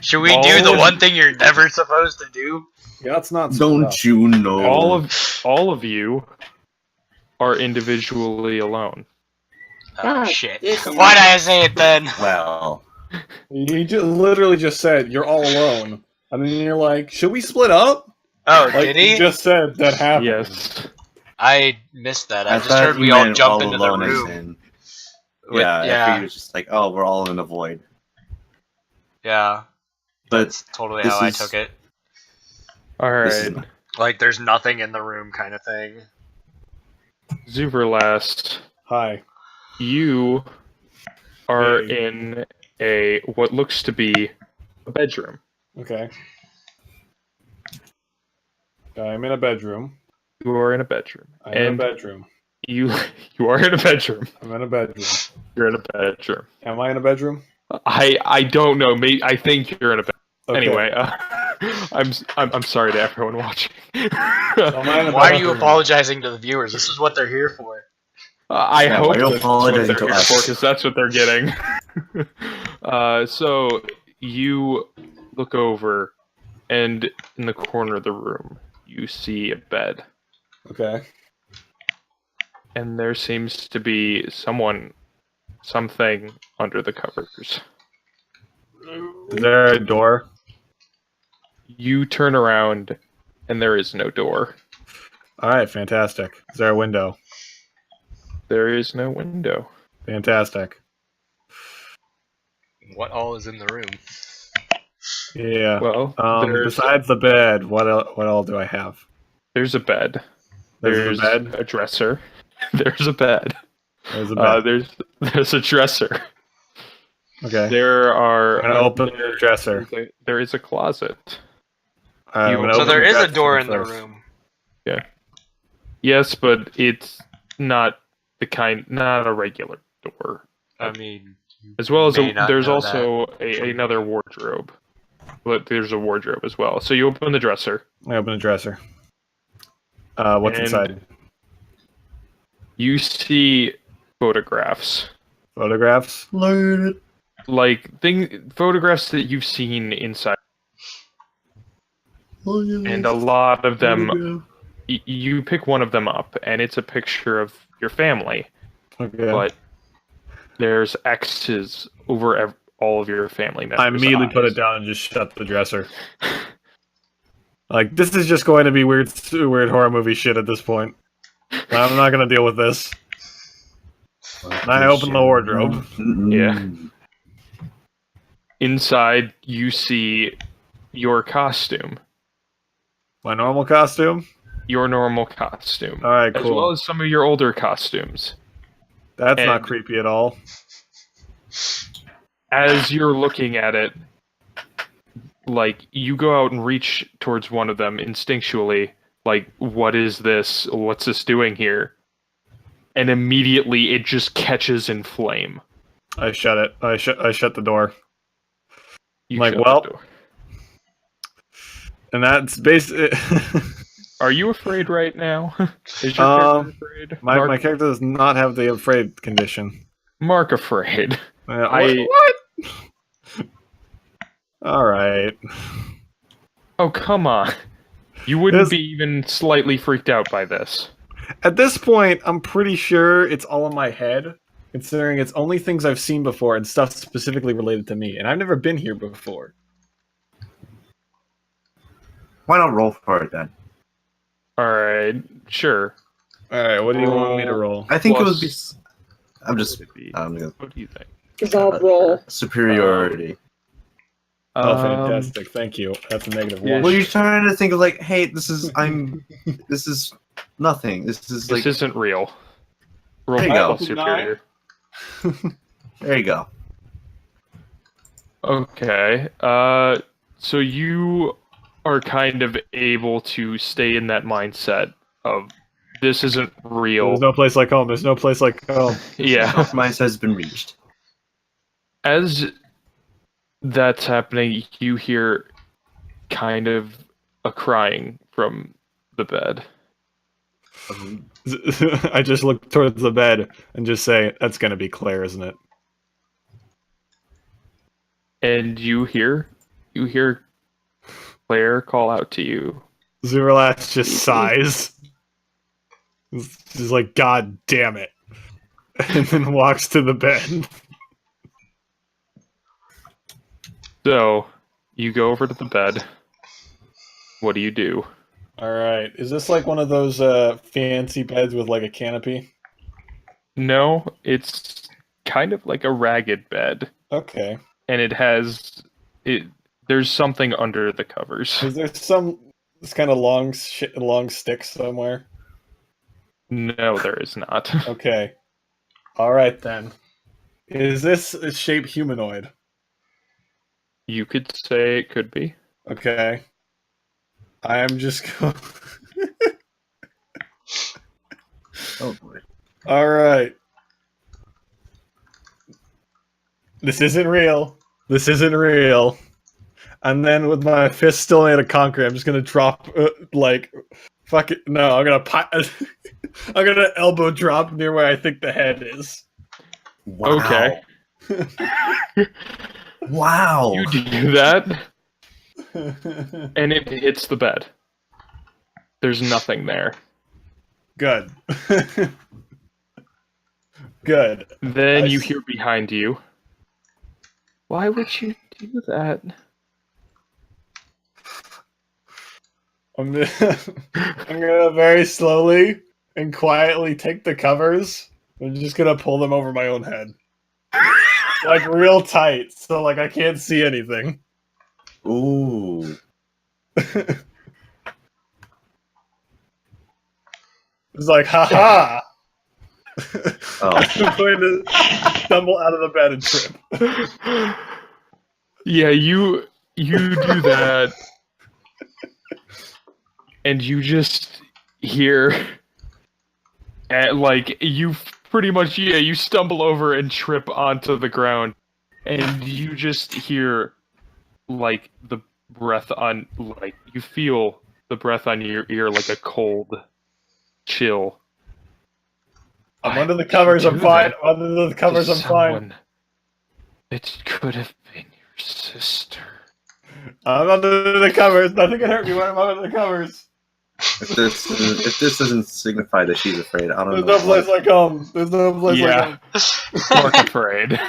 Should we do the one thing you're never supposed to do? Yeah, that's not. Don't you know? All of you are individually alone. Oh Ah, shit. this- Why'd I say it then? Well, You literally just said you're all alone, and then you're like, "Should we split up?" Oh, Like did he? you just said that happened. Yes. I missed that. I just thought heard you we all meant jump all into the alone as room. in- With- yeah, I yeah, figured it's just like, oh, we're all in a void. yeah. But That's totally this how I is- took it. this is Alright. not- Like, there's nothing in the room kind of thing. Zuberlast, Hi. you are Hey. in what looks to be a bedroom. Okay. I'm in a bedroom. You are in a bedroom. I'm in a And bedroom. you are in a bedroom. I'm in a bedroom. You're in a bedroom. Am I in a bedroom? I don't know. Maybe I think you're in a bed. Okay. Anyway, I'm sorry to everyone watching. Why are you apologizing to the viewers? This is what they're here for. I Yeah, hope why are you that's what they're apologizing to here us? for, because that's what they're getting. So you look over, and in the corner of the room, you see a bed, Okay. and there seems to be something under the covers. Is there a door? You turn around, and there is no door. All right, fantastic. Is there a window? There is no window. Fantastic. What all is in the room? Yeah. Well, Besides the bed, what all do I have? there's a bed. There's a bed. a dresser. There's a bed. There's a bed. There's a dresser. Okay. There are. I'm gonna open the dresser. There is a closet. I'm gonna So open there the is a dresser door in the first. room. Yes, but it's not not a regular door. I mean, As well as may not there's know also another wardrobe. But there's a wardrobe as well. So you open the dresser. I open the dresser. What's And inside? You see photographs. Photographs? Like photographs that you've seen inside. And a lot of them, you pick one of them up, and it's a picture of your family. Okay. But there's X's over all of your family members. I immediately put it down and just shut the dresser. Like, this is just going to be weird horror movie shit at this point. I'm not going to deal with this. And I open the wardrobe. Yeah. Inside, you see your costume. My normal costume? Your normal costume. Alright, As cool. well as some of your older costumes. That's not and- creepy at all. As you're looking at it, like, you go out and reach towards one of them instinctually, like, what is this? What's this doing here? And immediately it just catches in flame. I shut it. I shut the door. You Like, shut the well- door. And that's basically... Are you afraid right now? Is your character afraid? my character does not have the afraid condition. Mark afraid. What? Alright. Oh, come on. You wouldn't This- be even slightly freaked out by this. At this point, I'm pretty sure it's all in my head, considering it's only things I've seen before and stuff specifically related to me, and I've never been here before. Why not roll for it then? Alright, sure. Alright, what do you want me to roll? I think it would be. Plus- I'm just. What do I'm you think? Dissolve roll. superiority. Oh, fantastic. Thank you. That's a negative yeah, one. Well, you're trying to think of like, hey, this is nothing. This is This like. isn't real. Roll There you go. plus superior. There you go. Okay. So you are kind of able to stay in that mindset of this isn't real. There's no place like home. There's no place like home. Yeah. Compromise has been reached. As that's happening, you hear kind of a crying from the bed. I just look towards the bed and just say, that's going to be Claire, isn't it? And you hear Claire call out to you. Zeralax just sighs. She's like, God damn it. And then walks to the bed. So, you go over to the bed. What do you do? Alright. Is this like one of those fancy beds with like a canopy? No, it's kind of like a ragged bed. Okay. And there's something under the covers. Is there this kind of long stick somewhere? No, there is not. Okay. Alright then. Is this a shape humanoid? You could say it could be. Okay. I am just going... Oh boy. Alright. This isn't real. This isn't real. And then with my fist still made of concrete, I'm just gonna drop fuck it. No, I'm gonna elbow drop near where I think the head is. Wow. Okay. Wow. You do that, and it hits the bed. There's nothing there. Good. Good. Then I you s- hear behind you. Why would you do that? I'm gonna very slowly and quietly take the covers. I'm just gonna pull them over my own head. Like real tight, so like I can't see anything. Ooh. It's like, haha! Oh. I'm going to stumble out of the bed and trip. Yeah, you do that, and you just hear, like you pretty much you stumble over and trip onto the ground, and you just hear like the breath on like you feel the breath on your ear like a cold chill. I'm under the covers, I'm fine. I'm under the covers, I'm fine. It could have been your sister. I'm under the covers. Nothing can hurt me when I'm under the covers. If this doesn't signify that she's afraid, I don't There's know. no place like home. There's no place Yeah. Mark afraid.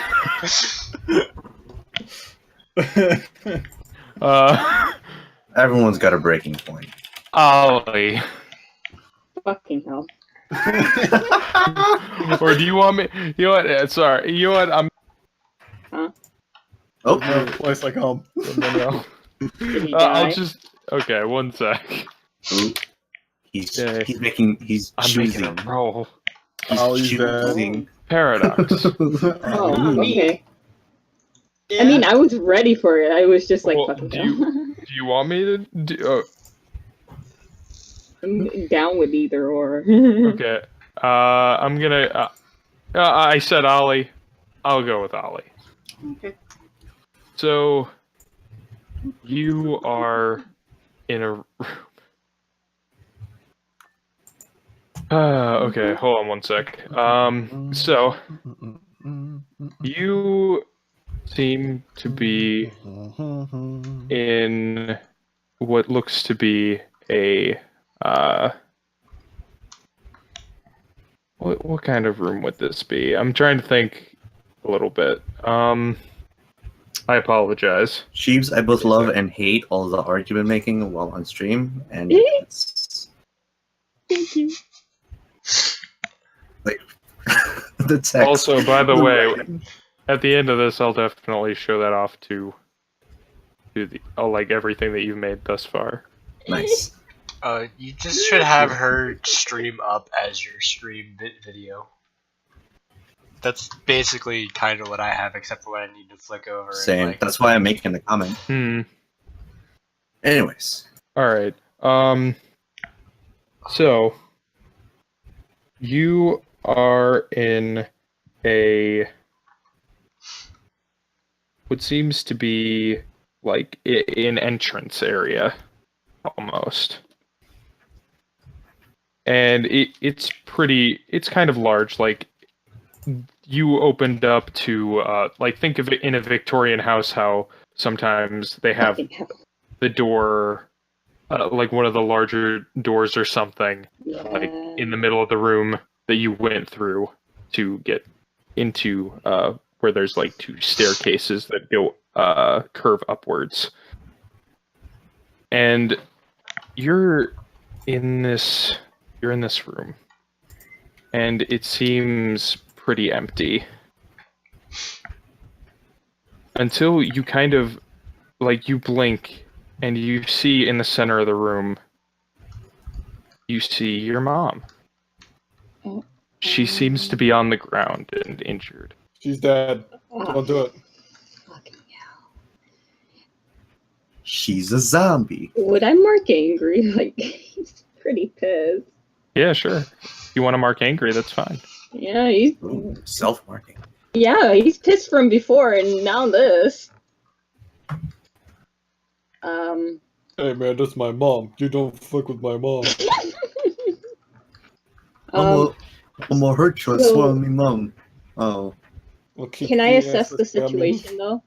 Everyone's got a breaking point. Ollie. Fucking hell. Or do you want me? You know what? Sorry. You know what? I'm. Oh, no place like home. No. Did he I'll die? just. Okay, one sec. ooh. He's Okay. he's I'm making choosing. a roll. Oh, He's he's choosing. Paradox. Oh, okay. Yeah. I mean, I was ready for it. I was just like, Well, fucking do hell. Do you want me to do? I'm down with either or. Okay. I'm gonna. I said Ollie. I'll go with Ollie. Okay. So, you are in a room. Okay, hold on one sec. So, you seem to be in what looks to be a, what kind of room would this be? I'm trying to think a little bit. I apologize. Sheeves, I both love and hate all the argument making while on stream, and it's Thank you. like the text. Also, by the way, writing. at the end of this, I'll definitely show that off to the like everything that you've made thus far. Nice. You just should have her stream up as your stream video. That's basically kind of what I have, except for when I need to flick over. and, Same. like- That's why I'm making the comment. Anyways, All right. So you are in a what seems to be like an entrance area, almost, and it's kind of large. Like you opened up to like think of it in a Victorian house, how sometimes they have Fucking hell. the door, like one of the larger doors or something, like Yeah. in the middle of the room that you went through to get into, where there's like two staircases that go curve upwards. And you're in this room, and it seems pretty empty until you kind of like you blink and you see in the center of the room, you see your mom. She seems to be on the ground and injured. She's dead. Don't do it. Fucking hell. she's a zombie. Would I mark angry? Like, he's pretty pissed. Yeah, sure. If you want to mark angry, that's fine. Yeah, he's. Ooh, self-marking. Yeah, he's pissed from before, and now this. Hey man, that's my mom. You don't fuck with my mom. um, I'm gonna hurt you. I so- swear on me, mom. Oh. We'll keep can I your assess ass the family. situation though?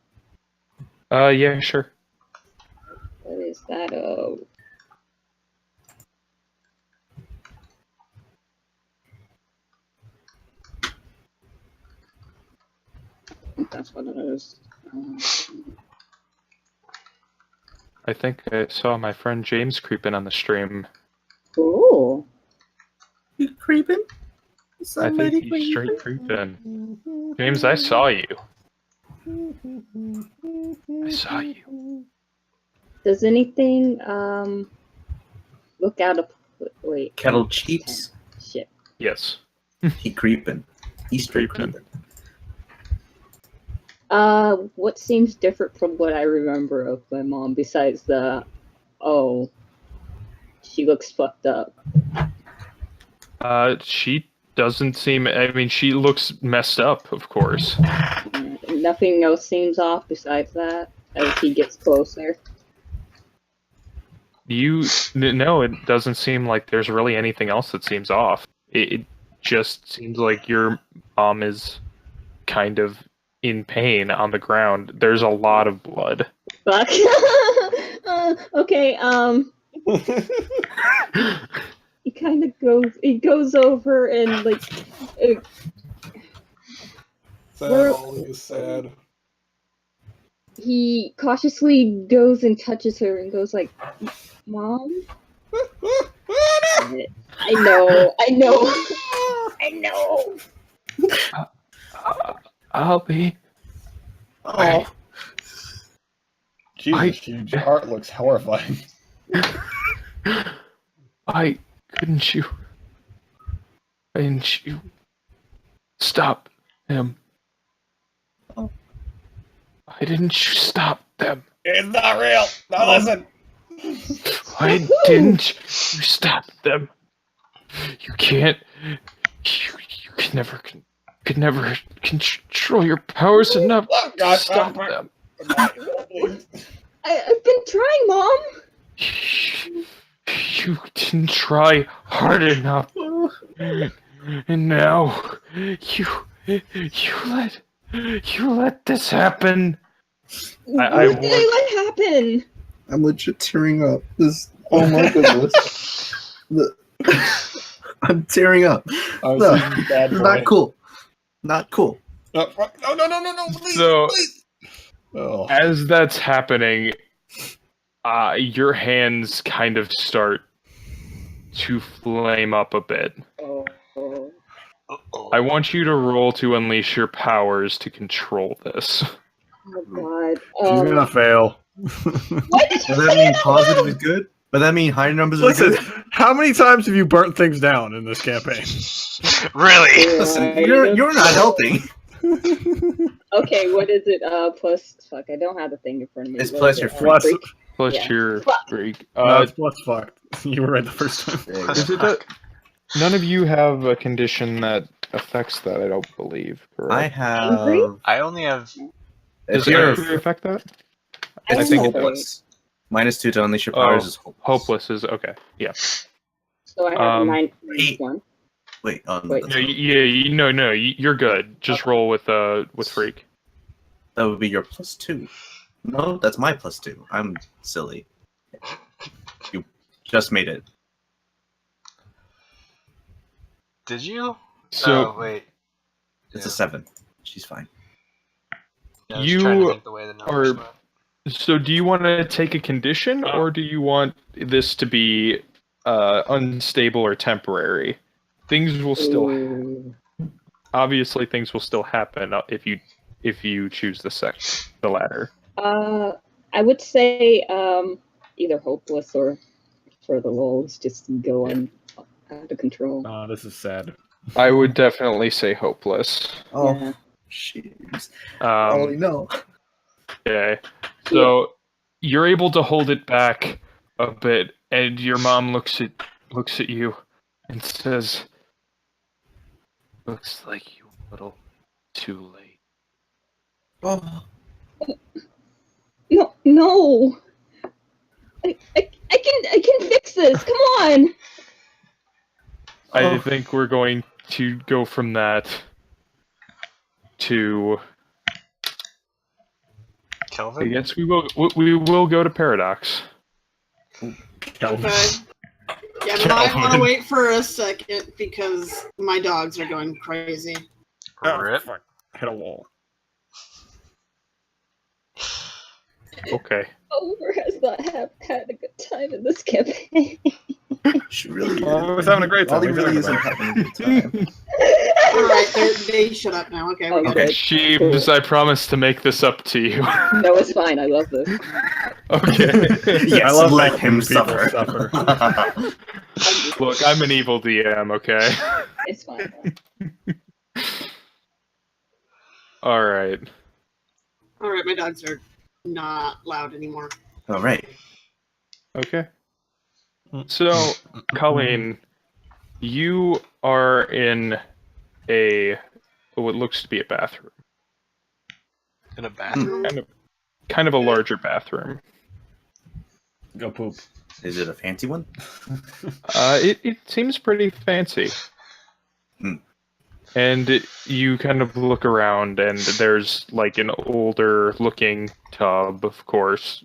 Yeah, sure. What is that? That's what it is. I think I saw my friend James creeping on the stream. Cool. You creeping? I think he's straight creeping. James, I saw you. I saw you. Does anything look out of wait? Kettle cheats. Shit. Yes. He creeping. He's straight creeping. What seems different from what I remember of my mom besides the she looks fucked up. She doesn't seem. I mean, she looks messed up, of course. Nothing else seems off besides that as he gets closer. No, it doesn't seem like there's really anything else that seems off. It just seems like your mom is kind of in pain on the ground. There's a lot of blood. Fuck. Okay, he goes over and like Sad, Ollie is sad. he cautiously goes and touches her and goes like, "Mom?" I know. I'll be. Oh. Jesus, your heart looks horrifying. Why couldn't you stop him? Oh. Why didn't you stop them? It's not real. Now listen. Why didn't you stop them? You can't. You could never control your powers enough Oh, to God, stop God. them. I've been trying, Mom. You didn't try hard enough, and now you let this happen. What happened? I'm legit tearing up. This. Oh my goodness. I'm tearing up. I was No, thinking bad This is boy. not cool. Not cool. No, please, So- please. Oh. As that's happening, your hands kind of start to flame up a bit. Oh. I want you to roll to unleash your powers to control this. Oh God. She's gonna fail. Why did you Does that say mean that? positive is good? Does that mean higher numbers are Listen, good? how many times have you burnt things down in this campaign? Really? Listen, you're not helping. Okay, what is it? Plus, fuck, I don't have the thing in front of me. It's What plus is your it? Plus, Freak? Plus Yeah. your Fuck. freak. no, it's plus fucked. You were right the first time. Is it that none of you have a condition that affects that? I don't believe. Correct? I Angry? have. I only have. Does If you're angry affect that? I it's think it hopeless. -2 to unleash your powers Oh, is hopeless. Hopeless is okay. Yeah. So I have Um, Eight. -1. Wait, Wait. No, you're good. Just roll with freak. that would be your +2. No, that's my +2. I'm silly. You just made it. Did you? So oh, wait. It's Yeah. a 7. She's fine. I was trying to you think the way the numbers are- went. So do you want to take a condition, or do you want this to be unstable or temporary? Things will still, Ooh. obviously, things will still happen if you choose the latter. I would say either hopeless or for the rolls just go on out of control. Oh, this is sad. I would definitely say hopeless. Oh, Yeah. jeez. Oh, no. Okay, so you're able to hold it back a bit, and your mom looks at you and says, "Looks like you were a little too late." Oh, No. I can fix this. Come on. I think we're going to go from that to. I Kelvin? guess we will go to Paradox. Okay. Yeah, but I want to wait for a second because my dogs are going crazy. Rip. Fuck. Hit a wall. Okay. Oliver has not had a good time in this campaign. she really Oh, we're having a great time. Ollie What are really you isn't talking having a good time. Alright, they shut up now. Okay, we're Okay. good. Sheebs, I promise to make this up to you. No, it's fine. I love this. Okay. Yes, I love let making him people suffer. Look, I'm an evil DM, okay? It's fine. Alright. Alright, my dogs are not loud anymore. All right. Okay. So, Colleen, you are in what looks to be a bathroom. In a bathroom? Kind of a larger bathroom. Go poop. Is it a fancy one? It seems pretty fancy. Hmm. And you kind of look around, and there's like an older looking tub, of course.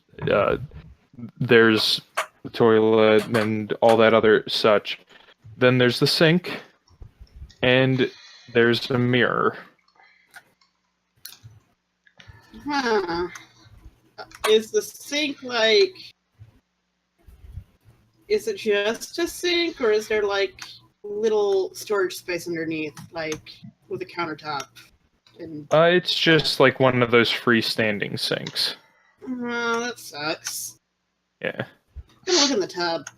There's the toilet and all that other such. Then there's the sink, and there's a mirror. Huh. Is the sink like... Is it just a sink, or is there like little storage space underneath, like with a countertop? And It's just like one of those freestanding sinks. oh, that sucks. Yeah. I'm gonna look in the tub.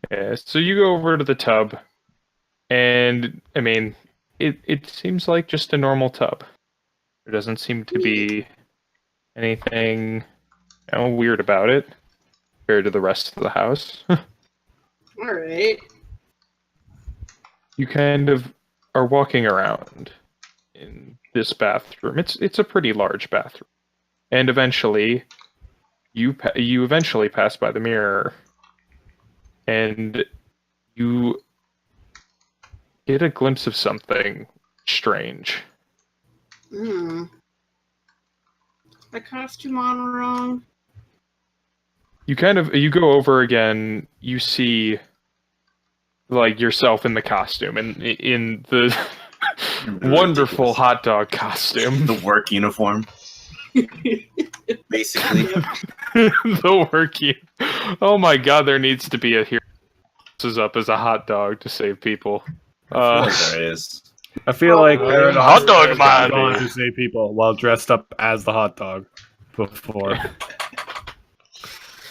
Yeah, so you go over to the tub, and I mean, it seems like just a normal tub. There doesn't seem to be anything weird about it compared to the rest of the house. Alright. You kind of are walking around in this bathroom. It's a pretty large bathroom, and eventually, you eventually pass by the mirror, and you get a glimpse of something strange. My costume on wrong. You go over again. You see, like, yourself in the costume and in the wonderful hot dog costume. The work uniform. Basically. The work Oh my god, there needs to be a hero who is up as a hot dog to save people. I feel like there is. I feel like Paradox Hot dog has man. gone to save people while dressed up as the hot dog before.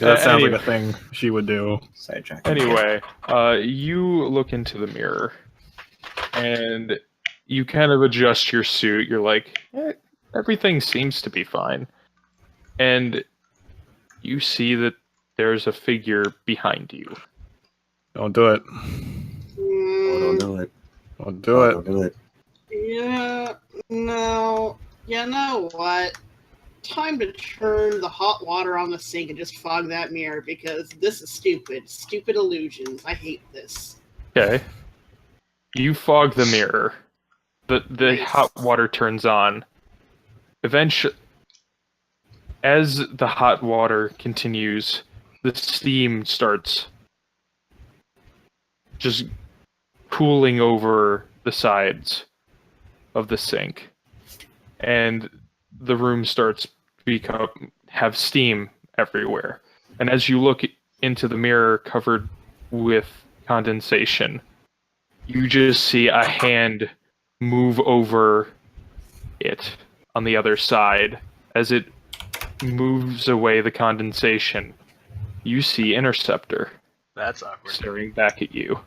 That sounds like a thing she would do. Sidetrack. Anyway, you look into the mirror, and you kind of adjust your suit. You're like, everything seems to be fine. And you see that there's a figure behind you. Don't do it. Oh, don't do it. Don't do it. Don't do it. Yeah, no. You know what? Time to turn the hot water on the sink and just fog that mirror because this is stupid. Stupid illusions. I hate this. Okay. You fog the mirror. The Nice. hot water turns on. Eventually, as the hot water continues, the steam starts just cooling over the sides of the sink, and the room starts to have steam everywhere. And as you look into the mirror covered with condensation, you just see a hand move over it on the other side. As it moves away the condensation, you see Interceptor That's awkward. staring back at you.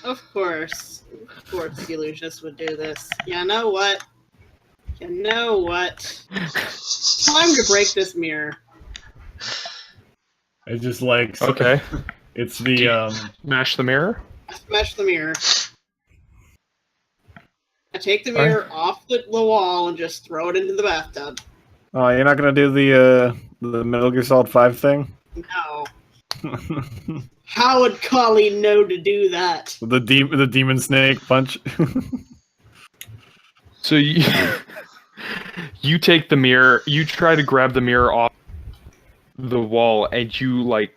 Of course. Of course the illusionist would do this. You know what? You know what? Time to break this mirror. It's just like Okay. It's the Smash the mirror? Smash the mirror. I take the mirror off the wall and just throw it into the bathtub. Oh, you're not gonna do the Metal Gear Solid 5 thing? No. How would Colleen know to do that? the demon snake punch. So you, you take the mirror, you try to grab the mirror off the wall, and you, like,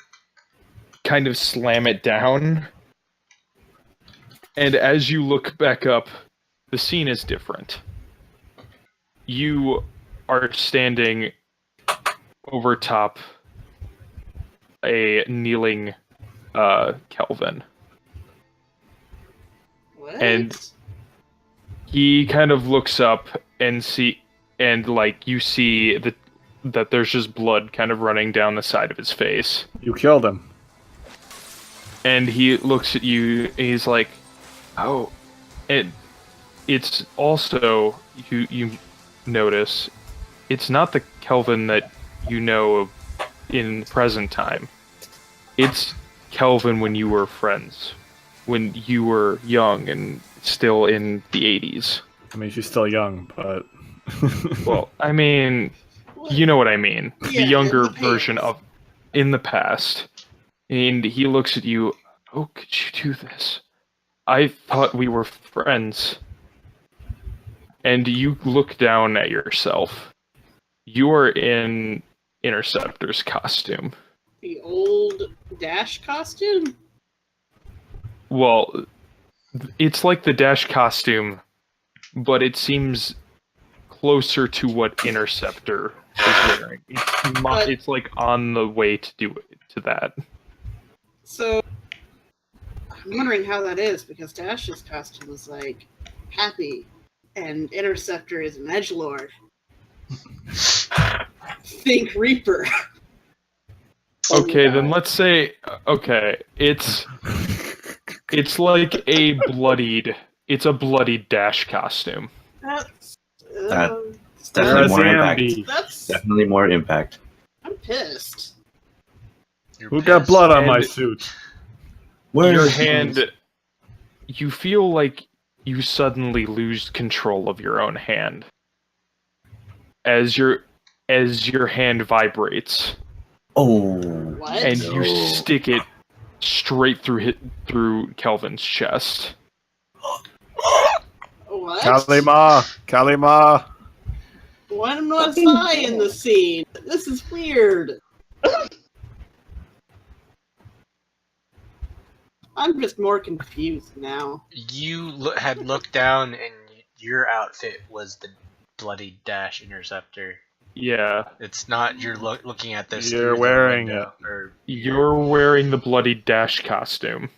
kind of slam it down. And as you look back up, the scene is different. You are standing over top a kneeling Kelvin. What? And he kind of looks up and like you see that there's just blood kind of running down the side of his face. You killed him. And he looks at you and he's like, "Oh." And it's also you notice it's not the Kelvin that you know of in present time. It's Kelvin when you were friends, when you were young and still in the 80s. I mean, she's still young, but... Well, I mean, you know what I mean. Yeah, the younger in the version past. of in the past. And he looks at you, "Oh, could you do this? I thought we were friends." And you look down at yourself. You are in Interceptor's costume. The old Dash costume? Well, it's like the Dash costume, but it seems closer to what Interceptor is wearing. It's like on the way to that. So, I'm wondering how that is, because Dash's costume is like happy, and Interceptor is an edgelord. Think Reaper. Okay, then let's say it's like a bloodied Dash costume. That's, It's definitely more impact. that's Definitely more impact. I'm pissed. You're Who got pissed. blood on my And- suit? Your hand, you feel like you suddenly lose control of your own hand as your hand vibrates. Oh. What? And you No. stick it straight through Kelvin's chest. What? Kalima! When was I in the scene? This is weird. I'm just more confused now. You had looked down, and your outfit was the bloody Dash Interceptor. Yeah, It's not you're looking at this. You're through the wearing window, or you're wearing the bloody Dash costume.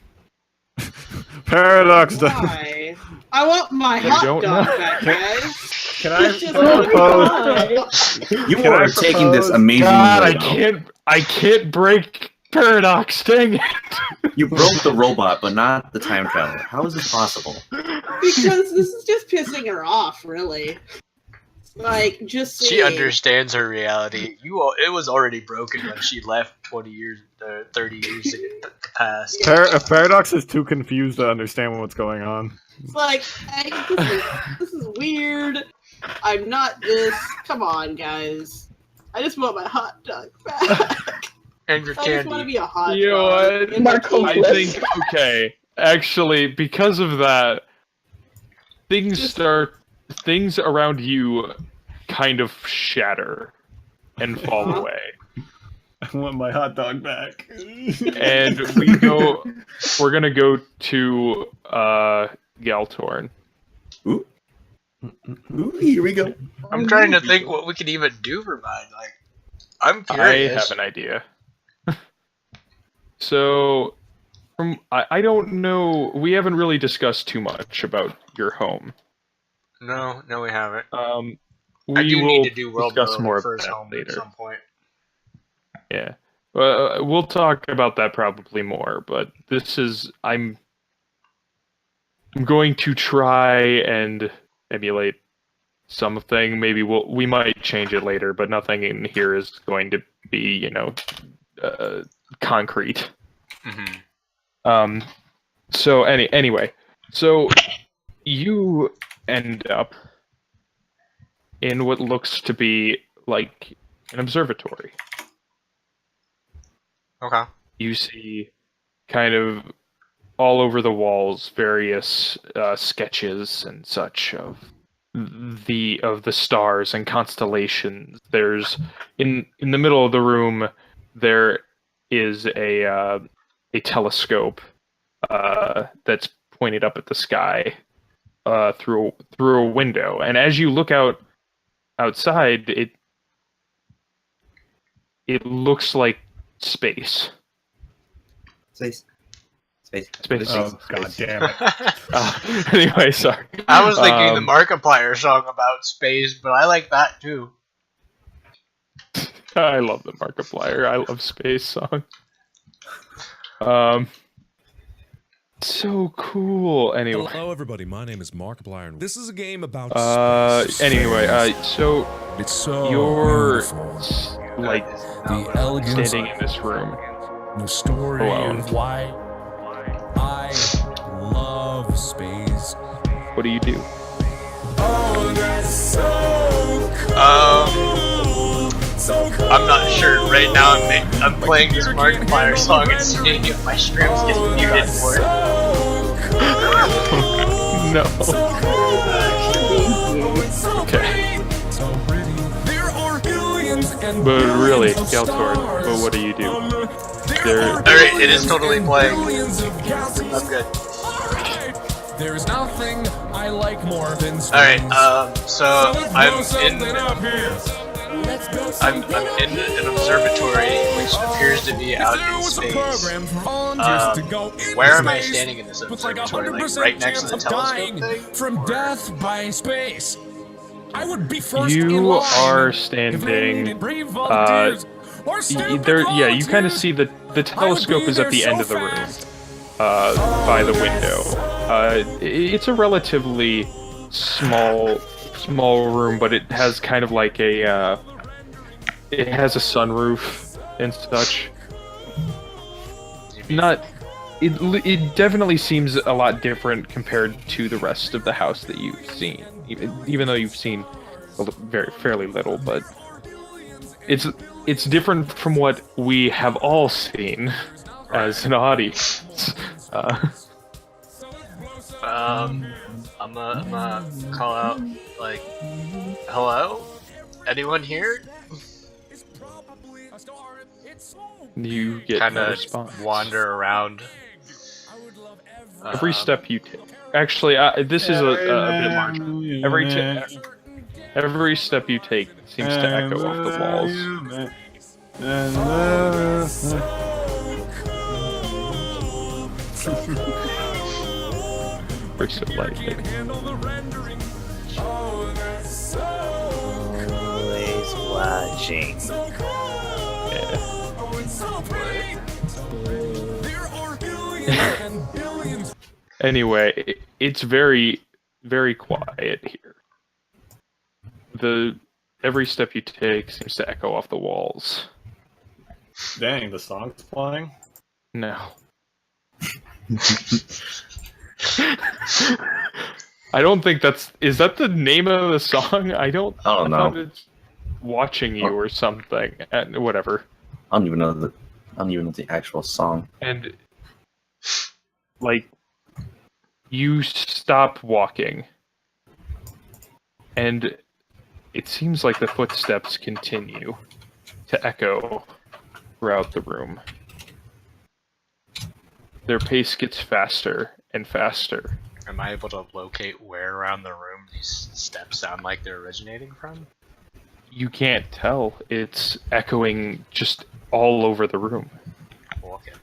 Paradox. Why? I want my I hot don't dog know. back, guys. Can I Just propose? You Can I are taking this propose? amazing God, robot. I can't break Paradox. Dang it! You broke the robot, but not the time traveler. How is this possible? Because this is just pissing her off, really. Like, just she saying. understands her reality. It was already broken when she left 20 years, 30 years in the past. Paradox is too confused to understand what's going on. It's like, hey, this is weird. I'm not this. Come on, guys. I just want my hot dog back. And your I just want to candy. be a hot You know dog. what? in my Marco I cookies. think actually, because of that, things around you kind of shatter and fall Uh-huh. away. I want my hot dog back. And we're gonna go to Galtorn. Ooh, here we go. I'm trying to think what we could even do for mine. Like, I'm I curious. have an idea. So, I don't know. We haven't really discussed too much about your home. No, we haven't. We I do will need to do world discuss building more for of his that home later. at some point. Yeah. We'll talk about that probably more, but I'm going to try and emulate something. Maybe we might change it later, but nothing in here is going to be, concrete. Mm-hmm. So anyway, so you end up in what looks to be like an observatory. Okay. You see kind of all over the walls various sketches and such of the stars and constellations. There's in the middle of the room there is a telescope that's pointed up at the sky through a window, and as you look outside, it looks like space. Space. Oh, god damn it. Anyway, sorry. I was thinking the Markiplier song about space, but I like that too. I love the Markiplier. I love space song. So cool. Anyway. Hello, everybody. My name is Markiplier, and this is a game about space. Anyway, so It's so you're beautiful. like The elegance, standing in this room. the story alone. of why I love space. What do you do? Oh, that's so cool. I'm not sure. Right now I'm playing this Markiplier song and seeing if my streams get muted for it. No. Okay. But really, Galtor, but what do you do? Alright, it is totally playing. I'm good. There's nothing I like more than space. Alright, so I'm in an observatory which appears to be out in space. Where am I standing in this observatory? Like right next to the telescope thing? From death by space. I would be first in You line are if they standing. needed brave volunteers or stupid Yeah, you kind of volunteers. see the telescope is at the end of the room, by the window. It's a relatively small room, but it has kind of like it has a sunroof and such. It definitely seems a lot different compared to the rest of the house that you've seen, even though you've seen fairly little, but it's different from what we have all seen as an audience. I'm gonna call out, like, hello? Anyone here? You get Kind no of response. wander around. Every step you take. Actually, this is a bit larger. Every step you take seems to echo off the walls. We're so lightly. Always watching. Anyway, it's very, very quiet here. Every step you take seems to echo off the walls. Dang, the song's playing? No. I don't think is that the name of the song? I don't know. thought it's Watching You or something. Whatever. I don't even know the actual song. And like you stop walking and it seems like the footsteps continue to echo throughout the room. Their pace gets faster and faster. Am I able to locate where around the room these steps sound like they're originating from? You can't tell. It's echoing just all over the room. Oh, okay.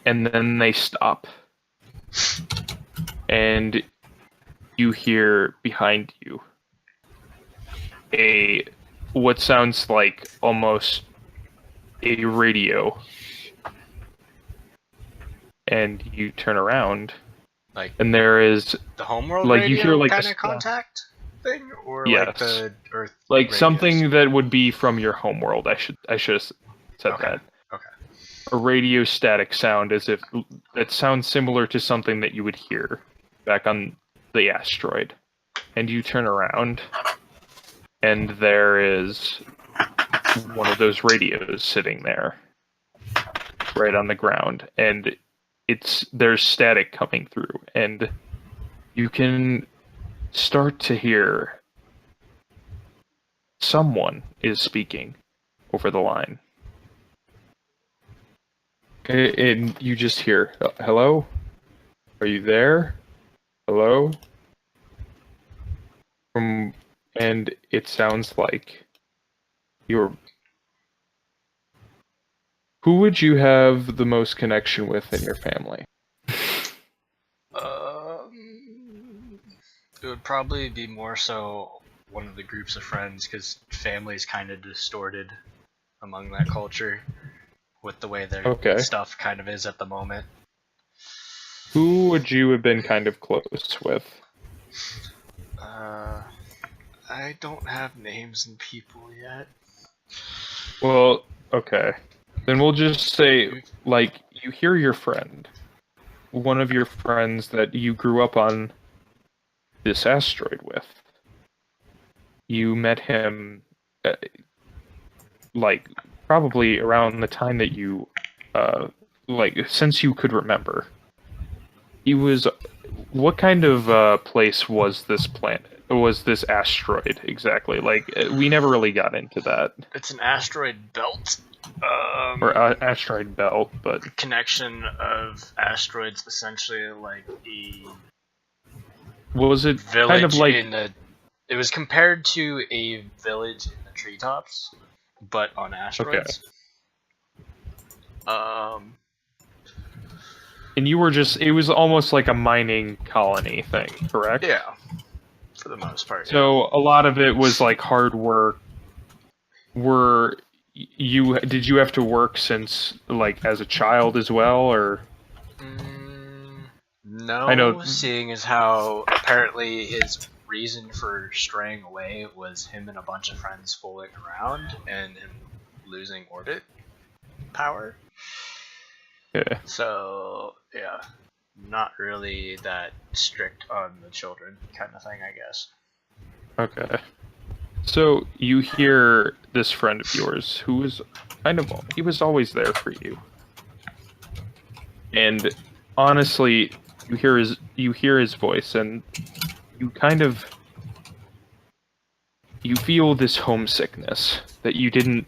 And then they stop. And you hear behind you what sounds like almost a radio. And you turn around, Like and there is the homeworld like radio you hear like kind a of contact thing, or Yes. like the Earth, like radios? something that would be from your homeworld. I should have said Okay. that. Okay. A radio static sound, as if it sounds similar to something that you would hear back on the asteroid, and you turn around, and there is one of those radios sitting there, right on the ground, and there's static coming through, and you can start to hear someone is speaking over the line. And you just hear, hello? Are you there? Hello? And it sounds like you're... Who would you have the most connection with in your family? It would probably be more so one of the groups of friends, because family's kind of distorted among that culture with the way their stuff kind of is at the moment. Who would you have been kind of close with? I don't have names and people yet. Well, okay. Then we'll just say, like, you hear your friend. One of your friends that you grew up on this asteroid with. You met him, like, probably around the time that you, like, since you could remember. He was... What kind of place was this planet? Was this asteroid exactly? Like, we never really got into that. It's an asteroid belt. Or asteroid belt, but connection of asteroids, essentially like a. Was it village kind of like in the? It was compared to a village in the treetops, but on asteroids. Okay. And you were just, it was almost like a mining colony thing, correct? Yeah, for the most part. So a lot of it was like hard work. Did you have to work since, like, as a child as well, or? No, I know. Seeing as how apparently his reason for straying away was him and a bunch of friends fooling around and him losing orbit power. Yeah. So, yeah, not really that strict on the children kind of thing, I guess. Okay. So you hear this friend of yours who was he was always there for you. And honestly, you hear his voice, and you feel this homesickness that you didn't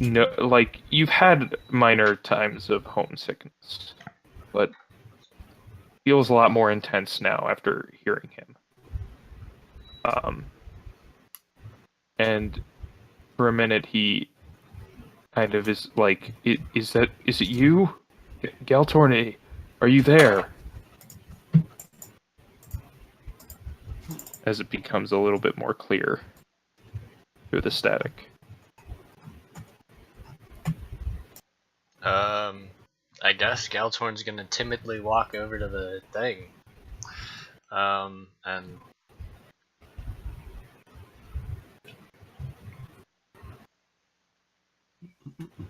know. Like, you've had minor times of homesickness, but feels a lot more intense now after hearing him. And for a minute he kind of is like, is it you? Galtorn, are you there? As it becomes a little bit more clear through the static. I guess Galtorn's gonna timidly walk over to the thing. And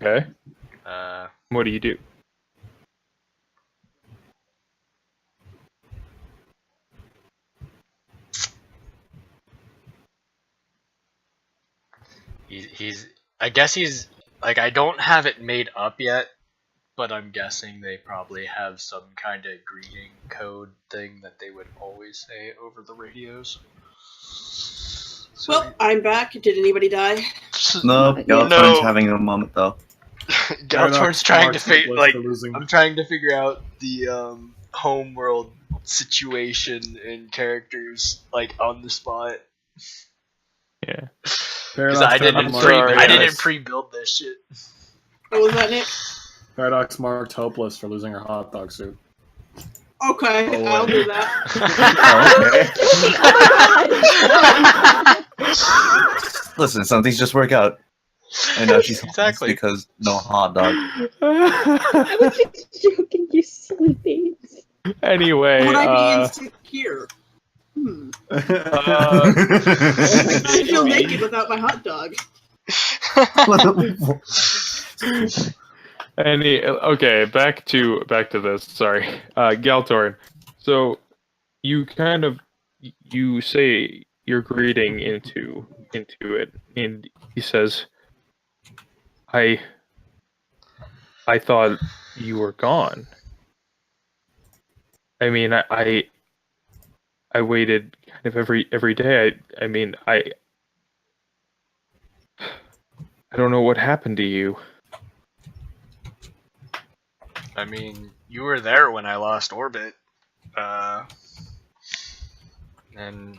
Okay. What do you do? I guess he's like, I don't have it made up yet, but I'm guessing they probably have some kind of greeting code thing that they would always say over the radios. So, Well, I'm back. Did anybody die? No, Galtorn's having a moment though. Galtorn's trying to I'm trying to figure out the homeworld situation and characters like on the spot. Yeah. Because I didn't pre-build this shit. What was that, Nick? Paradox marked hopeless for losing her hot dog suit. Okay, I'll do that. Listen, some things just work out. And now she's Exactly. because no hot dog. I was just joking, you silly babes. Anyway, Would I be insecure? I feel naked without my hot dog. Okay, back to this. Sorry, Galtorn. So you kind of you say your greeting into it, and he says, I thought you were gone. I mean, I waited kind of every day. I mean, I don't know what happened to you. I mean, you were there when I lost orbit. And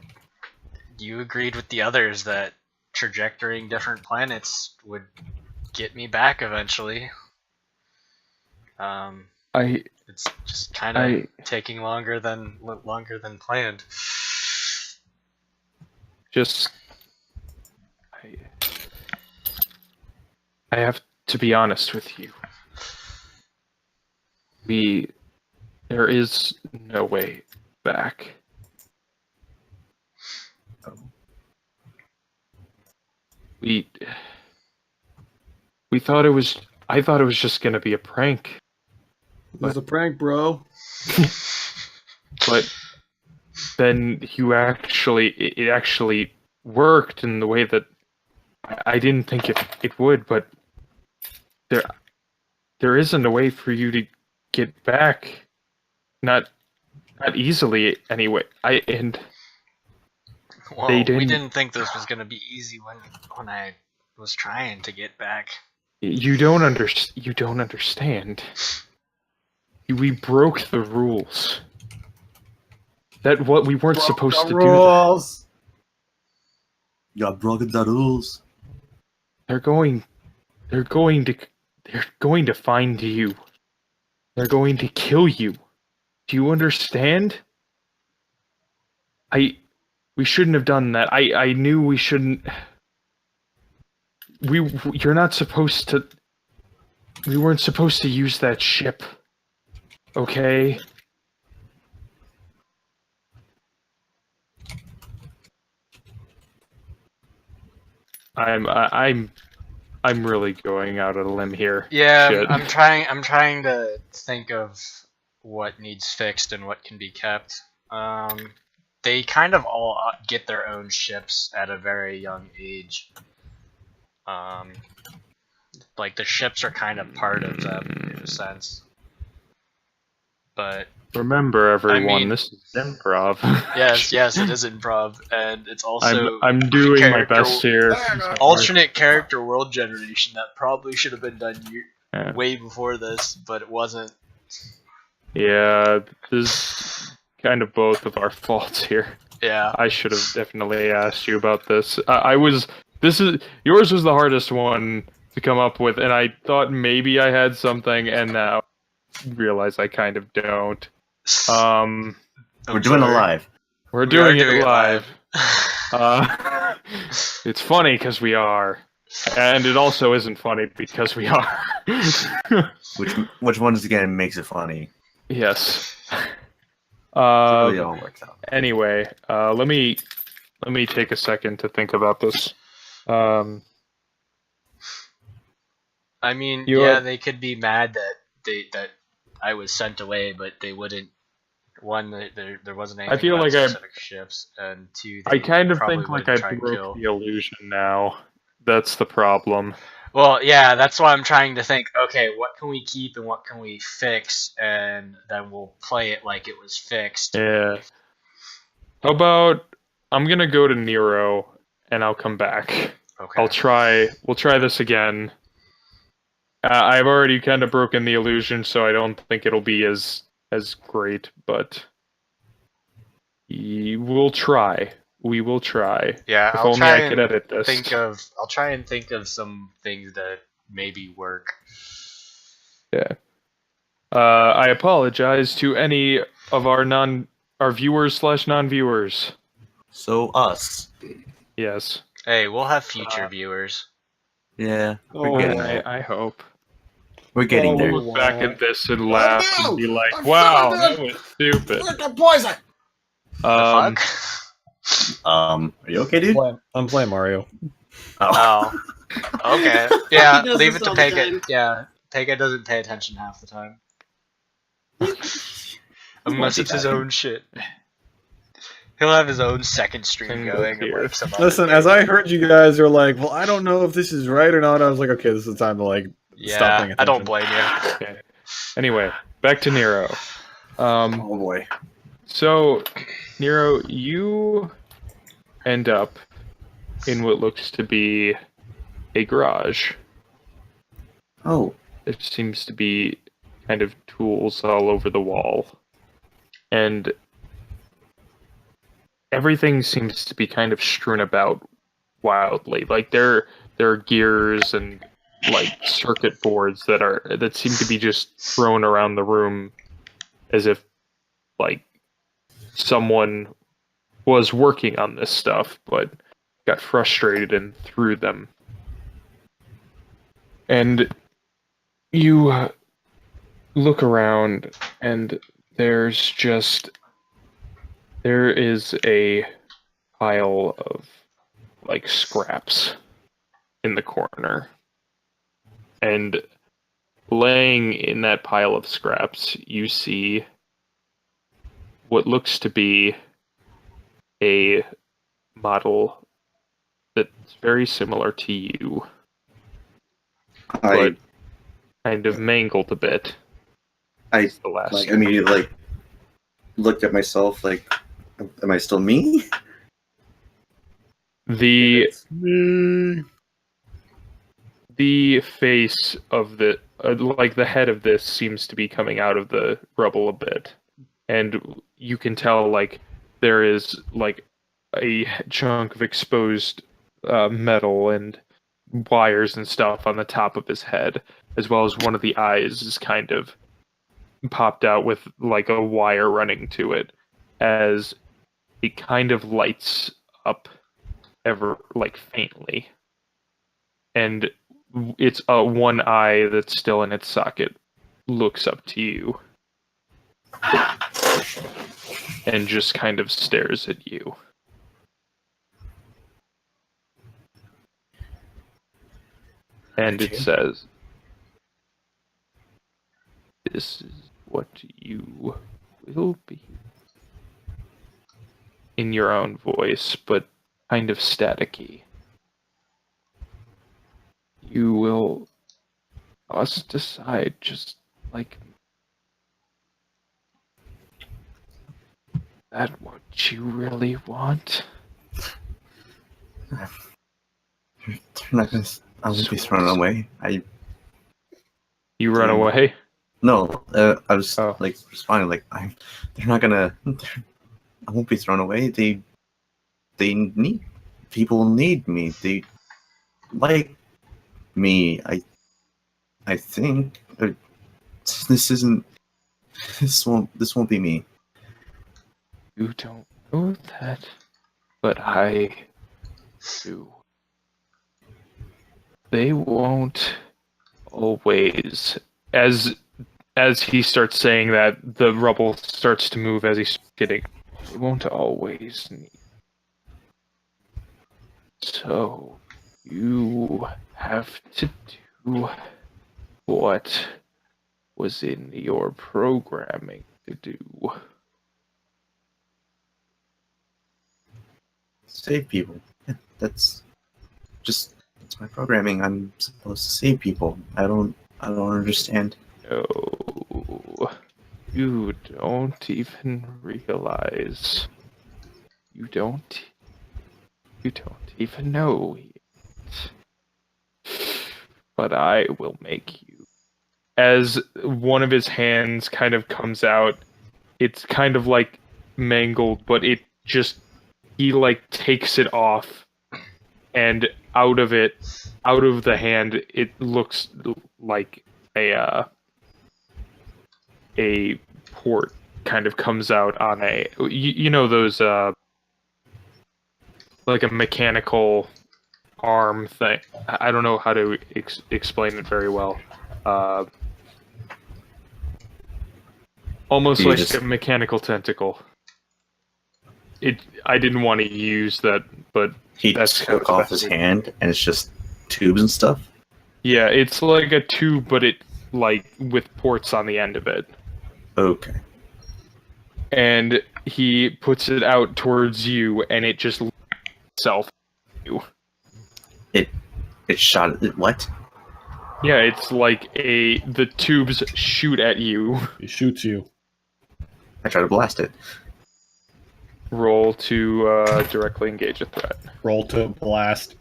you agreed with the others that trajectorying different planets would get me back eventually. It's just kind of taking longer than planned. Just, I have to be honest with you. There is no way back. We thought it was. I thought it was just gonna be a prank. It was a prank, bro. But then it actually worked in the way that I didn't think it would. But there isn't a way for you to get back. Not easily anyway. Well, we didn't think this was gonna be easy when I was trying to get back. You don't understand. We broke the rules. We weren't supposed to do that. You have broken the rules. They're going to find you. They're going to kill you. Do you understand? We shouldn't have done that. I knew we shouldn't. You're not supposed to. We weren't supposed to use that ship. Okay? I'm really going out on a limb here. Yeah, Shit. I'm trying to think of what needs fixed and what can be kept. They kind of all get their own ships at a very young age. Like the ships are kind of part of them in a sense. But remember, everyone, I mean, this is improv. yes, it is improv, and it's also I'm doing my best here. Alternate character world generation that probably should have been done way before this, but it wasn't. Yeah, this is kind of both of our faults here. Yeah, I should have definitely asked you about this. Yours was the hardest one to come up with, and I thought maybe I had something, and now realize I kind of don't. We're doing it live. We're doing it live. It's funny because we are, and it also isn't funny because we are. Which one again makes it funny? Yes. It really all works out. Anyway, let me take a second to think about this. I mean, they could be mad that I was sent away, but they wouldn't. One, there wasn't anything. I feel like specific ships, and two, I kind of probably think like wouldn't I try and broke kill. the illusion now. That's the problem. Well, yeah, that's why I'm trying to think. Okay, what can we keep and what can we fix, and then we'll play it like it was fixed. Yeah. How about I'm gonna go to Nero and I'll come back. Okay. We'll try this again. I've already kind of broken the illusion, so I don't think it'll be as great, but we'll try. We will try. Yeah, if I'll only try I could and edit this. I'll try and think of some things that maybe work. Yeah. I apologize to any of our viewers / non-viewers. So us. Yes. Hey, we'll have future viewers. Yeah. Oh, I hope. We're getting there. We'll look back at this and laugh and be like, "Wow, that was stupid." Poison. The fuck? Are you okay, dude? I'm playing Mario. Oh. Okay. Yeah, He does leave this it to all the Pega. time. Yeah, Pega doesn't pay attention half the time. Unless it's his own shit. He'll have his own second stream Single going. tier. And, like, some other Listen, thing. as I heard you guys are like, well, I don't know if this is right or not. I was like, okay, this is the time to like stop Yeah, paying I don't attention. blame you. Okay. Anyway, back to Nero. Oh boy. So, Nero, you end up in what looks to be a garage. Oh, There seems to be kind of tools all over the wall. And everything seems to be kind of strewn about wildly. Like there are gears and like circuit boards that seem to be just thrown around the room as if like someone was working on this stuff but got frustrated and threw them. And you look around and there is a pile of like scraps in the corner. And laying in that pile of scraps, you see what looks to be a model that's very similar to you, but kind of mangled a bit. I The last like immediately like looked at myself like, am I still me? the Me. the face of the like the head of this seems to be coming out of the rubble a bit, and you can tell like there is like a chunk of exposed metal and wires and stuff on the top of his head, as well as one of the eyes is kind of popped out with like a wire running to it, as it kind of lights up ever like faintly, and it's one eye that's still in its socket looks up to you and just kind of stares at you. And it says, "This is what you will be." In your own voice, but kind of staticky. You will must decide just like that what you really want. They're not gonna. I won't be thrown away. You run away? No. I was Oh. like responding like they're not gonna. I won't be thrown away. They need people need me. They like me. I think this isn't. This won't be me. You don't know that, but I do. They won't always. As he starts saying that, the rubble starts to move as he's getting. They won't always need. So you have to do what was in your programming to do. Save people. That's my programming. I'm supposed to save people. I don't understand. No, you don't even realize. You don't even know yet. But I will make you. As one of his hands kind of comes out, it's kind of like mangled, but it just, he like takes it off, and out of the hand, it looks like a port kind of comes out on a, you know those like a mechanical arm thing. I don't know how to explain it very well. Almost You like just- a mechanical tentacle. I didn't want to use that, but He That's kind took of off his hand, and it's just tubes and stuff. yeah, it's like a tube, but it like with ports on the end of it. Okay. and he puts it out towards you, and it just itself. It shot it. What? Yeah, it's like the tubes shoot at you. He shoots you. I try to blast it. Roll to directly engage a threat. Roll to blast.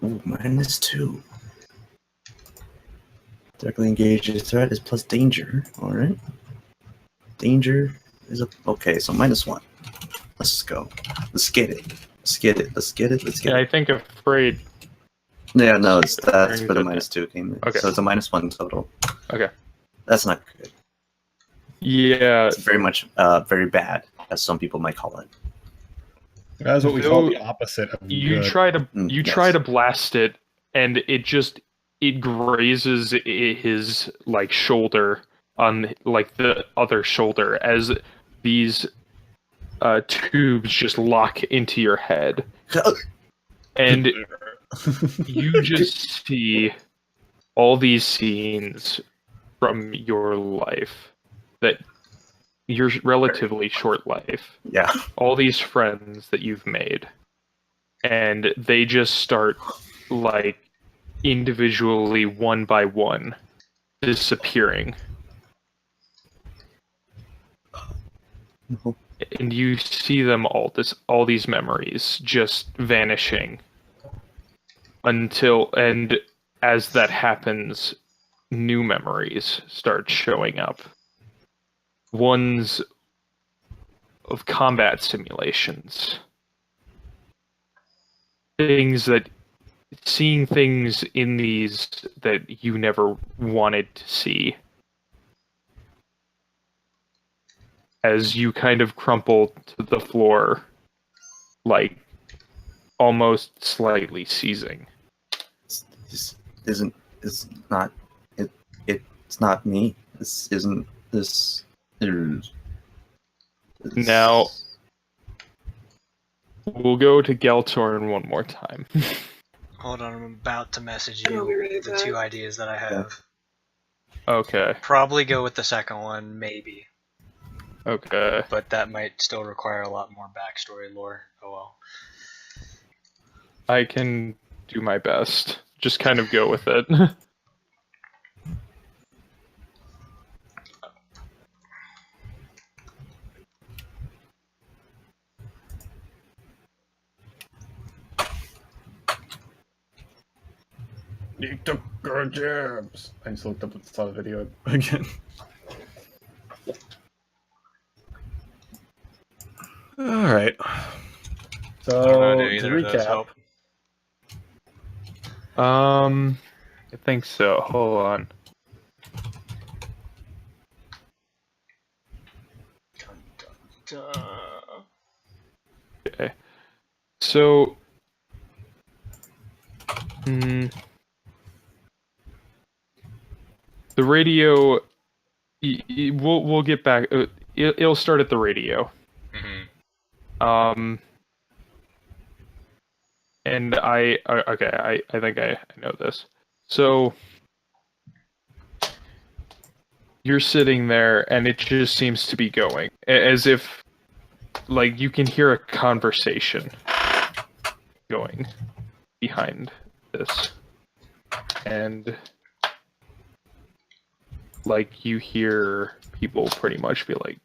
Ooh, -2. Directly engage a threat is plus danger. All right. Danger is okay. So -1. Let's go. Let's get it. Let's get it. Let's get it. Let's get Yeah, I it. think afraid. Yeah, no, that's where the -2 came in. Okay. So it's a -1 total. Okay. That's not good. Yeah, It's very much very bad, as some people might call it. That's what we call the opposite of you good. try to Yes. try to blast it, and it grazes his like shoulder on like the other shoulder as these tubes just lock into your head, and you just see all these scenes from your life, that your relatively short life, Yeah. all these friends that you've made, and they just start like individually, one by one, disappearing. And you see them all these memories just vanishing and as that happens, new memories start showing up. Ones of combat simulations. Seeing things in these that you never wanted to see. As you kind of crumple to the floor, like almost slightly seizing. It's not me. This isn't this. Now, we'll go to Geltorn one more time. Hold on, I'm about to message I'll be right you the back. 2 ideas that I have. Okay, Probably go with the second one, maybe. okay. But that might still require a lot more backstory lore. Oh well. I can do my best. Just kind of go with it. You took our jabs. I just looked up and saw the video again. All right. So to recap, I think so. Hold on. Okay. So, the radio. We'll get back. It'll start at the radio. Mm-hmm. And I think I know this. So you're sitting there, and it just seems to be going as if, like, you can hear a conversation going behind this, and like you hear people pretty much be like,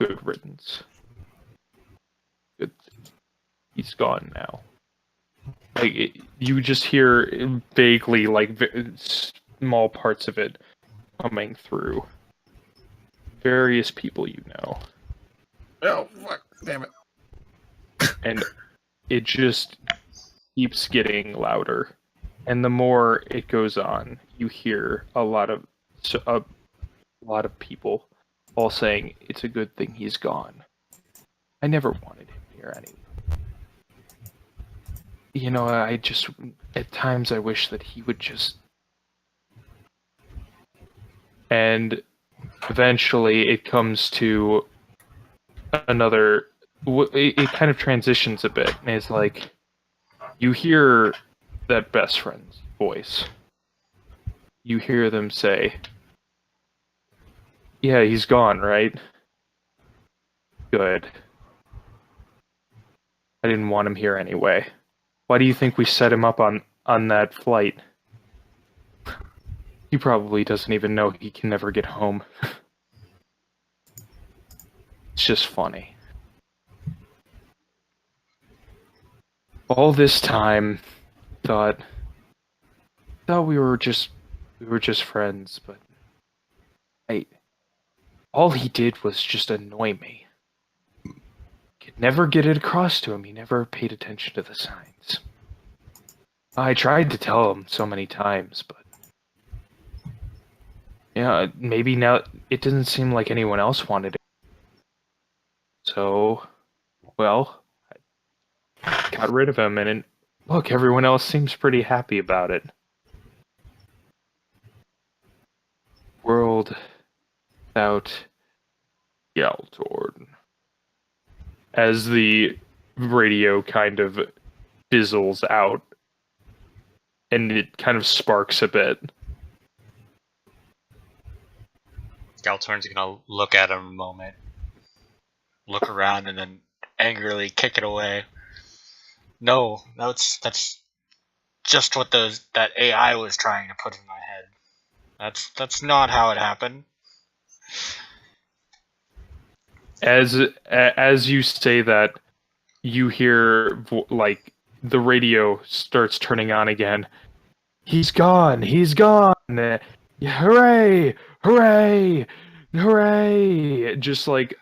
"Good riddance. Good. He's gone now." Like you just hear vaguely, like small parts of it coming through. Various people you know. oh fuck, damn it! And it just keeps getting louder, and the more it goes on, you hear a lot of people all saying, "It's a good thing he's gone. I never wanted him here anyway. You know, I just at times I wish that he would just." And eventually, it comes to another. It kind of transitions a bit, and it's like you hear that best friend's voice. you hear them say, "Yeah, he's gone, right? Good. I didn't want him here anyway. Why do you think we set him up on that flight? He probably doesn't even know he can never get home." It's just funny. All this time, thought we were just friends, but all he did was just annoy me. Could never get it across to him. He never paid attention to the signs. I tried to tell him so many times, but yeah, maybe now it doesn't seem like anyone else wanted it. So, well, I got rid of him, and look, everyone else seems pretty happy about it. World without Galtorn. As the radio kind of fizzles out, and it kind of sparks a bit. Galtorn's gonna look at him a moment, look around, and then angrily kick it away. No, that's just what that AI was trying to put in my head. That's not how it happened. As you say that, you hear like the radio starts turning on again. He's gone! He's gone! Hooray! Hooray! Hooray! Just like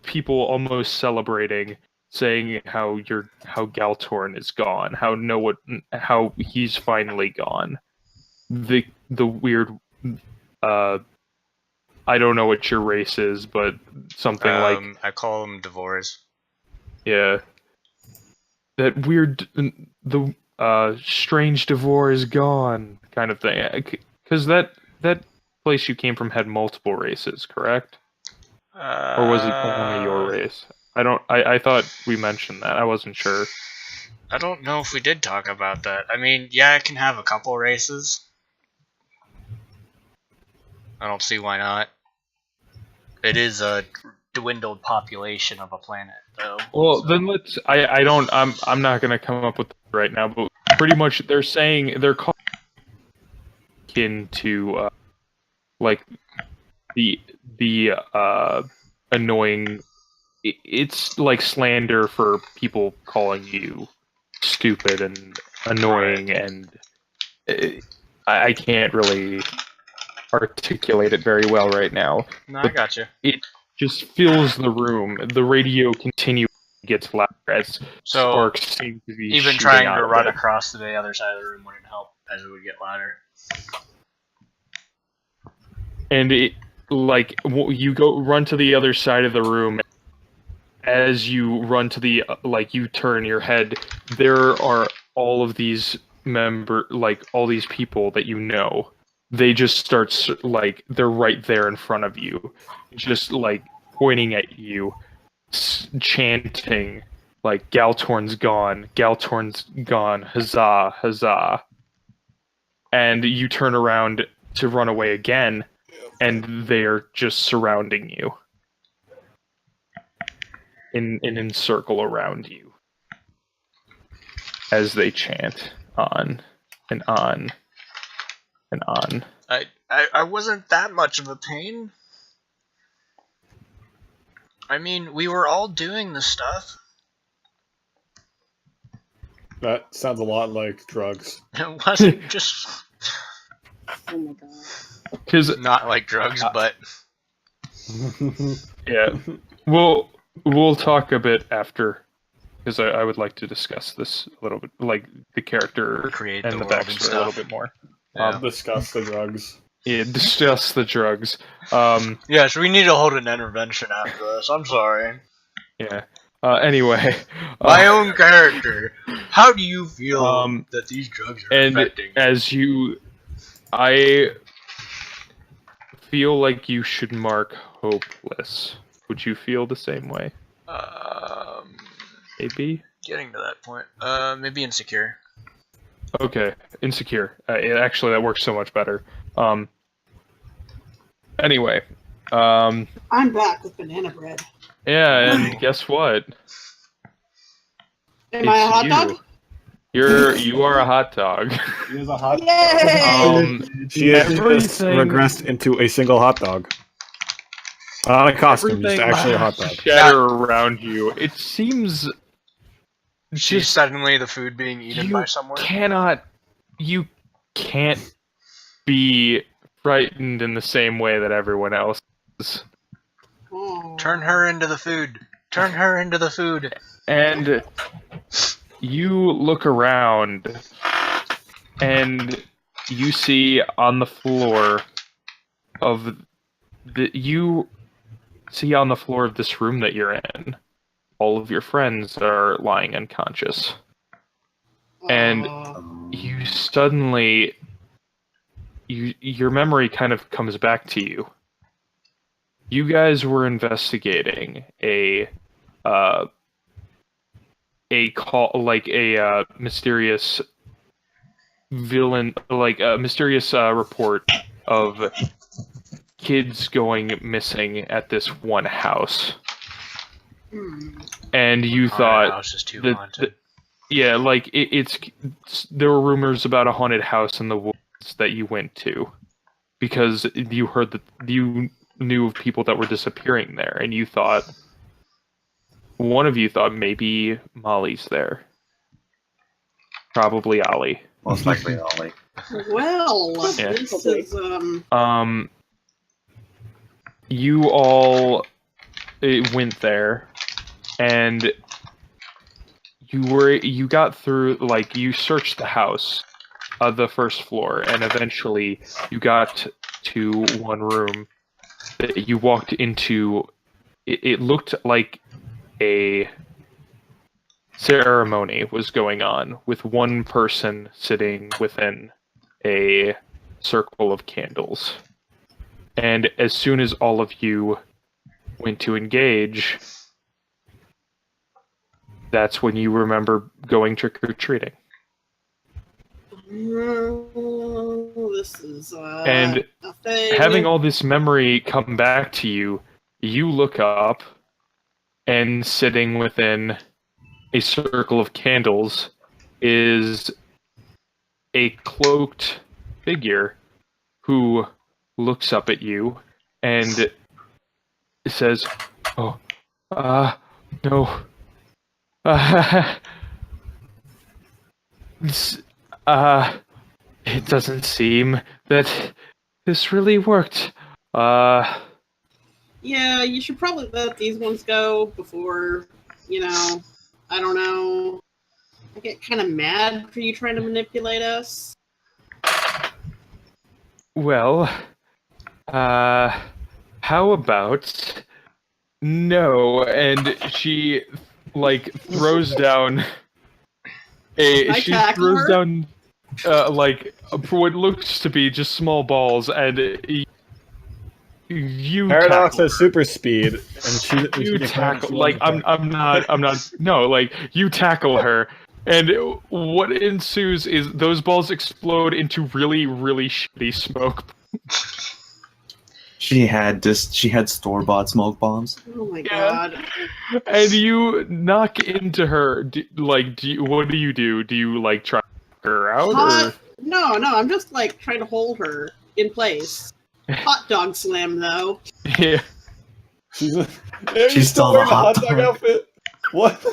people almost celebrating, saying how Galtorn is gone, how he's finally gone. The weird I don't know what your race is, but something like I call them Devores. Yeah. That weird the strange Devore is gone kind of thing. Cuz that place you came from had multiple races, correct? Or was it only your race? I thought we mentioned that. I wasn't sure. I don't know if we did talk about that. I mean, yeah, it can have a couple races. I don't see why not. It is a dwindled population of a planet, though. Well, then let's. I'm not gonna come up with it right now, but pretty much they're saying they're calling akin to like the annoying. It's like slander for people calling you stupid and annoying, and I can't really articulate it very well right now. No, I gotcha. It just fills the room. The radio continues gets louder as sparks seem to be even trying to run across to the other side of the room wouldn't help, as it would get louder. And it like you run to the other side of the room. As you run to the you turn your head, there are all of these all these people that you know. They just start they're right there in front of you, just pointing at you, chanting Galtorn's gone, Galtorn's gone, huzzah, huzzah. And you turn around to run away again, and they're just surrounding you. In an encircle around you as they chant on and on and on. I wasn't that much of a pain. I mean, we were all doing the stuff. That sounds a lot like drugs. It wasn't just... Oh my god. 'Cause not like drugs, but... Yeah. We'll talk a bit after, because I would like to discuss this a little bit, like the character Create and the the world and backstory a stuff. little bit more. Yeah. Discuss the drugs. Yeah, discuss the drugs. Yes, we need to hold an intervention after this. I'm sorry. Yeah. Anyway. My own character. How do you feel that these drugs are affecting? I feel like you should mark hopeless. Would you feel the same way? Maybe? Getting to that point. Maybe insecure. Okay, insecure. Actually, that works so much better. Anyway, I'm back with banana bread. yeah, and guess what? Am I a hot you. dog? You are a hot dog. She is a hot Yay! She has just Everything- regressed into a single hot dog. Not a costume, just Everything actually a hot dog. shatter around you. It seems She's just suddenly the food being eaten by someone. you can't be frightened in the same way that everyone else is. Oh. Turn her into the food. Turn her into the food. And you look around and you see on the floor of this room that you're in, all of your friends are lying unconscious. And you suddenly your memory kind of comes back to you. You guys were investigating a mysterious villain, like a mysterious report of kids going missing at this one house. And you Haunted thought house is too that- haunted. yeah, like it's there were rumors about a haunted house in the woods that you went to because you heard that you knew of people that were disappearing there, and you thought one of you thought maybe Molly's there, probably Ollie. Most likely Ollie. Well, Yeah. this is You all went there, and you got through, like, you searched the house, the first floor, and eventually you got to one room that you walked into. It looked like a ceremony was going on with one person sitting within a circle of candles. And as soon as all of you went to engage, that's when you remember going trick-or-treating. this is And a thing. having all this memory come back to you, you look up, and sitting within a circle of candles is a cloaked figure who looks up at you and says, "Oh, no. It doesn't seem that this really worked. Yeah, you should probably let these ones go before, I don't know. I get kind of mad for you trying to manipulate us. Well, how about no?" And she, like, throws down she tackle throws her? down, like, what looks to be just small balls, and you Paradox tackle has super speed, and she you can tackle, slow like, down. I'm not no, like, you tackle her, and what ensues is those balls explode into really, really shitty smoke. She had store-bought smoke bombs. Oh my Yeah. god. And you knock into her. What do you do? Do you, like, try to knock her out? Hot? No, I'm just like trying to hold her in place. Hot dog slam though. Or yeah. She's still wearing the a hot hot dog dog. outfit. What?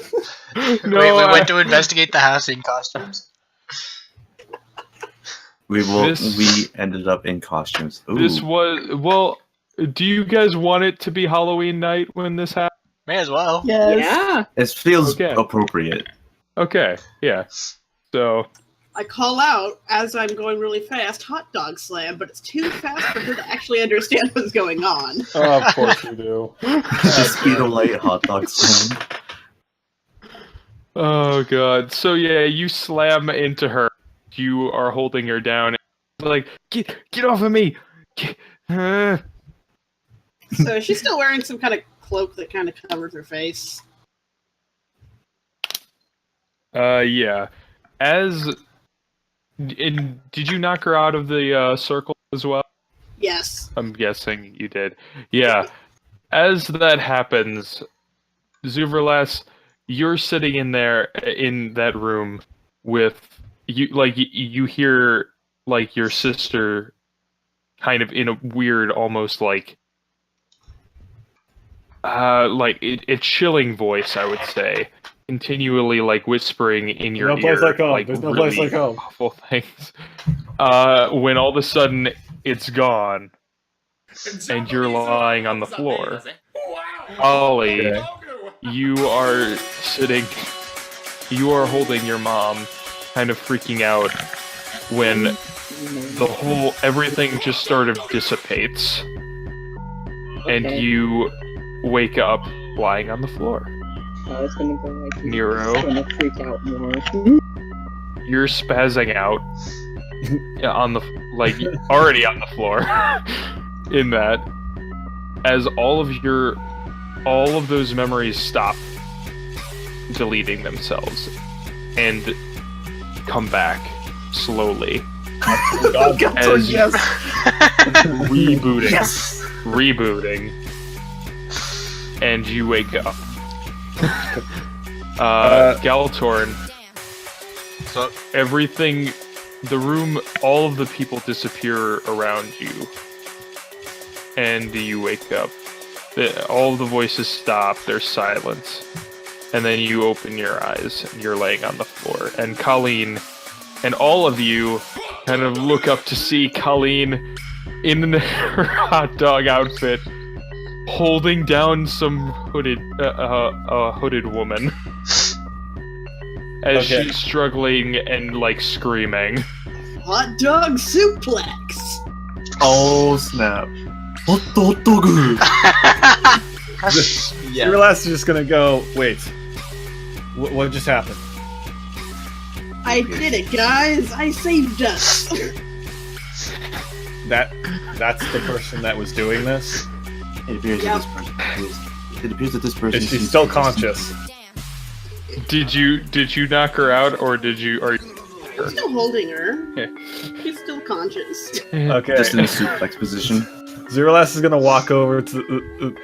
No, Wait, we went to investigate the house in costumes? We This- ended up in costumes. Ooh. This was, well. Do you guys want it to be Halloween night when this happens? May as well. Yeah. It feels Okay. appropriate. Okay, yeah. So I call out as I'm going really fast, hot dog slam, but it's too fast for her to actually understand what's going on. Oh, of course you do. The speed of light hot dog slam. oh god. So yeah, you slam into her. You are holding her down. Like, get off of me. So she's still wearing some kind of cloak that kind of covers her face. Yeah. Did you knock her out of the circle? as well? Yes. I'm guessing you did. Yeah. As that happens, Zuverlas, you're sitting in there in that room with you. Like you hear like your sister, kind of in a weird, almost like a chilling voice, I would say, continually like whispering in your No ear, place like home. like There's no really place like home. awful things. When all of a sudden it's gone, and you're lying on the floor. Ollie, Okay. you are sitting. You are holding your mom, kind of freaking out when everything just sort of dissipates, and Okay. you wake up lying on the floor. I was gonna go like Nero. Just gonna freak out more. You're spazzing out on the already on the floor in that, as all of those memories stop deleting themselves and come back slowly as yes. rebooting Yes. rebooting, and you wake up. Galtorn, So, everything, the room, all of the people disappear around you, and you wake up. All of the voices stop, there's silence, and then you open your eyes, and you're laying on the floor. And Colleen, and all of you, kind of look up to see Colleen in her hot dog outfit, holding down some hooded woman. As Okay. she's struggling and, like, screaming. Hot dog suplex. Oh snap! Hot dog. yeah. Zerlas is just gonna go. Wait. What just happened? I did it, guys. I saved us. That's the person that was doing this. It appears Yep. that this person. Is she seems still to- conscious? Did you knock her out, or are you? I'm still holding her. Okay. She's still conscious. Okay. Just in a suplex position. Zerlas is gonna walk over to.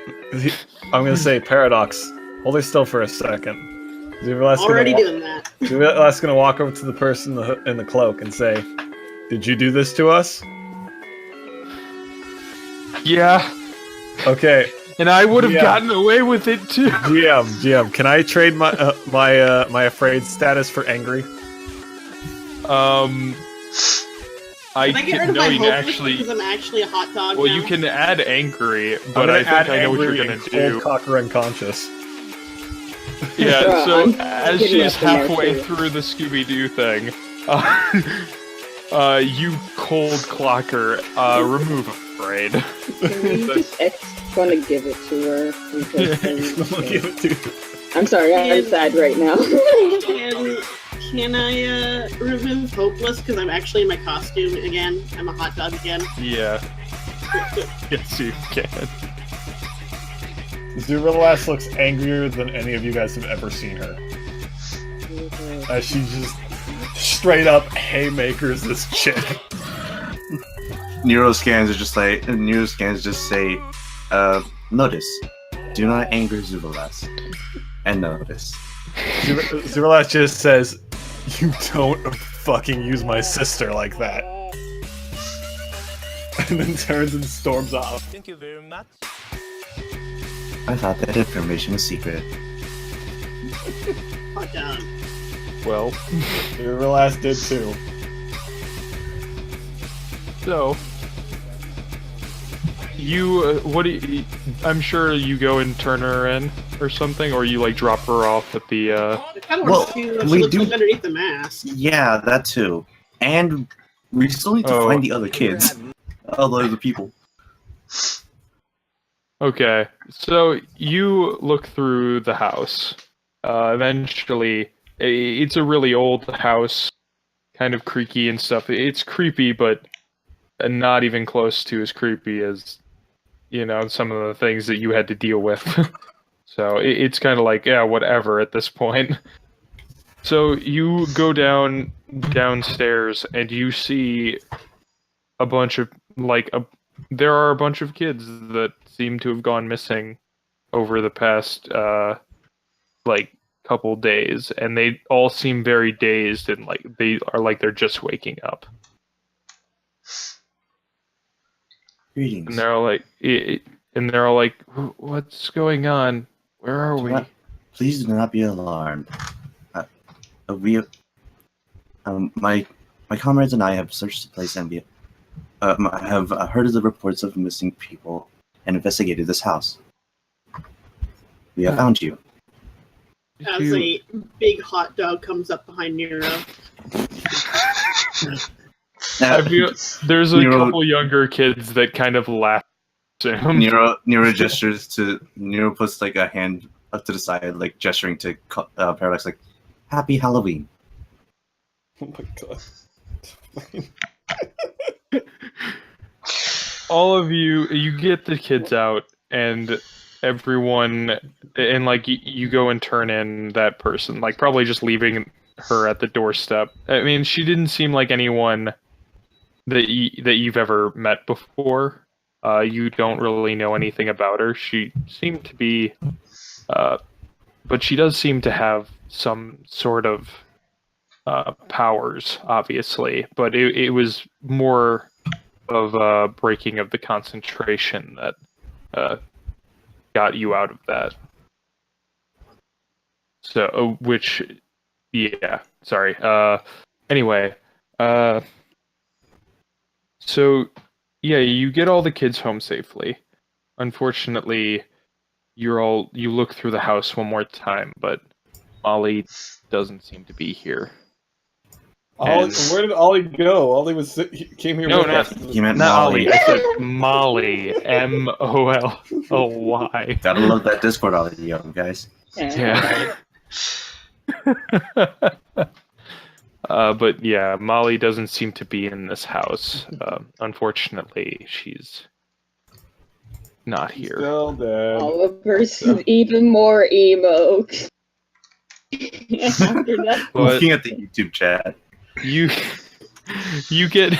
I'm gonna say Paradox. Hold her still for a second. Zerlas Already gonna doing that. Zerlas gonna walk over to the person in the cloak and say, "Did you do this to us?" Yeah, Okay. and I would have Yeah. gotten away with it too. GM, can I trade my my afraid status for angry? I Can I get rid can of no, my you can hopeless actually. because I'm actually a hot dog Well, now? you can add angry, I'm but gonna I think add I know what you're angry gonna and do. Cold Cocker unconscious. Yeah, Bruh, so I'm as getting she's up in there, halfway too. through the Scooby-Doo thing, you cold clocker, remove afraid. Can we just gonna give it to her? I'll give it to you. I'm sorry, I'm sad right now. Can I remove hopeless because I'm actually in my costume again? I'm a hot dog again. Yeah. Yes, you can. Zerlas looks angrier than any of you guys have ever seen her. As she just straight up haymakers this chick. Neuroscans just say, notice. Do not anger Zuvalas. And notice. Zerlas just says, "You don't fucking use my sister like that." And then turns and storms off. Thank you very much. I thought that information was secret. Hot dog. Well, Zerlas did too. so you, I'm sure you go and turn her in or something, or you like drop her off at the. I kind of Well, want to see what we she looks do- like underneath the mask. Yeah, that too. And we still need to Oh. find the other kids. All the other people. Okay, so you look through the house. Eventually, it's a really old house, kind of creaky and stuff. It's creepy, but not even close to as creepy as, some of the things that you had to deal with. So it's kind of like, yeah, whatever at this point. So you go downstairs and you see a bunch of there are a bunch of kids that seem to have gone missing over the past couple days, and they all seem very dazed and they're just waking up. Greetings. And they're all like, "What's going on? Where are we?" Please do not be alarmed. My comrades and I have searched the place and have heard of the reports of missing people and investigated this house. We have found you. As a big hot dog comes up behind Nero. There's a couple younger kids that kind of laugh at him. Nero gestures to Nero puts like a hand up to the side, like gesturing to Parallax, like "Happy Halloween." Oh my god. All of you get the kids out, and everyone, and you go and turn in that person, probably just leaving her at the doorstep. I mean, she didn't seem like anyone that you've ever met before. You don't really know anything about her. She seemed to be, but she does seem to have some sort of powers, obviously. But it was more of a breaking of the concentration that got you out of that. So, sorry. Anyway, so yeah, you get all the kids home safely. Unfortunately, you look through the house one more time, but Molly doesn't seem to be here. Where did Ollie go? Ollie came here. He meant not Molly. Ollie. I said Molly. Molly. Gotta love that Discord, Ollie, young guys. Yeah. But yeah, Molly doesn't seem to be in this house. Unfortunately, she's not here. Still dead. Oliver's even more emo. After that. Looking at the YouTube chat. You get,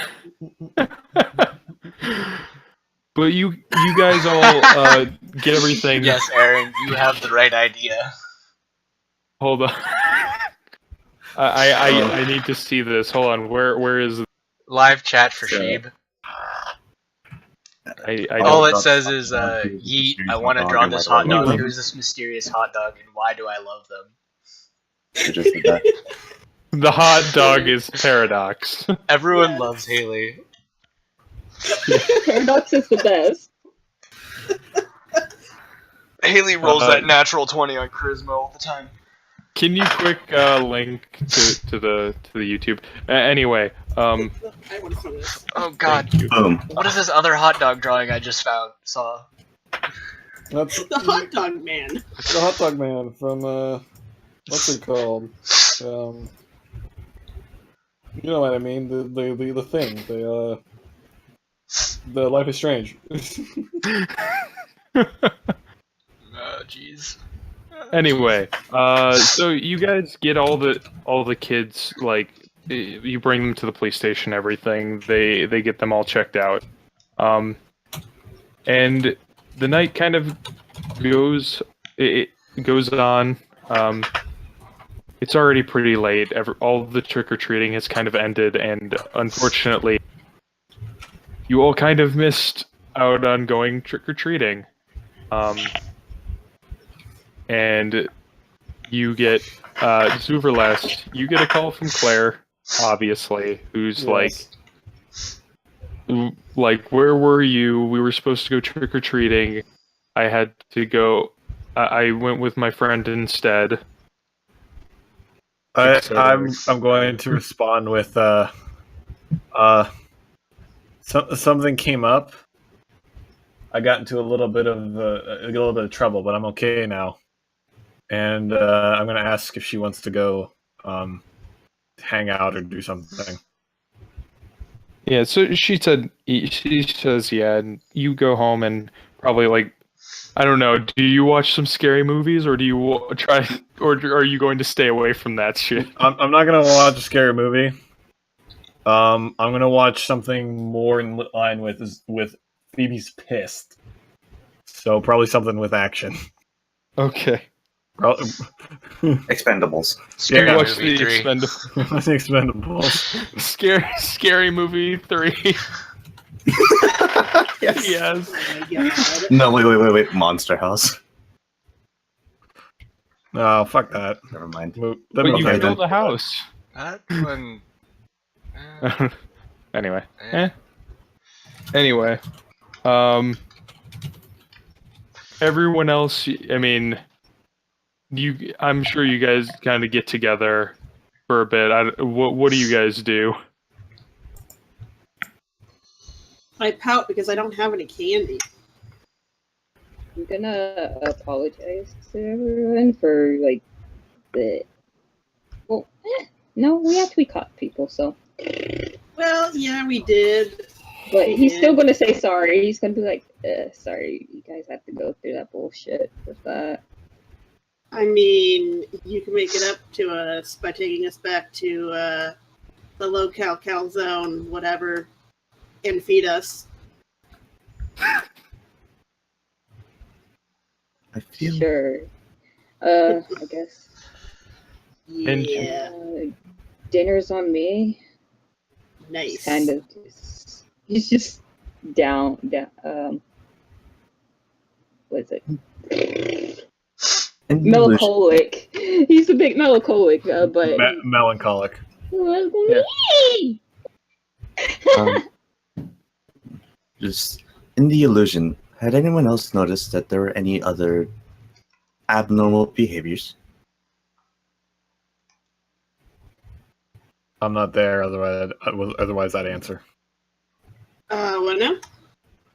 but you guys all get everything. Yes, Aaron, you have the right idea. Hold on. I need to see this. Hold on. Where is Live chat for Sheeb. All it says is, Yeet, I want to draw this hot dog. Who's this mysterious hot dog, and why do I love them? The hot dog is Paradox. Everyone loves Haley. Paradox is the best. Haley rolls that natural 20 on Charisma all the time. Can you quick link to the YouTube? Anyway, I want to see this. Oh god. Boom. What is this other hot dog drawing I just saw? That's The hot dog man. the hot dog man from what's it called? You know what I mean? The thing. The Life is Strange. Oh jeez. anyway, so you guys get all the kids, you bring them to the police station, everything. They get them all checked out. And the night kind of goes on. It's already pretty late. All the trick-or-treating has kind of ended, and unfortunately, you all kind of missed out on going trick-or-treating. And you get, Zuverlast, you get a call from Claire, obviously, who's Yes. like, where were you? We were supposed to go trick-or-treating. I had to go, I went with my friend instead. I'm going to respond with something came up. I got into a little bit of trouble, but I'm okay now. And I'm going to ask if she wants to go hang out or do something. Yeah, so she says yeah, and you go home and probably I don't know, do you watch some scary movies, or do you try, or are you going to stay away from that shit? I'm not going to watch a scary movie. I'm gonna watch something more in line with Phoebe's pissed. So probably something with action. Okay. Expendables. Scary You watch Movie the 3. Expendables. Scary Movie 3. Yes. Yes. Oh my god. No, wait. Monster House. No, fuck that. Never mind. That But you movie- Okay, build then. a house. That one. Anyway. Eh. Anyway. Everyone else, I mean, I'm sure you guys kind of get together for a bit. What do you guys do? I pout because I don't have any candy. I'm gonna apologize to everyone for like the. Well, no, we actually caught people, so. Well, yeah, we did. But he's still gonna say sorry. He's gonna be like, "Sorry, you guys have to go through that bullshit with that." I mean, you can make it up to us by taking us back to the low-cal calzone, whatever, and feed us. I feel Sure. I guess. And- Yeah, Dinner's on me. nice. Kind of. He's just down. What is it? Melancholic. He's a bit melancholic, but. melancholic. Just in the illusion, had anyone else noticed that there were any other abnormal behaviors? I'm not there, otherwise I'd answer. What now?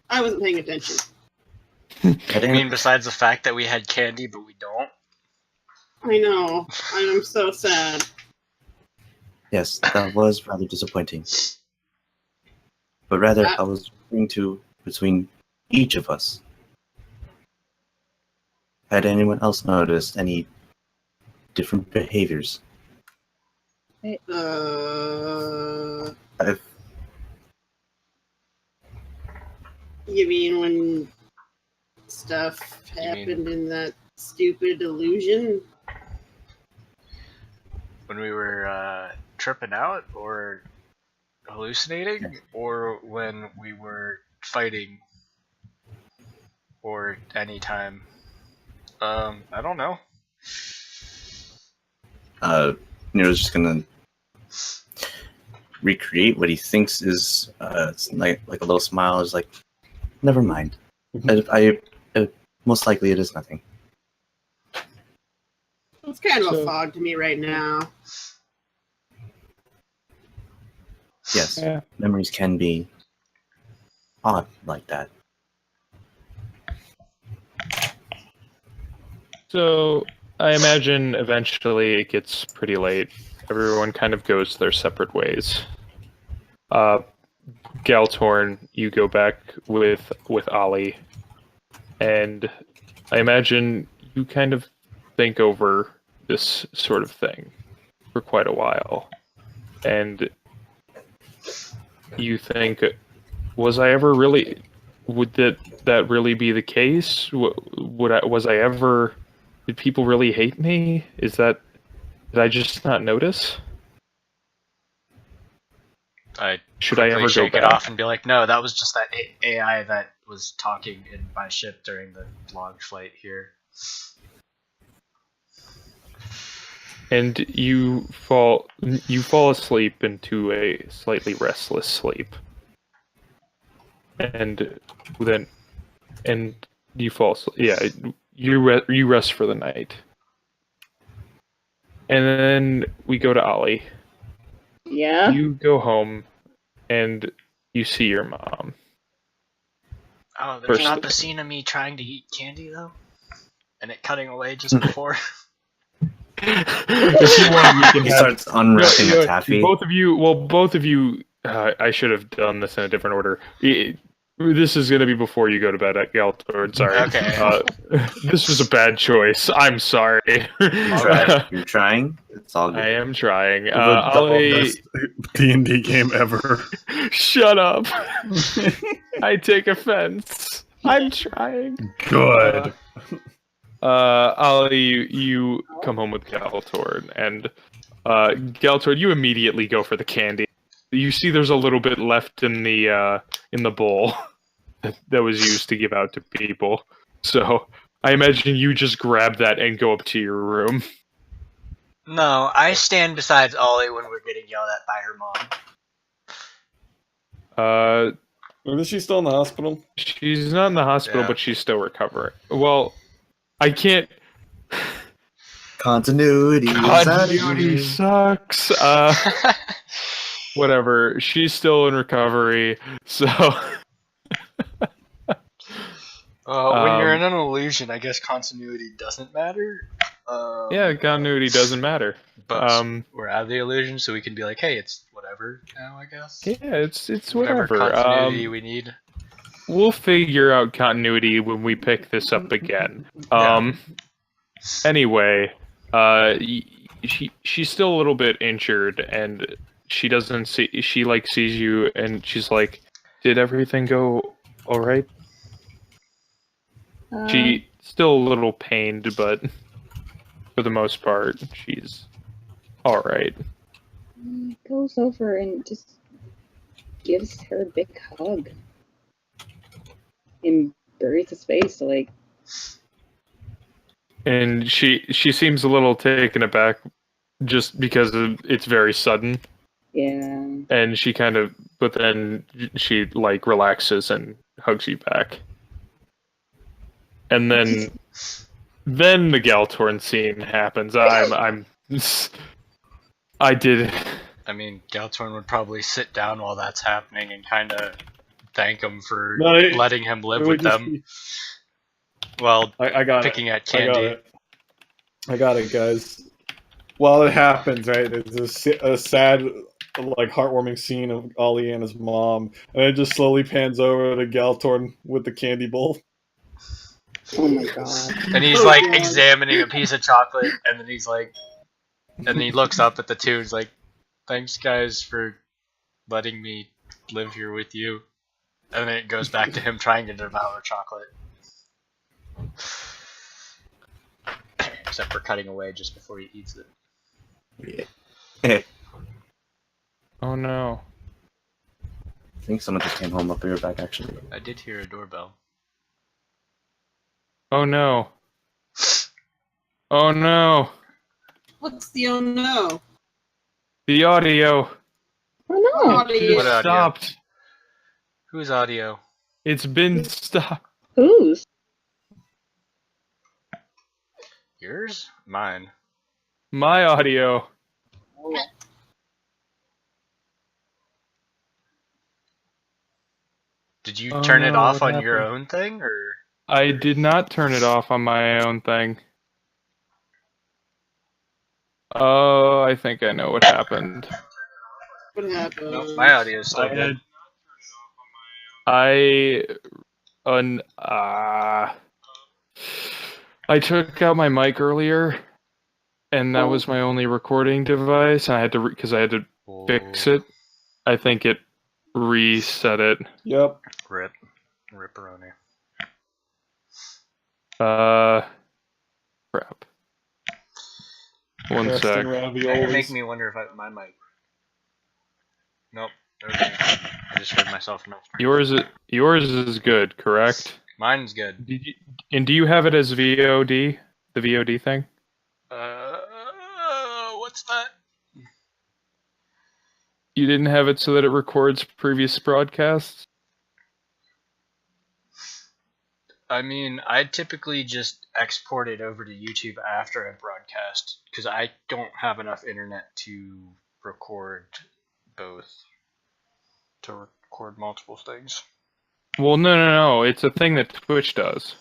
I wasn't paying attention. Had I any- mean, besides the fact that we had candy, but we don't. I know. I'm so sad. Yes, that was rather disappointing. But rather, I was referring to between each of us. Had anyone else noticed any different behaviors? I've, You mean when stuff happened in that stupid illusion? When we were tripping out, or hallucinating, or when we were fighting, or any time. I don't know. Nero's just gonna recreate what he thinks is it's like a little smile. Is like, never mind. I most likely it is nothing. It's kind of So- a fog to me right now. Yes, Yeah. memories can be odd like that. So I imagine eventually it gets pretty late. Everyone kind of goes their separate ways. Galtorn, you go back with Ollie, and I imagine you kind of think over this sort of thing for quite a while, and you think, was I ever really? Would that really be the case? Was I ever? Did people really hate me? Did I just not notice? Should I quickly ever go shake it back? off and be like, no, that was just that AI that was talking in my ship during the log flight here. And you fall asleep into a slightly restless sleep, and then you fall asleep. Yeah, you rest for the night, and then we go to Ollie. Yeah. You go home, and you see your mom. Oh, there's First- not the scene of me trying to eat candy though, and it cutting away just before. If you want, we can He have- starts unwrapping No, a taffy. Both of you. I should have done this in a different order. This is going to be before you go to bed at Galtord. Sorry. Okay. This was a bad choice. I'm sorry. You're trying. It's all good. I am trying. The Ollie, dumbest D&D game ever. shut up. I take offense. I'm trying. Good. Ollie, you come home with Galtord, and Galtord, you immediately go for the candy. You see, there's a little bit left in the bowl that was used to give out to people. So I imagine you just grab that and go up to your room. No, I stand beside Ollie when we're getting yelled at by her mom. Isn't she still in the hospital? She's not in the hospital, Yeah. but she's still recovering. Well, I can't. Continuity. Continuity sucks. Whatever. She's still in recovery, so. When you're in an illusion, I guess continuity doesn't matter. Yeah, continuity doesn't matter. But we're out of the illusion, so we can be like, hey, it's whatever now, I guess. Yeah, it's Whatever whatever. continuity we need. We'll figure out continuity when we pick this up again. Anyway, she's still a little bit injured, and she doesn't see. She like sees you, and she's like, "Did everything go all right?" She's still a little pained, but for the most part, she's all right. He goes over and just gives her a big hug. And buries his face, like. And she seems a little taken aback, just because it's very sudden. Yeah. And she kind of, but then she like relaxes and hugs you back. And then the Galtorn scene happens. I did. I mean, Galtorn would probably sit down while that's happening and kind of thank him for letting him live with them. Well, I got picking it. at candy. I got it, guys. While it happens, right, there's a sad, like, heartwarming scene of Ollie and his mom, and it just slowly pans over to Galtorn with the candy bowl. Oh my god. And he's like examining a piece of chocolate, and then he's like, and he looks up at the two and he's like, thanks guys for letting me live here with you. And then it goes back to him trying to devour chocolate. Except for cutting away just before he eats it. Yeah. Oh no. I think someone just came home. I'll be right back, actually. I did hear a doorbell. Oh no. Oh no. What's the oh no? The audio. Oh no. Audio. It What audio? stopped. Whose audio? It's been stopped. Whose? Yours? Mine. My audio. Did you Oh, turn it no, off what on your happened? own thing, or? I did not turn it off on my own thing. Oh, I think I know what happened. What happened? Nope, my audio is still good. I took out my mic earlier, and that was my only recording device. And I had to because I had to fix it. I think it reset it. Yep. Rip. Ripperoni. Crap. One Resting sec. Now you're raviolis. making me wonder if my mic. Nope. Okay. I just heard myself enough. Yours is good, correct? Mine's good. Do you have it as VOD? The VOD thing? What's that? You didn't have it so that it records previous broadcasts? I mean, I typically just export it over to YouTube after I broadcast, because I don't have enough internet to record both. To record multiple things. Well, no. It's a thing that Twitch does.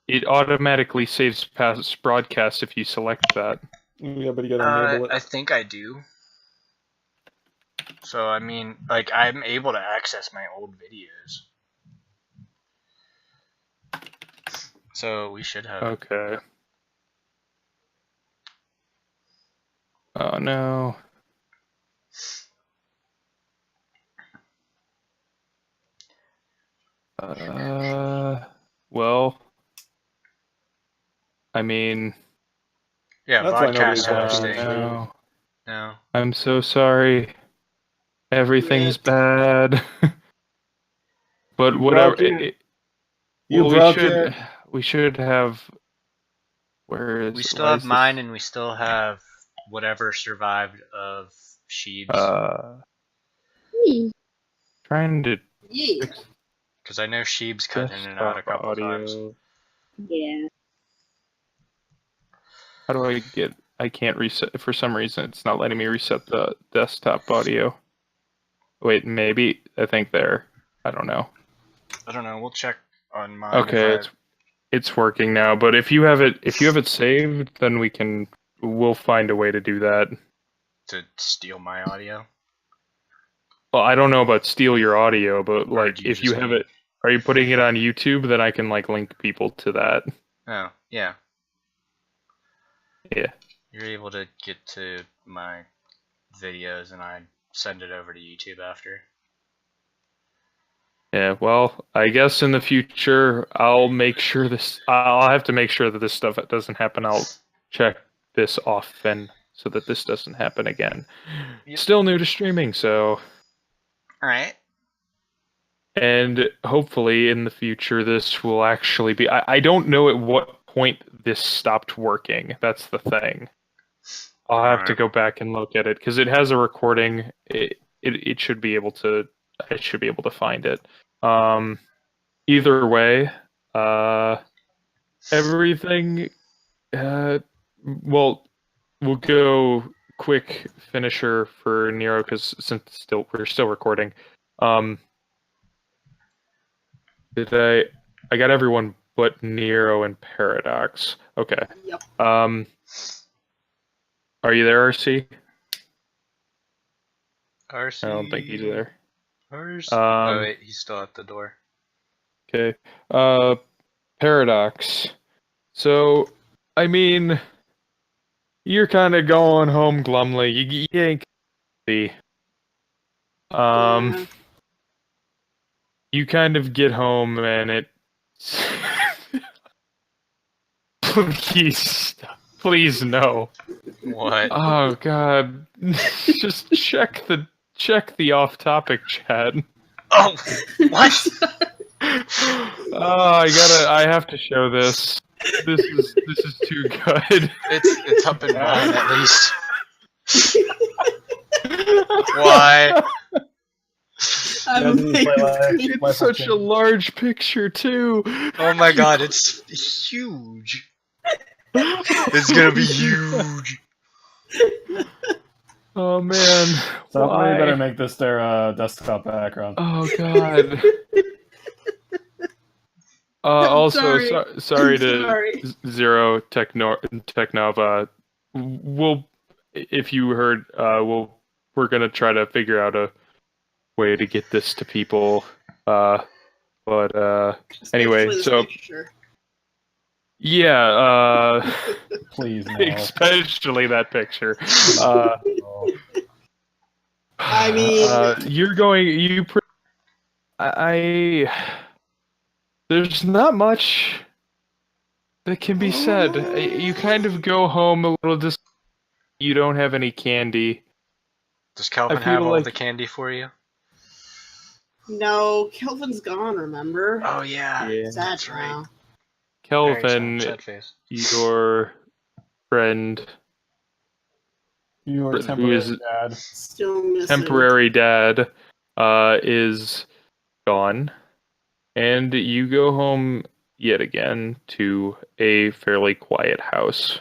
It automatically saves past broadcasts if you select that. Yeah, but you gotta enable it. I think I do. So I mean, like, I'm able to access my old videos. So we should have. Okay. Oh no. Well, I mean, Yeah, That's why nobody's vodcast watching hosting. this. no. No. I'm so sorry. Everything's Rip. bad. But You whatever. broke it. You Well, broke it. we should have. Where is? We still why have is this- mine, and we still have whatever survived of Sheeb's. Trying to Yeah. Because I know Sheeb's cut in and out a desktop couple audio. times. Yeah. How do I get? I can't reset. For some reason, it's not letting me reset the desktop audio. Wait, maybe. I think there. I don't know. I don't know. We'll check on mine. Okay, it's working now. But if you have it saved, then we'll find a way to do that. to steal my audio. Well, I don't know about steal your audio, but Or like did you if you just have leave? it, are you putting it on YouTube? Then I can like link people to that. Oh, yeah. Yeah. You're able to get to my videos, and I send it over to YouTube after. Yeah, well, I guess in the future I'll make sure I'll have to make sure that this stuff doesn't happen. I'll check this often so that this doesn't happen again. Yep. Still new to streaming, so Alright. and hopefully in the future this will actually be I don't know at what point this stopped working. That's the thing. I'll have to Alright. go back and look at it because it has a recording. It should be able to. I should be able to find it. Either way, everything. Well, we'll go quick finisher for Nero because since we're still recording. Did I got everyone but Nero and Paradox. Okay. Yep. Are you there, RC? RC. I don't think he's there. RC. Um, oh, wait, he's still at the door. Okay. Paradox. So, I mean, you're kind of going home glumly. You ain't see. Yeah. You kind of get home and it. Please no. What? Oh God. Just check the off-topic chat. Oh! What? Oh, I have to show this. This is too good. It's up in mine, at least. Why? I'm It's such a large picture too. Oh my god, it's huge. It's gonna be huge. Oh man. Somebody Why? better make this their desktop background. Oh God. Also, sorry. sorry to Sorry. Zero Technova. We'll, if you heard, we're gonna try to figure out a way to get this to people. Anyway, Especially so the picture. yeah, Please, no. especially that picture. I mean- you're going. There's not much that can be said. You kind of go home a little you don't have any candy. Does Calvin I feel have all like- the candy for you? No, Kelvin's gone, remember? Oh yeah. Yeah. Sad now. Kelvin, Sad face. your friend, You are Who temporary is- dad. Still missing. temporary dad, is gone, and you go home yet again to a fairly quiet house.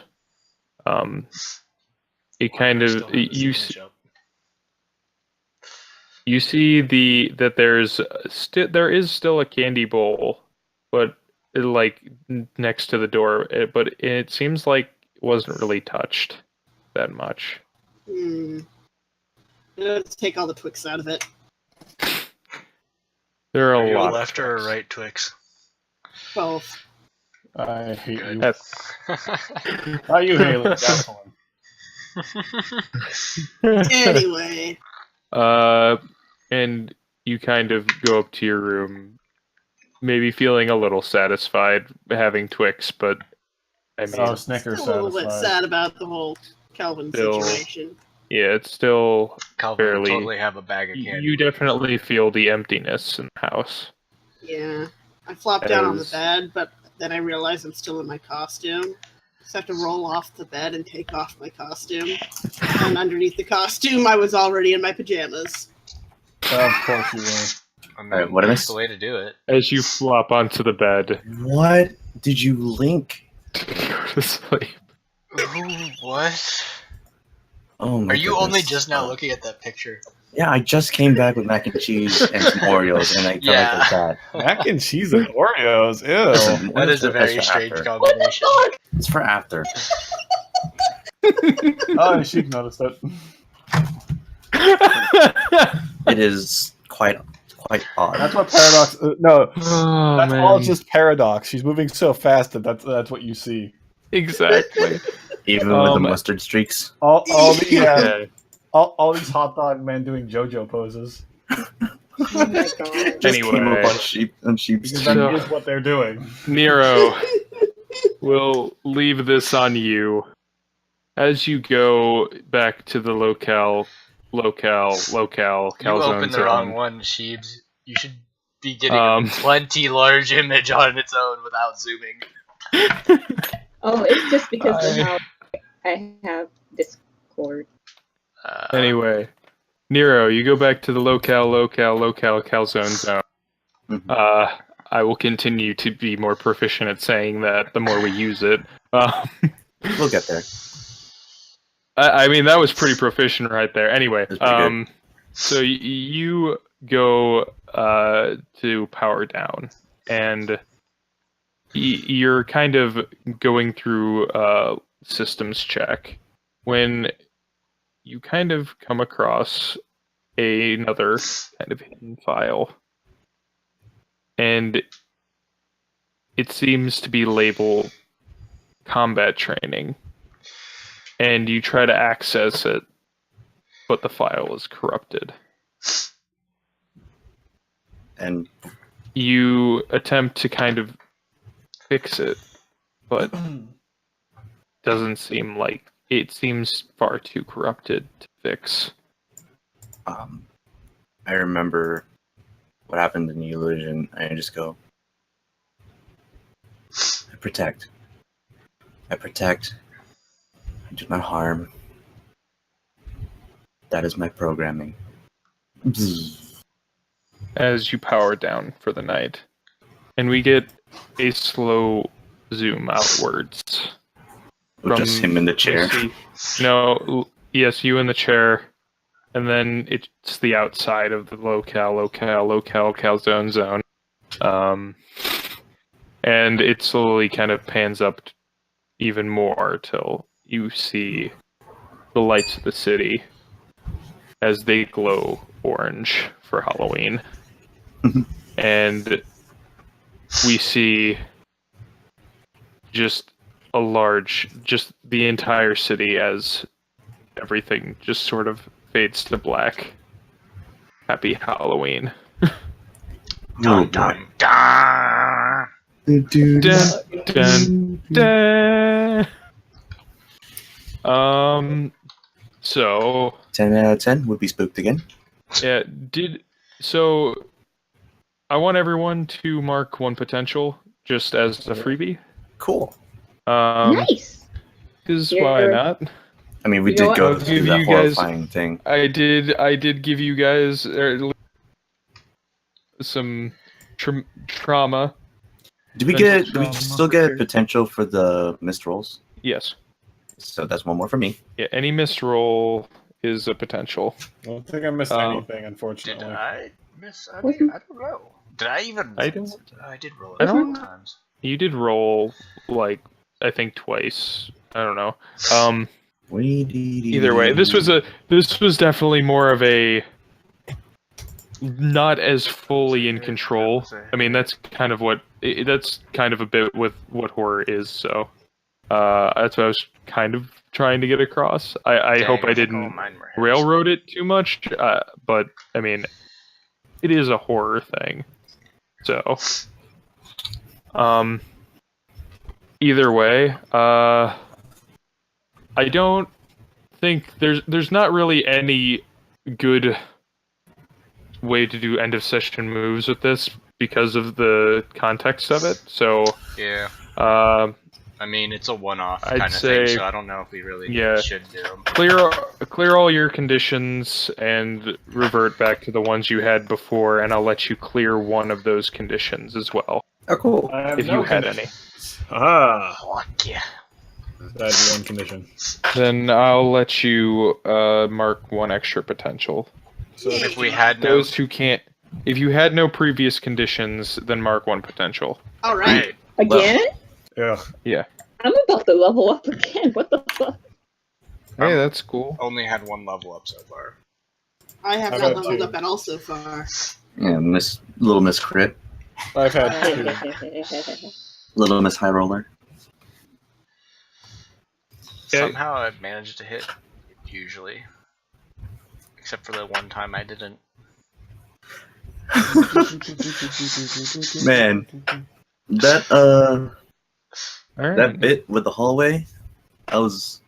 It kind of you see that there is still a candy bowl, but like next to the door, but it seems like it wasn't really touched that much. Hmm. Let's take all the Twix out of it. There are Are a you a lot. left or a right Twix? Both. I hate you. That's- Not you, Haley. That's one. Anyway. And you kind of go up to your room, maybe feeling a little satisfied having Twix, but I mean, Oh, Snickers Still a little bit satisfied. sad about the whole Calvin Still- situation. yeah, it's still Calvin would Barely. totally have a bag of candy. you definitely feel the emptiness in the house. Yeah. I flopped down on the As- bed, but then I realized I'm still in my costume. Just have to roll off the bed and take off my costume. And underneath the costume, I was already in my pajamas. Of course you will. I mean, Alright, what am I that's the way to do it. As you flop onto the bed, What did you link? go to sleep. Ooh, what? Oh my Are you goodness. only just now looking at that picture? Yeah, I just came back with mac and cheese and some Oreos, and I felt Yeah. like that. Mac and cheese and Oreos. Ew. Listen, That is a that's very for strange after. combination. It's for after. Oh, Sheik noticed it. It is quite odd. That's what Paradox. No, Oh, that's man. all just Paradox. She's moving so fast that that's what you see. Exactly. Even with the Um, mustard streaks. All the Yeah. all these hot dog men doing JoJo poses Oh my god. Just Anyway. came up on sheep's because teeth. that is what they're doing. Nero, we'll leave this on you. As you go back to the locale, You calzone opened the wrong zone. one, Sheebs. You should be getting Um, a plenty large image on its own without zooming. Oh, it's just because of I- how I have Discord. Anyway, Nero, you go back to the locale calzone zone. Mhm. I will continue to be more proficient at saying that the more we use it. We'll get there. I mean, that was pretty proficient right there. Anyway, That's pretty good. so you go to power down, and you're kind of going through systems check when you kind of come across another kind of hidden file, and it seems to be labeled combat training. And you try to access it, but the file is corrupted. And You attempt to kind of fix it, but doesn't seem like it seems far too corrupted to fix. I remember what happened in the illusion. I just go, I protect. I do not harm. That is my programming. As you power down for the night, and we get a slow zoom outwards. Just him in the chair. Yes, you in the chair, and then it's the outside of the locale calzone zone. And it slowly kind of pans up even more till you see the lights of the city as they glow orange for Halloween. And we see just the entire city as everything just sort of fades to black. Happy Halloween. Dun, dun, dun. Dun, dun, dun. So 10 out of 10 would be spooked again. yeah, so I want everyone to mark one potential just as a freebie. Cool. Nice. Because Yeah. why not? I mean, we You know did what? go I'll through give that you guys- horrifying thing. I did give you guys some trauma. Do we still get potential for the missed rolls? Yes. So that's one more for me. Yeah, any missed roll is a potential. I don't think I missed anything, unfortunately. Did I miss? I Wasn't- don't know. Did I even? I don't- I did roll I it don't- times. You did roll like I think twice. I don't know. Either way, this was definitely more of a not as fully in control. I mean, that's kind of a bit with what horror is. So that's what I was kind of trying to get across. I hope I didn't railroad it too much, but I mean, it is a horror thing. So, either way, I don't think there's not really any good way to do end of session moves with this because of the context of it. So yeah. I mean, it's a one-off I'd kind of say, thing, so I don't know if we really should do them. Clear all your conditions and revert back to the ones you had before, and I'll let you clear one of those conditions as well. Oh, cool. If you had any. Fuck yeah. That's one condition. Then I'll let you mark one extra potential. So If we had no... Those who can't... If you had no previous conditions, then mark one potential. All right. Again? Yeah. I'm about to level up again. What the fuck? Hey, that's cool. Only had one level up so far. I have I've not had leveled two. up at all so far. Yeah, Little Miss Crit, I've had Little Miss High Roller. Somehow I managed to hit, usually. Except for the one time I didn't. Man, that All right. that bit with the hallway, I was.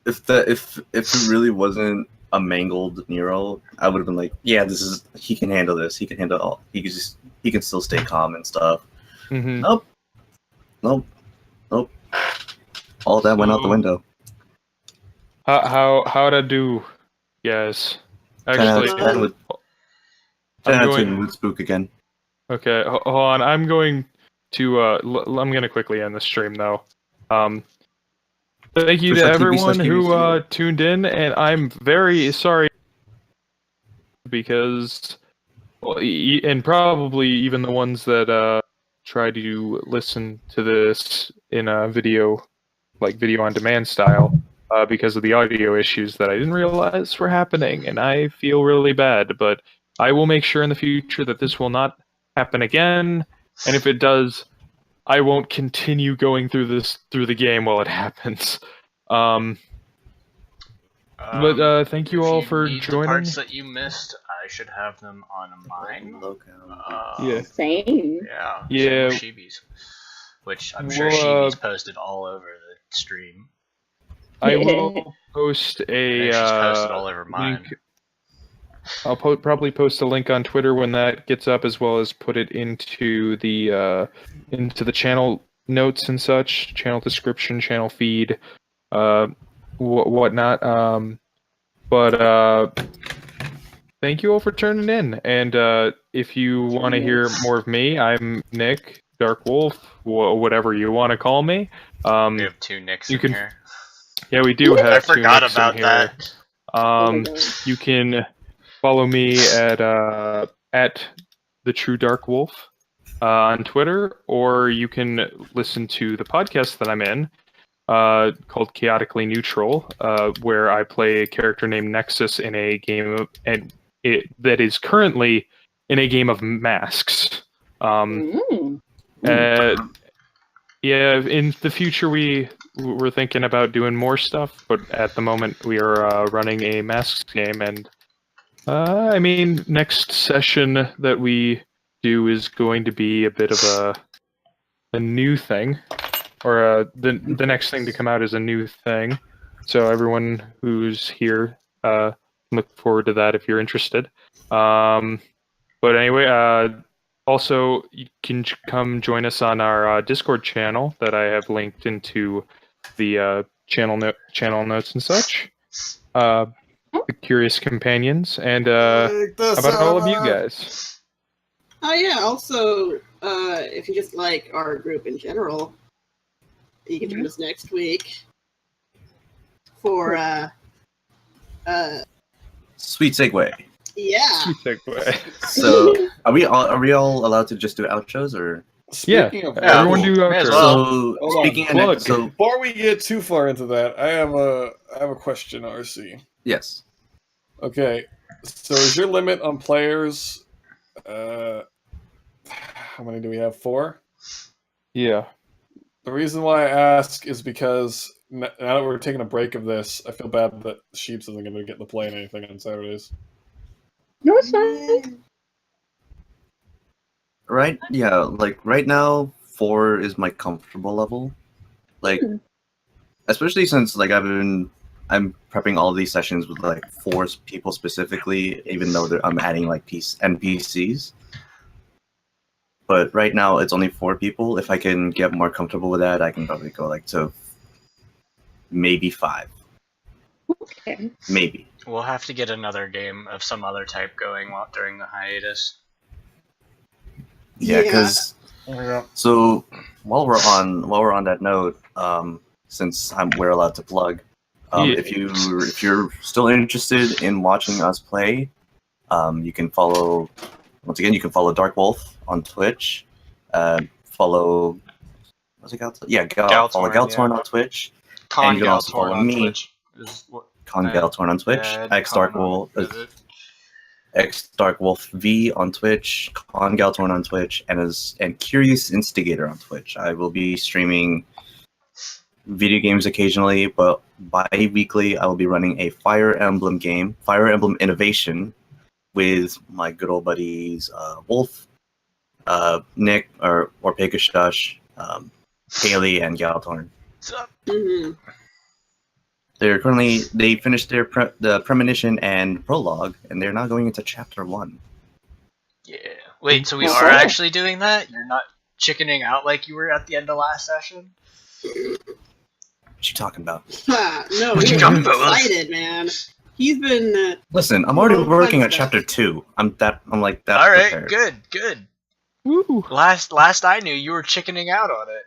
If it really wasn't a mangled Nero, I would have been like, yeah, he can handle this. He can handle all. He can still stay calm and stuff. Mm-hmm. Nope. All that went out the window. How'd I do, guys? 10 out Actually, of 10 with 10 I'm out of 10 going. mood spook again. Okay, hold on. I'm going to. I'm going to quickly end the stream though. Thank you to everyone who tuned in, and I'm very sorry because, well, and probably even the ones that try to listen to this in a video on demand style, because of the audio issues that I didn't realize were happening, and I feel really bad. But I will make sure in the future that this will not happen again, and if it does, I won't continue going through the game while it happens. But thank you all for joining. The parts that you missed, I should have them on mine. Yeah. Same. Yeah. Yeah. Same with Shibi's, which I'm sure Well, Shibi's posted all over the stream. I will post a She's posted all over mine. link. I'll probably post a link on Twitter when that gets up, as well as put it into the channel notes and such, channel description, channel feed, whatnot. But thank you all for tuning in. And if you want to hear more of me, I'm Nick, Dark Wolf, whatever you want to call me. We have two Nicks in here. Yeah, we do have. I forgot two Nicks about in here. that. You can follow me at the True Dark Wolf on Twitter, or you can listen to the podcast that I'm in, called Chaotically Neutral, where I play a character named Nexus in a game that is currently in a game of Masks. Yeah, in the future we're thinking about doing more stuff, but at the moment we are running a Masks game, and I mean, next session that we do is going to be a bit of a new thing, or the next thing to come out is a new thing. So everyone who's here, look forward to that if you're interested. But anyway, also you can come join us on our Discord channel that I have linked into the channel notes and such. The Curious Companions, and how about all of you guys? Oh yeah, also, if you just like our group in general, you can join us next week for Sweet segue. yeah. Sweet segue. So, are we all allowed to just do outros, or Speaking of Yeah, everyone do may as outro. well. So Hold on. speaking Plug. of so Before we get too far into that, I have a question, RC. yes. Okay, so is your limit on players? How many do we have? 4. Yeah. The reason why I ask is because now that we're taking a break of this, I feel bad that Sheeps isn't going to get to play in anything on Saturdays. No, it's fine. Right? Yeah, like right now 4 is my comfortable level. Like especially since like I'm prepping all these sessions with like 4 people specifically, even though I'm adding like NPCs. But right now it's only 4 people. If I can get more comfortable with that, I can probably go like to maybe 5. Okay. Maybe. We'll have to get another game of some other type going during the hiatus. Yeah, because Yeah. so while we're on that note, since we're allowed to plug, Yeah. if you're still interested in watching us play, you can follow. Once again, you can follow Dark Wolf on Twitch. Follow. What's it called? Yeah, follow Galtorn, Galtorn yeah. on Twitch. Con And you can also Galtorn follow on me. Twitch. Is what, Con Galtorn on Twitch. X Dark Wolf. X Dark Wolf V on Twitch, Con Galtorn on Twitch, and Curious Instigator on Twitch. I will be streaming video games occasionally, but bi-weekly I will be running a Fire Emblem game, Fire Emblem Innovation, with my good old buddies Wolf, Nick or Pegashush, Haley, and Galtorn. What's up? Mhm. They finished their the premonition and prologue, and they're now going into chapter 1. Yeah. Wait, so we Oh, are cool. actually doing that? You're not chickening out like you were at the end of last session? What you talking about? No, What you he's talking about, Willis? excited, man. He's been. Listen, I'm already Oh, working on that's chapter 2. I'm like that. Alright, prepared. good. Woo. Last I knew, you were chickening out on it.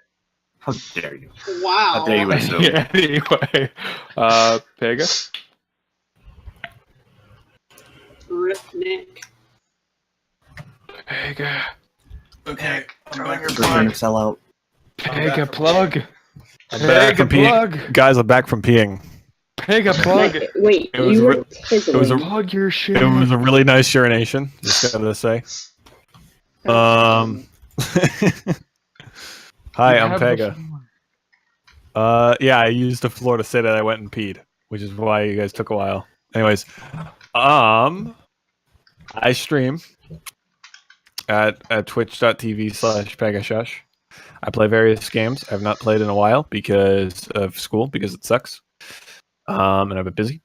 How dare you? Wow. How dare you assume? Yeah, anyway. Pega? Rip Nick. Pega. Okay, throw in your We're going plug. to sell out. Pega plug. I'm back Pega from peeing. plug. Guys, I'm back from peeing. Pega plug. Wait, It was you re- were tizzling. it was a- Plug your shit. It was a really nice urination, just gotta say. Hi, I'm You have the Pega. floor. Yeah, I used the floor to say that I went and peed, which is why you guys took a while. Anyways, I stream at twitch.tv/Pegashush. I play various games. I've not played in a while because of school, because it sucks. And I've been busy.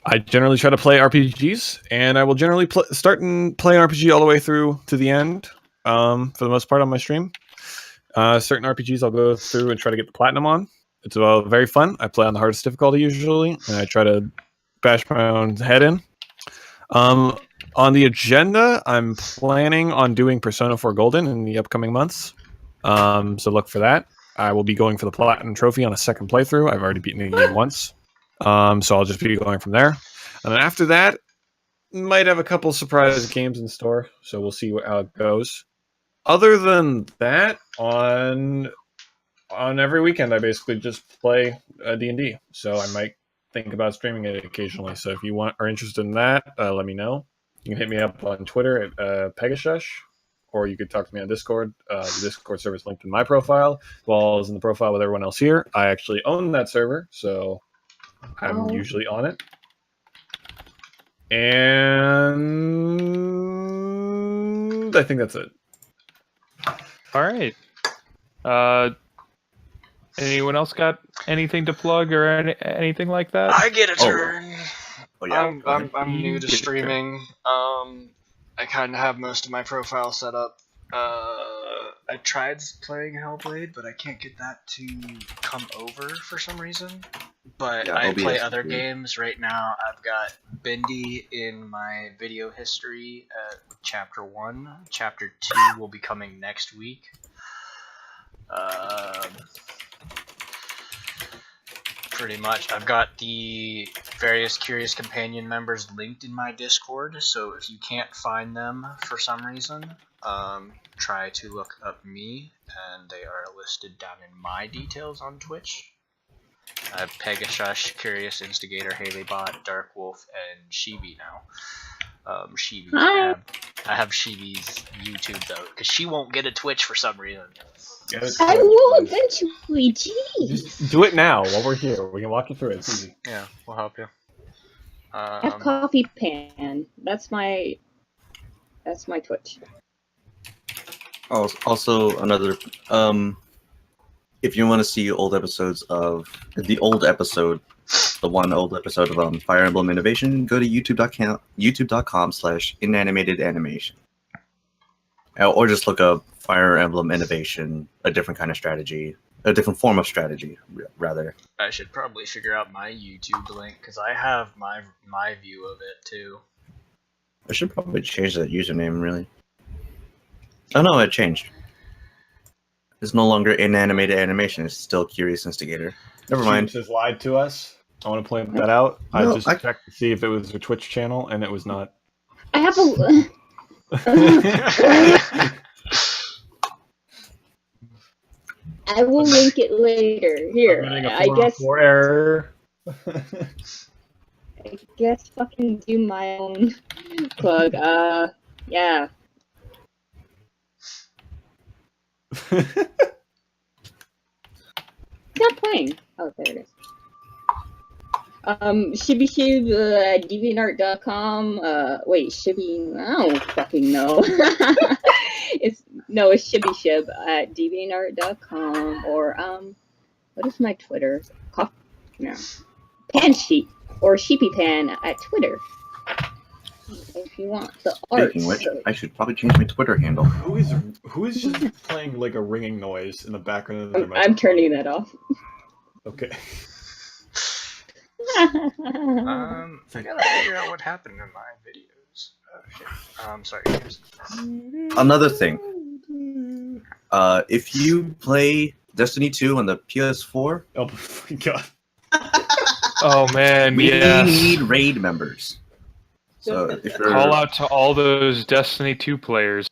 I generally try to play RPGs, and I will generally start and play an RPG all the way through to the end, for the most part on my stream. Certain RPGs I'll go through and try to get the platinum on. It's very fun. I play on the hardest difficulty usually, and I try to bash my own head in. On the agenda, I'm planning on doing Persona 4 Golden in the upcoming months. So look for that. I will be going for the platinum trophy on a second playthrough. I've already beaten the game once. So I'll just be going from there. And then after that, might have a couple surprise games in store. So we'll see how it goes. Other than that, on every weekend, I basically just play D&D. So I might think about streaming it occasionally. So if you are interested in that, let me know. You can hit me up on Twitter at Pegashush, or you could talk to me on Discord. The Discord server is linked in my profile, as well as in the profile with everyone else here. I actually own that server, so I'm usually on it. And I think that's it. All right. Anyone else got anything to plug or anything like that? I get a turn. Oh yeah. I'm new to Get a turn. streaming. I kind of have most of my profile set up. I tried playing Hellblade, but I can't get that to come over for some reason. But Yeah, I OBS play is other weird. games right now. I've got Bendy in my video history at chapter 1. Chapter 2 will be coming next week. Pretty much. I've got the various Curious Companion members linked in my Discord, so if you can't find them for some reason, try to look up me, and they are listed down in my details on Twitch. I have Pegasus, Curious Instigator, Haley-Bot, Dark Wolf, and Shibi now. Shibi, I have Shibi's YouTube though, because she won't get a Twitch for some reason. I will eventually, jeez. Just do it now while we're here. We can walk you through it. It's easy. Yeah, we'll help you. I have Coffee Pan. That's my Twitch. Also, another if you want to see old episodes of the old episode of Fire Emblem Innovation, go to youtube.com/inanimatedAnimation, or just look up Fire Emblem Innovation, a different kind of strategy, a different form of strategy, rather. I should probably figure out my YouTube link because I have my view of it too. I should probably change that username, really. Oh no, it changed. It's no longer Inanimated Animation, it's still Curious Instigator. Never mind. Has lied to us. I want to point that out. I just checked to see if it was a Twitch channel, and it was not. I have I will link it later. Here, I guess. For error. I guess fucking do my own plug. Yeah. It's not playing. Oh, there it is. Shibishib, deviantart.com. Wait, Shibby. I don't fucking know. it's Shibishib at deviantart.com, or what is my Twitter? Pansheep or SheepyPan at Twitter. If you want the art. Speaking of which, I should probably change my Twitter handle. Who is just playing like a ringing noise in the background of their microphone? I'm turning that off. Okay. I gotta figure out what happened in my videos. Sorry. Another thing. If you play Destiny 2 on the PS4, Oh my god. Oh man, we yes. need raid members. So if you're Call out to all those Destiny 2 players.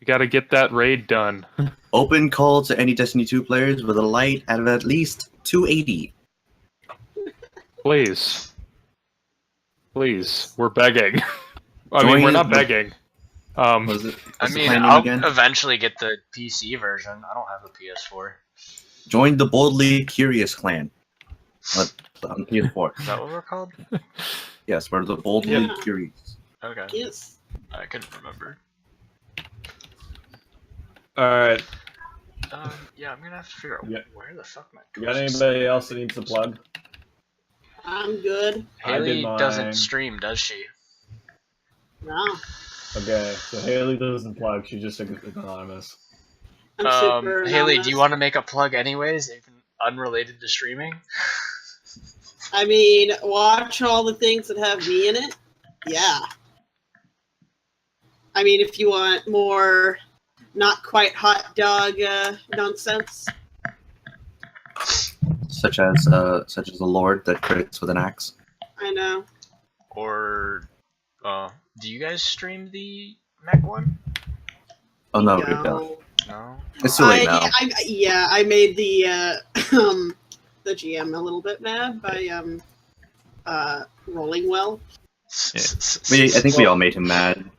You gotta get that raid done. open call to any Destiny 2 players with a light out of at least 280. Please. Please. We're begging. I mean, we're not begging. What's the I mean, plan I'll again? eventually get the PC version. I don't have a PS4. Join the Boldly Curious clan on PS4. Is that what we're called? Yes, we're the Boldly Curious. Okay. Yes. I couldn't remember. Alright. Yeah, I'm gonna have to figure out where the fuck my You got anybody else that needs to plug? I'm good. Haley mine. doesn't stream, does she? No. Okay, so Haley doesn't plug, she's just anonymous. I'm super Haley, do anonymous. you want to make a plug anyways, even unrelated to streaming? I mean, watch all the things that have me in it. Yeah. I mean, if you want more not quite hot dog nonsense. Such as the Lord that crits with an axe. I know. Or, do you guys stream the mech one? Oh no, we don't. No? It's too late now. I made the the GM a little bit mad by rolling well. I think we all made him mad.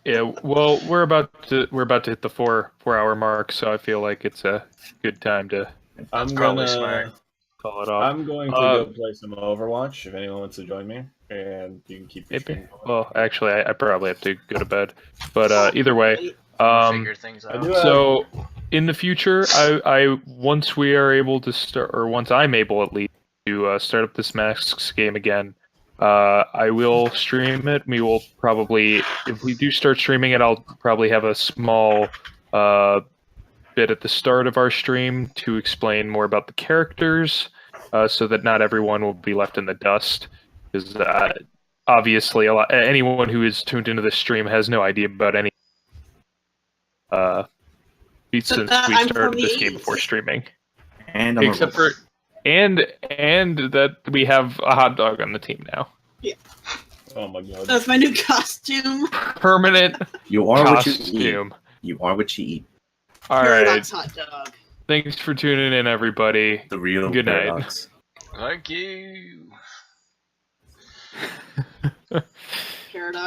Yeah, well, we're about to hit the 4 hour mark, so I feel like it's a good time to I'm probably gonna smart. call it off. I'm going to go play some Overwatch if anyone wants to join me, and you can keep your Maybe. stream going. Well, actually, I probably have to go to bed. But either way, Figure things I out. do have- so in the future, I once we are able to start, or once I'm able at least to start up this Masks game again, I will stream it. We will probably, if we do start streaming it, I'll probably have a small bit at the start of our stream to explain more about the characters, so that not everyone will be left in the dust. Because obviously, anyone who is tuned into this stream has no idea about any. Since we I'm started from this the game East. before streaming, And I'm except for and that we have a hot dog on the team now. Oh my god. That's my new costume. Permanent you are what you eat. costume. You are what you eat. All Paradox right. hot dog. Thanks for tuning in, everybody. The real Good night. Paradox. Thank you. Paradox.